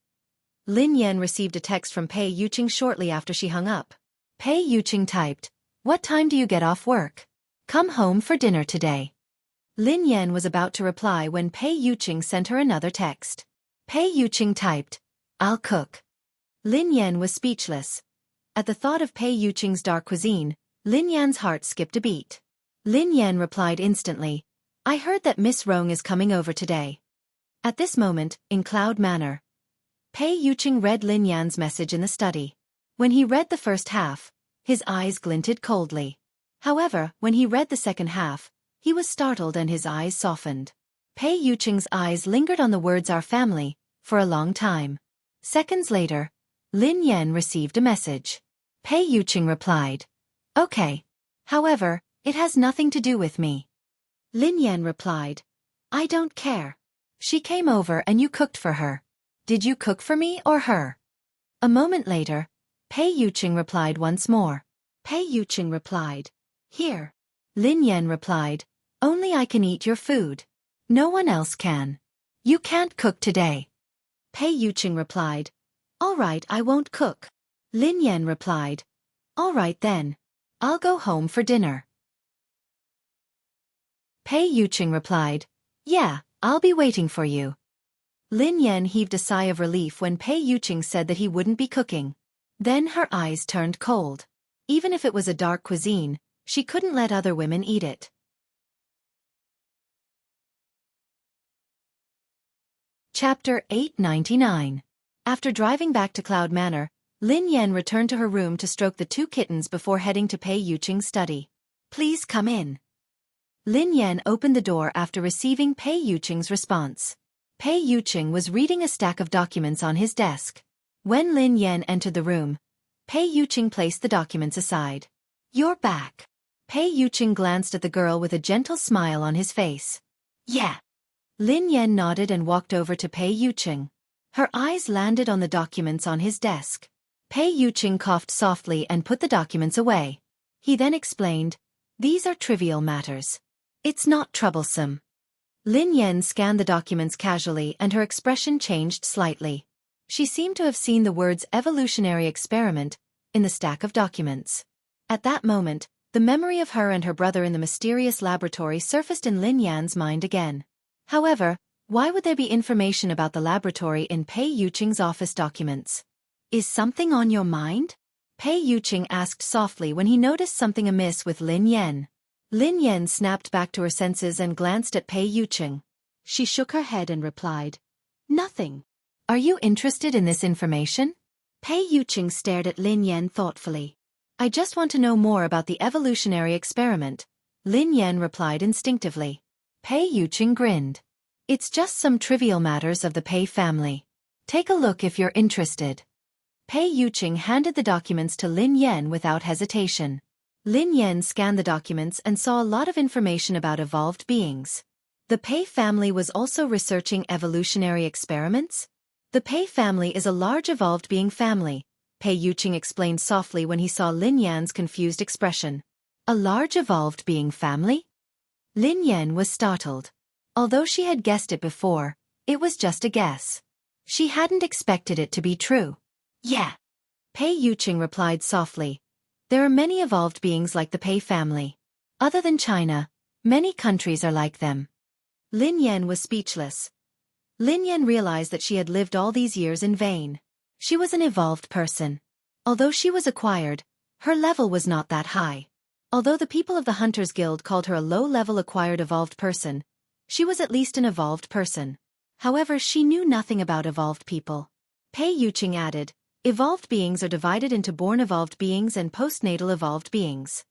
Lin Yan received a text from Pei Yuqing shortly after she hung up. Pei Yuqing typed, "What time do you get off work? Come home for dinner today." Lin Yan was about to reply when Pei Yuqing sent her another text. Pei Yuqing typed, "I'll cook." Lin Yan was speechless. At the thought of Pei Yuqing's dark cuisine, Lin Yan's heart skipped a beat. Lin Yan replied instantly, I heard that Miss Rong is coming over today. At this moment, in Cloud Manor, Pei Yuqing read Lin Yan's message in the study. When he read the first half, his eyes glinted coldly. However, when he read the second half, he was startled and his eyes softened. Pei Yuqing's eyes lingered on the words "our family" for a long time. Seconds later, Lin Yan received a message. Pei Yuqing replied, "Okay. However, it has nothing to do with me." Lin Yan replied, "I don't care. She came over and you cooked for her. Did you cook for me or her?" A moment later, Pei Yuqing replied once more. Pei Yuqing replied, "Here." Lin Yan replied, "Only I can eat your food. No one else can. You can't cook today." Pei Yuqing replied, "All right, I won't cook." Lin Yan replied, "All right then. I'll go home for dinner." Pei Yuqing replied, "Yeah, I'll be waiting for you." Lin Yan heaved a sigh of relief when Pei Yuqing said that he wouldn't be cooking. Then her eyes turned cold. Even if it was a dark cuisine, she couldn't let other women eat it. Chapter 899. After driving back to Cloud Manor, Lin Yan returned to her room to stroke the two kittens before heading to Pei Yuqing's study. "Please come in." Lin Yan opened the door after receiving Pei Yuqing's response. Pei Yuqing was reading a stack of documents on his desk. When Lin Yan entered the room, Pei Yuqing placed the documents aside. "You're back." Pei Yuqing glanced at the girl with a gentle smile on his face. "Yeah." Lin Yan nodded and walked over to Pei Yuqing. Her eyes landed on the documents on his desk. Pei Yuqing coughed softly and put the documents away. He then explained, "These are trivial matters. It's not troublesome." Lin Yan scanned the documents casually and her expression changed slightly. She seemed to have seen the words "evolutionary experiment" in the stack of documents. At that moment, the memory of her and her brother in the mysterious laboratory surfaced in Lin Yan's mind again. However, why would there be information about the laboratory in Pei Yuqing's office documents? "Is something on your mind?" Pei Yuqing asked softly when he noticed something amiss with Lin Yan. Lin Yan snapped back to her senses and glanced at Pei Yuqing. She shook her head and replied, "Nothing." "Are you interested in this information?" Pei Yuqing stared at Lin Yan thoughtfully. "I just want to know more about the evolutionary experiment," Lin Yan replied instinctively. Pei Yuqing grinned. "It's just some trivial matters of the Pei family. Take a look if you're interested." Pei Yuqing handed the documents to Lin Yan without hesitation. Lin Yan scanned the documents and saw a lot of information about evolved beings. The Pei family was also researching evolutionary experiments? The Pei family is a large evolved being family, Pei Yuqing explained softly when he saw Lin Yan's confused expression. A large evolved being family? Lin Yan was startled. Although she had guessed it before, it was just a guess. She hadn't expected it to be true. "Yeah," Pei Yuqing replied softly. "There are many evolved beings like the Pei family. Other than China, many countries are like them." Lin Yan was speechless. Lin Yan realized that she had lived all these years in vain. She was an evolved person. Although she was acquired, her level was not that high. Although the people of the Hunters Guild called her a low-level acquired evolved person, she was at least an evolved person. However, she knew nothing about evolved people. Pei Yuqing added, "Evolved beings are divided into born evolved beings and postnatal evolved beings."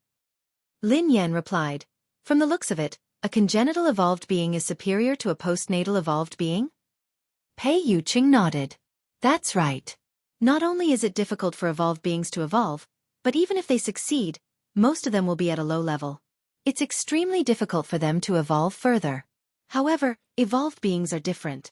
Lin Yan replied, "From the looks of it, a congenital evolved being is superior to a postnatal evolved being?" Pei Yuqing nodded. "That's right. Not only is it difficult for evolved beings to evolve, but even if they succeed, most of them will be at a low level. It's extremely difficult for them to evolve further. However, evolved beings are different.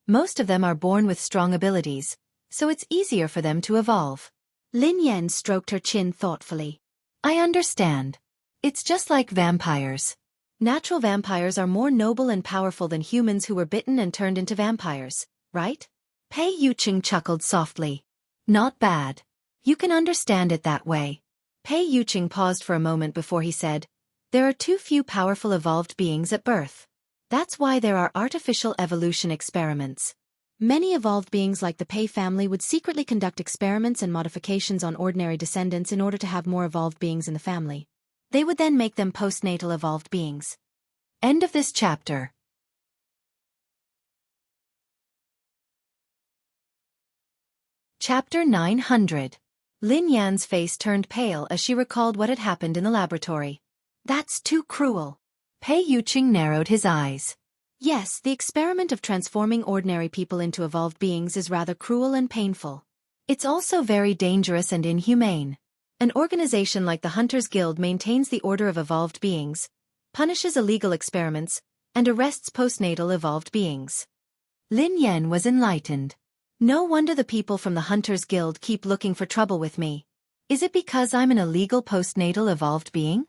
Most of them are born with strong abilities, so it's easier for them to evolve." Lin Yan stroked her chin thoughtfully. "I understand. It's just like vampires. Natural vampires are more noble and powerful than humans who were bitten and turned into vampires, right?" Pei Yuqing chuckled softly. "Not bad. You can understand it that way." Pei Yuqing paused for a moment before he said, "There are too few powerful evolved beings at birth. That's why there are artificial evolution experiments. Many evolved beings like the Pei family would secretly conduct experiments and modifications on ordinary descendants in order to have more evolved beings in the family. They would then make them postnatal evolved beings. End of this chapter. Chapter 900. Lin Yan's face turned pale as she recalled what had happened in the laboratory. That's too cruel. Pei Yuqing narrowed his eyes. Yes, the experiment of transforming ordinary people into evolved beings is rather cruel and painful. It's also very dangerous and inhumane. An organization like the Hunters Guild maintains the order of evolved beings, punishes illegal experiments, and arrests postnatal evolved beings. Lin Yan was enlightened. No wonder the people from the Hunters Guild keep looking for trouble with me. Is it because I'm an illegal postnatal evolved being?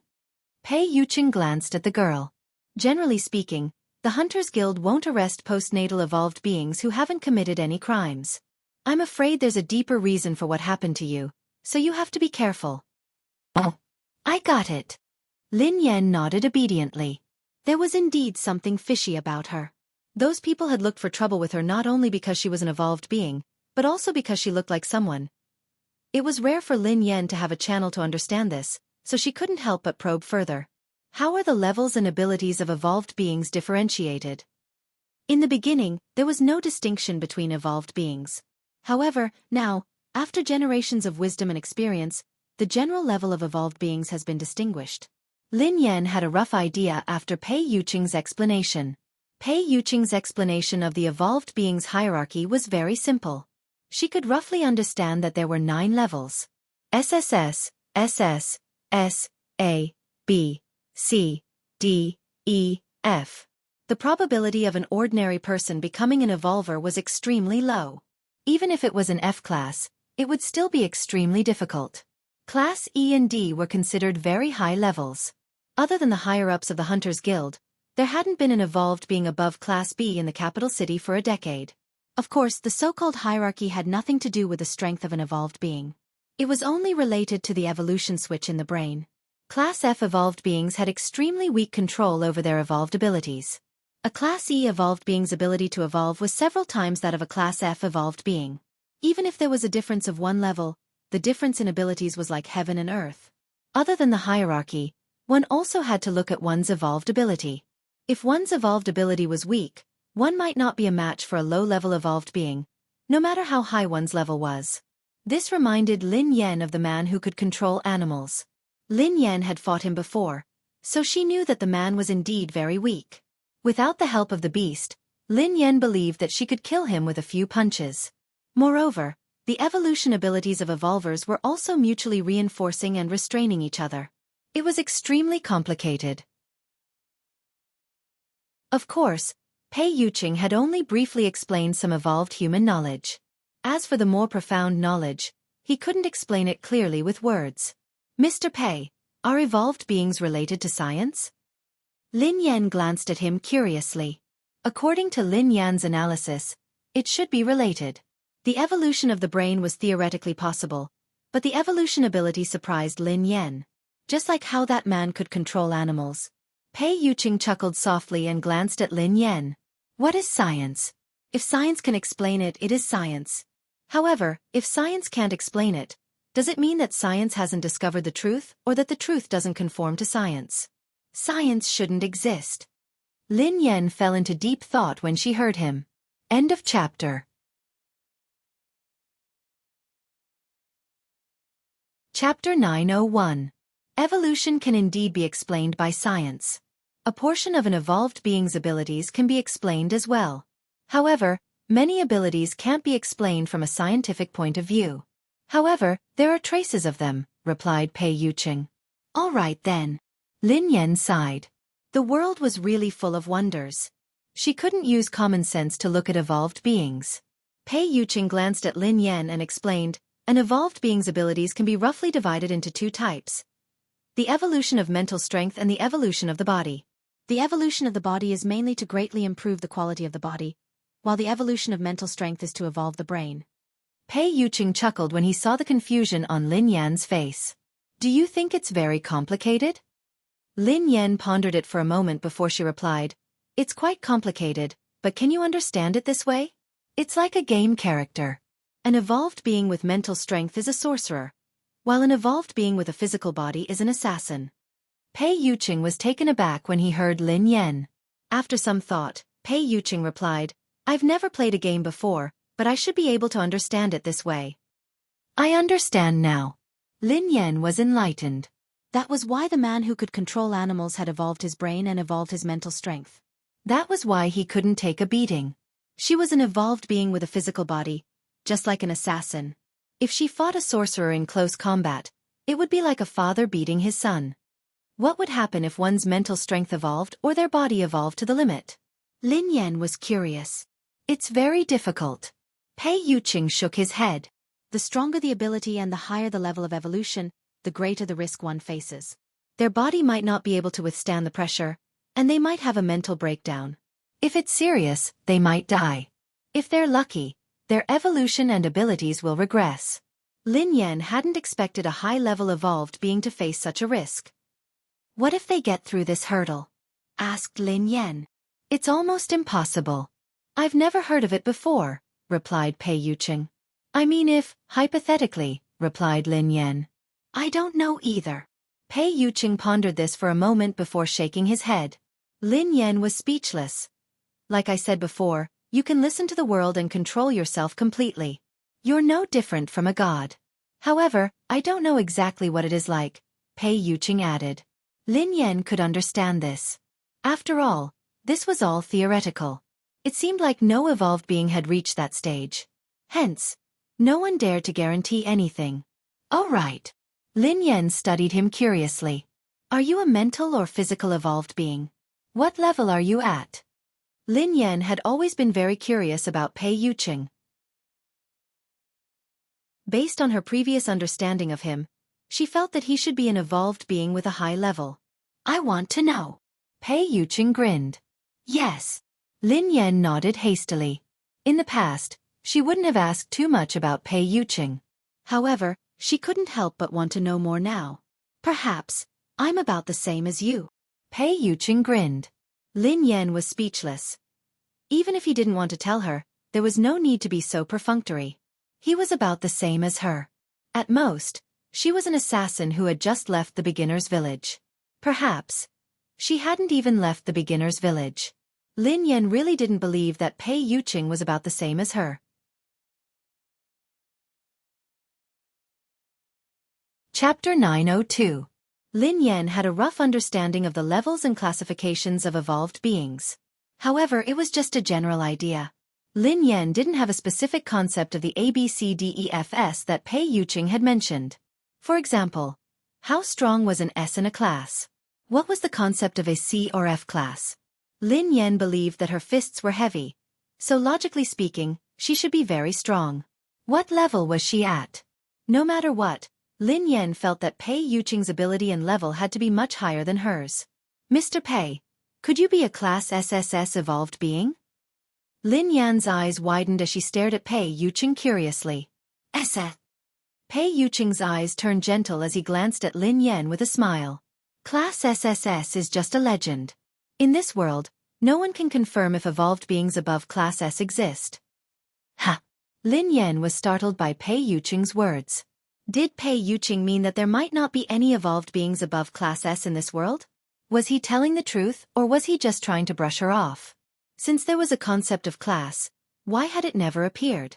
Pei Yuqing glanced at the girl. Generally speaking, the Hunters Guild won't arrest postnatal evolved beings who haven't committed any crimes. I'm afraid there's a deeper reason for what happened to you, so you have to be careful. Oh, I got it. Lin Yan nodded obediently. There was indeed something fishy about her. Those people had looked for trouble with her not only because she was an evolved being, but also because she looked like someone. It was rare for Lin Yan to have a channel to understand this, so she couldn't help but probe further. How are the levels and abilities of evolved beings differentiated? In the beginning, there was no distinction between evolved beings. However, now, after generations of wisdom and experience, the general level of evolved beings has been distinguished. Lin Yan had a rough idea after Pei Yuqing's explanation. Pei Yuqing's explanation of the evolved beings' hierarchy was very simple. She could roughly understand that there were 9 levels. SSS, SS, S, A, B, C, D, E, F. The probability of an ordinary person becoming an evolver was extremely low. Even if it was an F class, it would still be extremely difficult. Class E and D were considered very high levels. Other than the higher-ups of the Hunters Guild, there hadn't been an evolved being above Class B in the capital city for a decade. Of course, the so-called hierarchy had nothing to do with the strength of an evolved being. It was only related to the evolution switch in the brain. Class F evolved beings had extremely weak control over their evolved abilities. A Class E evolved being's ability to evolve was several times that of a Class F evolved being. Even if there was a difference of 1 level, the difference in abilities was like heaven and earth. Other than the hierarchy, one also had to look at one's evolved ability. If one's evolved ability was weak, one might not be a match for a low-level evolved being, no matter how high one's level was. This reminded Lin Yan of the man who could control animals. Lin Yan had fought him before, so she knew that the man was indeed very weak. Without the help of the beast, Lin Yan believed that she could kill him with a few punches. Moreover, the evolution abilities of evolvers were also mutually reinforcing and restraining each other. It was extremely complicated. Of course, Pei Yuqing had only briefly explained some evolved human knowledge. As for the more profound knowledge, he couldn't explain it clearly with words. Mr. Pei, are evolved beings related to science? Lin Yan glanced at him curiously. According to Lin Yan's analysis, it should be related. The evolution of the brain was theoretically possible, but the evolution ability surprised Lin Yan. Just like how that man could control animals. Pei Yuqing chuckled softly and glanced at Lin Yan. What is science? If science can explain it, it is science. However, if science can't explain it, does it mean that science hasn't discovered the truth, or that the truth doesn't conform to science? Science shouldn't exist. Lin Yan fell into deep thought when she heard him. End of chapter. Chapter 901. Evolution can indeed be explained by science. A portion of an evolved being's abilities can be explained as well. However, many abilities can't be explained from a scientific point of view. However, there are traces of them, replied Pei Yuqing. All right then. Lin Yan sighed. The world was really full of wonders. She couldn't use common sense to look at evolved beings. Pei Yuqing glanced at Lin Yan and explained, an evolved being's abilities can be roughly divided into 2 types. The evolution of mental strength and the evolution of the body. The evolution of the body is mainly to greatly improve the quality of the body, while the evolution of mental strength is to evolve the brain. Pei Yuqing chuckled when he saw the confusion on Lin Yan's face. Do you think it's very complicated? Lin Yan pondered it for a moment before she replied, it's quite complicated, but can you understand it this way? It's like a game character. An evolved being with mental strength is a sorcerer, while an evolved being with a physical body is an assassin. Pei Yuqing was taken aback when he heard Lin Yan. After some thought, Pei Yuqing replied, I've never played a game before, but I should be able to understand it this way. I understand now. Lin Yan was enlightened. That was why the man who could control animals had evolved his brain and evolved his mental strength. That was why he couldn't take a beating. She was an evolved being with a physical body, just like an assassin. If she fought a sorcerer in close combat, it would be like a father beating his son. What would happen if one's mental strength evolved or their body evolved to the limit? Lin Yan was curious. It's very difficult. Pei Yuqing shook his head. The stronger the ability and the higher the level of evolution, the greater the risk one faces. Their body might not be able to withstand the pressure, and they might have a mental breakdown. If it's serious, they might die. If they're lucky, their evolution and abilities will regress. Lin Yan hadn't expected a high-level evolved being to face such a risk. What if they get through this hurdle? Asked Lin Yan. It's almost impossible. I've never heard of it before, replied Pei Yuqing. I mean if, hypothetically, replied Lin Yan. I don't know either. Pei Yuqing pondered this for a moment before shaking his head. Lin Yan was speechless. Like I said before, you can listen to the world and control yourself completely. You're no different from a god. However, I don't know exactly what it is like, Pei Yuqing added. Lin Yan could understand this. After all, this was all theoretical. It seemed like no evolved being had reached that stage. Hence, no one dared to guarantee anything. Oh right. Lin Yan studied him curiously. Are you a mental or physical evolved being? What level are you at? Lin Yan had always been very curious about Pei Yuqing. Based on her previous understanding of him, she felt that he should be an evolved being with a high level. I want to know. Pei Yuqing grinned. Yes. Lin Yan nodded hastily. In the past, she wouldn't have asked too much about Pei Yuqing. However, she couldn't help but want to know more now. Perhaps, I'm about the same as you. Pei Yuqing grinned. Lin Yan was speechless. Even if he didn't want to tell her, there was no need to be so perfunctory. He was about the same as her. At most, she was an assassin who had just left the beginner's village. Perhaps, she hadn't even left the beginner's village. Lin Yan really didn't believe that Pei Yuqing was about the same as her. Chapter 902. Lin Yan had a rough understanding of the levels and classifications of evolved beings. However, it was just a general idea. Lin Yan didn't have a specific concept of the ABCDEFS that Pei Yuqing had mentioned. For example, how strong was an S in a class? What was the concept of a C or F class? Lin Yan believed that her fists were heavy, so logically speaking, she should be very strong. What level was she at? No matter what, Lin Yan felt that Pei Yuqing's ability and level had to be much higher than hers. Mr. Pei, could you be a Class SSS evolved being? Lin Yan's eyes widened as she stared at Pei Yuqing curiously. SS. Pei Yuqing's eyes turned gentle as he glanced at Lin Yan with a smile. Class SSS is just a legend. In this world, no one can confirm if evolved beings above Class S exist. Ha! Lin Yan was startled by Pei Yuqing's words. Did Pei Yuqing mean that there might not be any evolved beings above Class S in this world? Was he telling the truth, or was he just trying to brush her off? Since there was a concept of class, why had it never appeared?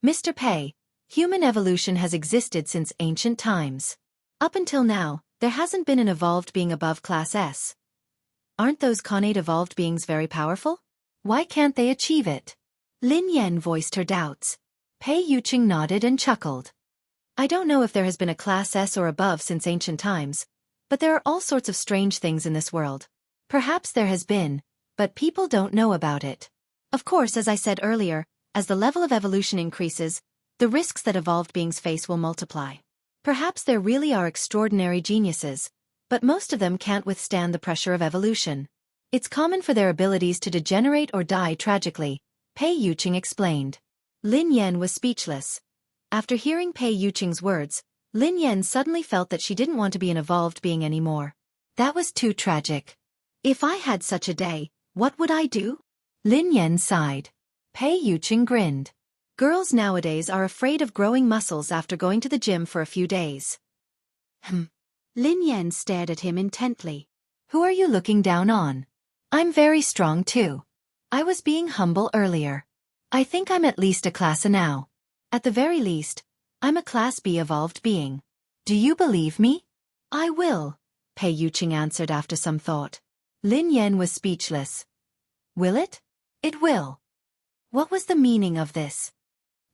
Mr. Pei, human evolution has existed since ancient times. Up until now, there hasn't been an evolved being above Class S. Aren't those connate evolved beings very powerful? Why can't they achieve it? Lin Yan voiced her doubts. Pei Yuqing nodded and chuckled. I don't know if there has been a Class S or above since ancient times, but there are all sorts of strange things in this world. Perhaps there has been, but people don't know about it. Of course, as I said earlier, as the level of evolution increases, the risks that evolved beings face will multiply. Perhaps there really are extraordinary geniuses, but most of them can't withstand the pressure of evolution. It's common for their abilities to degenerate or die tragically, Pei Yuqing explained. Lin Yan was speechless. After hearing Pei Yuqing's words, Lin Yan suddenly felt that she didn't want to be an evolved being anymore. That was too tragic. If I had such a day, what would I do? Lin Yan sighed. Pei Yuqing grinned. Girls nowadays are afraid of growing muscles after going to the gym for a few days. Lin Yan stared at him intently. Who are you looking down on? I'm very strong too. I was being humble earlier. I think I'm at least a class A now. At the very least, I'm a class B evolved being. Do you believe me? I will, Pei Yuqing answered after some thought. Lin Yan was speechless. Will it? It will. What was the meaning of this?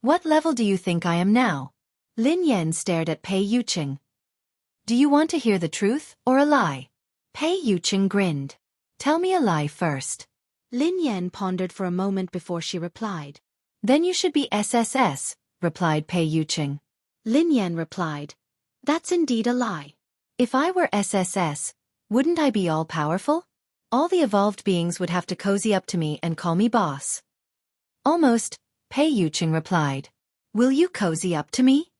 What level do you think I am now? Lin Yan stared at Pei Yuqing. Do you want to hear the truth or a lie? Pei Yuqing grinned. Tell me a lie first. Lin Yan pondered for a moment before she replied. Then you should be SSS, replied Pei Yuqing. Lin Yan replied. That's indeed a lie. If I were SSS, wouldn't I be all-powerful? All the evolved beings would have to cozy up to me and call me boss. Almost, Pei Yuqing replied. Will you cozy up to me?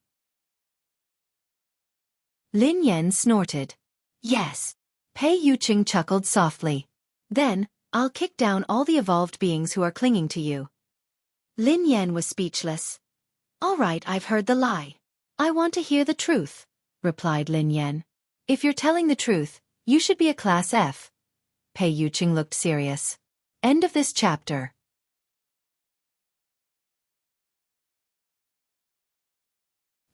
Lin Yan snorted. Yes. Pei Yuqing chuckled softly. Then, I'll kick down all the evolved beings who are clinging to you. Lin Yan was speechless. All right, I've heard the lie. I want to hear the truth, replied Lin Yan. If you're telling the truth, you should be a class F. Pei Yuqing looked serious. End of this chapter.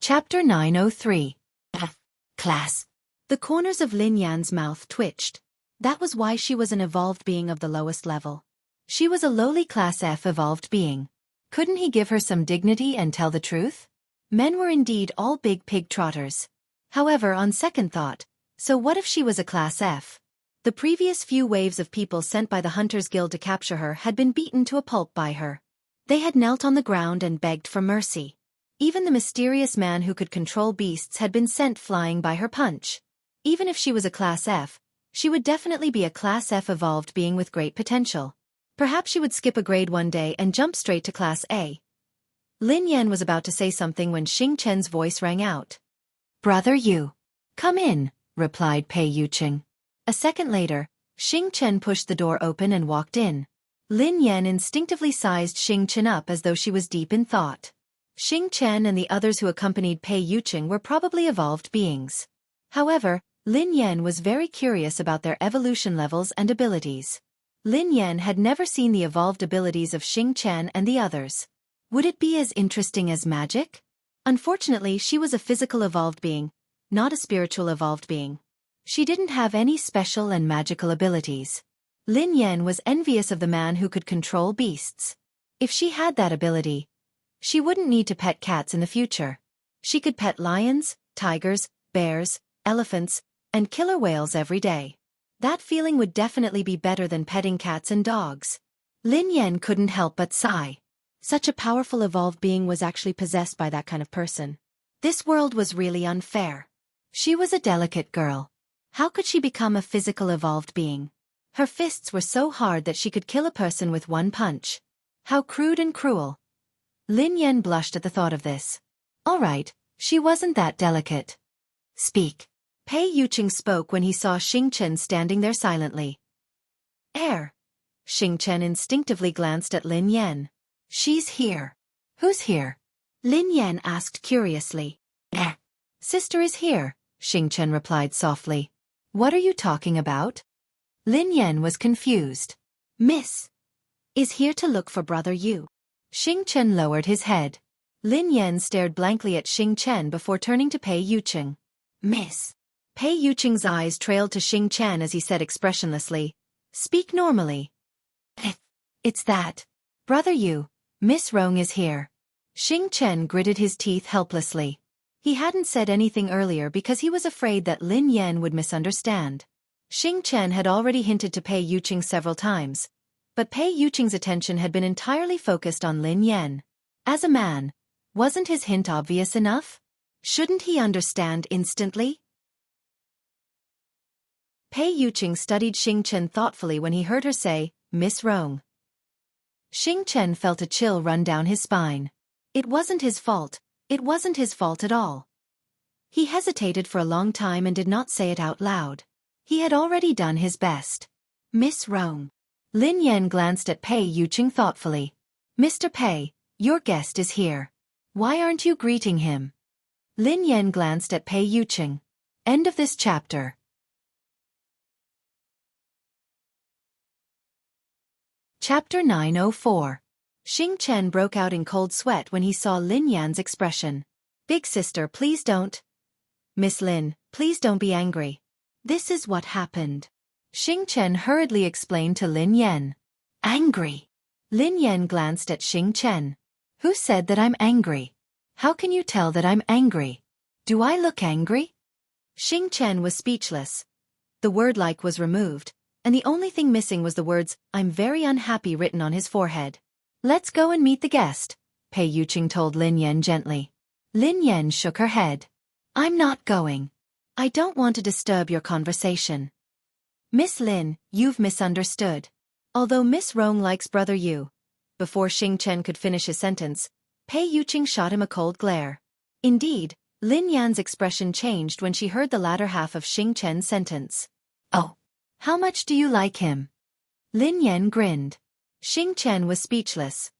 Chapter 903. F. Class. The corners of Lin Yan's mouth twitched. That was why she was an evolved being of the lowest level. She was a lowly class F evolved being. Couldn't he give her some dignity and tell the truth? Men were indeed all big pig trotters. However, on second thought, so what if she was a class F? The previous few waves of people sent by the Hunters Guild to capture her had been beaten to a pulp by her. They had knelt on the ground and begged for mercy. Even the mysterious man who could control beasts had been sent flying by her punch. Even if she was a class F, she would definitely be a class F evolved being with great potential. Perhaps she would skip a grade one day and jump straight to class A. Lin Yan was about to say something when Xing Chen's voice rang out. Brother Yu. Come in, replied Pei Yuqing. A second later, Xing Chen pushed the door open and walked in. Lin Yan instinctively sized Xing Chen up as though she was deep in thought. Xing Chen and the others who accompanied Pei Yuqing were probably evolved beings. However, Lin Yan was very curious about their evolution levels and abilities. Lin Yan had never seen the evolved abilities of Xing Chen and the others. Would it be as interesting as magic? Unfortunately, she was a physical evolved being, not a spiritual evolved being. She didn't have any special and magical abilities. Lin Yan was envious of the man who could control beasts. If she had that ability, she wouldn't need to pet cats in the future. She could pet lions, tigers, bears, elephants, and killer whales every day. That feeling would definitely be better than petting cats and dogs. Lin Yan couldn't help but sigh. Such a powerful evolved being was actually possessed by that kind of person. This world was really unfair. She was a delicate girl. How could she become a physical evolved being? Her fists were so hard that she could kill a person with one punch. How crude and cruel. Lin Yan blushed at the thought of this. All right, she wasn't that delicate. Speak. Pei Yuqing spoke when he saw Xing Chen standing there silently. Air. Xing Chen instinctively glanced at Lin Yan. She's here. Who's here? Lin Yan asked curiously. Sister is here, Xing Chen replied softly. What are you talking about? Lin Yan was confused. Miss is here to look for Brother Yu. Xing Chen lowered his head. Lin Yan stared blankly at Xing Chen before turning to Pei Yuqing. Miss. Pei Yuqing's eyes trailed to Xing Chen as he said expressionlessly, Speak normally. It's that. Brother Yu, Miss Rong is here. Xing Chen gritted his teeth helplessly. He hadn't said anything earlier because he was afraid that Lin Yan would misunderstand. Xing Chen had already hinted to Pei Yuqing several times, but Pei Yuqing's attention had been entirely focused on Lin Yan. As a man, wasn't his hint obvious enough? Shouldn't he understand instantly? Pei Yuqing studied Xing Chen thoughtfully when he heard her say, Miss Rong. Xing Chen felt a chill run down his spine. It wasn't his fault. It wasn't his fault at all. He hesitated for a long time and did not say it out loud. He had already done his best. Miss Rong. Lin Yan glanced at Pei Yuqing thoughtfully. Mr. Pei, your guest is here. Why aren't you greeting him? Lin Yan glanced at Pei Yuqing. End of this chapter. Chapter 904. Xing Chen broke out in cold sweat when he saw Lin Yan's expression. Big sister, please don't. Miss Lin, please don't be angry. This is what happened. Xing Chen hurriedly explained to Lin Yan. Angry? Lin Yan glanced at Xing Chen. Who said that I'm angry? How can you tell that I'm angry? Do I look angry? Xing Chen was speechless. The word like was removed, and the only thing missing was the words, I'm very unhappy written on his forehead. Let's go and meet the guest, Pei Yuqing told Lin Yan gently. Lin Yan shook her head. I'm not going. I don't want to disturb your conversation. Miss Lin, you've misunderstood. Although Miss Rong likes brother Yu. Before Xing Chen could finish his sentence, Pei Yuqing shot him a cold glare. Indeed, Lin Yan's expression changed when she heard the latter half of Xing Chen's sentence. Oh. How much do you like him? Lin Yan grinned. Xing Chen was speechless.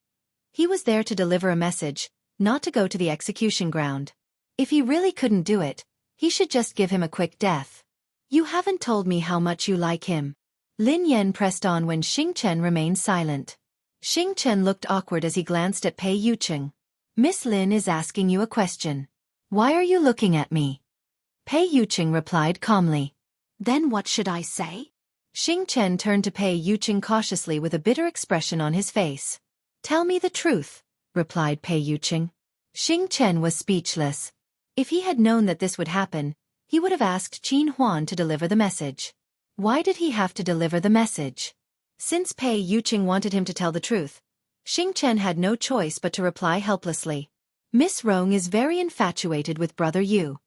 He was there to deliver a message, not to go to the execution ground. If he really couldn't do it, he should just give him a quick death. You haven't told me how much you like him. Lin Yan pressed on when Xing Chen remained silent. Xing Chen looked awkward as he glanced at Pei Yuqing. Miss Lin is asking you a question. Why are you looking at me? Pei Yuqing replied calmly. Then what should I say? Xing Chen turned to Pei Yuqing cautiously with a bitter expression on his face. Tell me the truth, replied Pei Yuqing. Xing Chen was speechless. If he had known that this would happen, he would have asked Qin Huan to deliver the message. Why did he have to deliver the message? Since Pei Yuqing wanted him to tell the truth, Xing Chen had no choice but to reply helplessly. Miss Rong is very infatuated with brother Yu.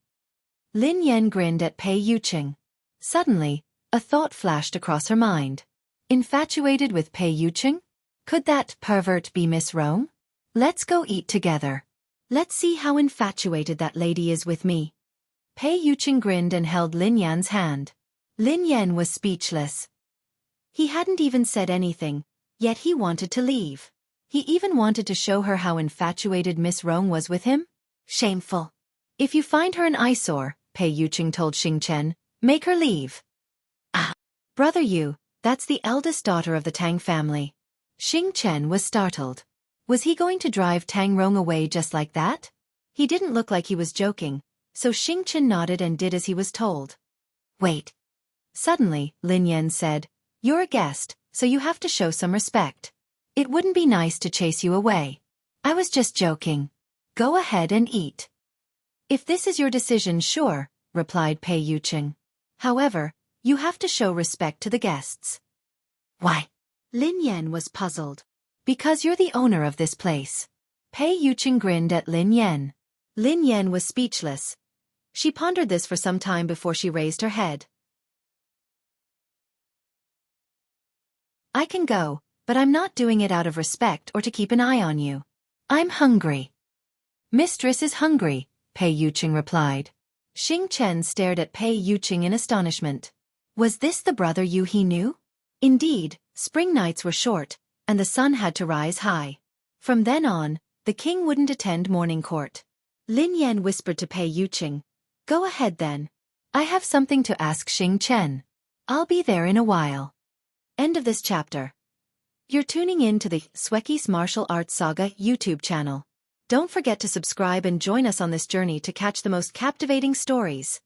Lin Yan grinned at Pei Yuqing. Suddenly, a thought flashed across her mind. Infatuated with Pei Yuqing? Could that pervert be Miss Rong? Let's go eat together. Let's see how infatuated that lady is with me. Pei Yuqing grinned and held Lin Yan's hand. Lin Yan was speechless. He hadn't even said anything, yet he wanted to leave. He even wanted to show her how infatuated Miss Rong was with him. Shameful. If you find her an eyesore, Pei Yuqing told Xing Chen, make her leave. Ah. Brother Yu, that's the eldest daughter of the Tang family. Xing Chen was startled. Was he going to drive Tang Rong away just like that? He didn't look like he was joking, so Xing Chen nodded and did as he was told. Wait. Suddenly, Lin Yan said, You're a guest, so you have to show some respect. It wouldn't be nice to chase you away. I was just joking. Go ahead and eat. If this is your decision, sure, replied Pei Yuqing. However, you have to show respect to the guests. Why? Lin Yan was puzzled. Because you're the owner of this place. Pei Yuqing grinned at Lin Yan. Lin Yan was speechless. She pondered this for some time before she raised her head. I can go, but I'm not doing it out of respect or to keep an eye on you. I'm hungry. Mistress is hungry, Pei Yuqing replied. Xing Chen stared at Pei Yuqing in astonishment. Was this the brother Yu he knew? Indeed, spring nights were short, and the sun had to rise high. From then on, the king wouldn't attend morning court. Lin Yan whispered to Pei Yuqing, Go ahead then. I have something to ask Xing Chen. I'll be there in a while. End of this chapter. You're tuning in to the Xueqi's Martial Arts Saga YouTube channel. Don't forget to subscribe and join us on this journey to catch the most captivating stories.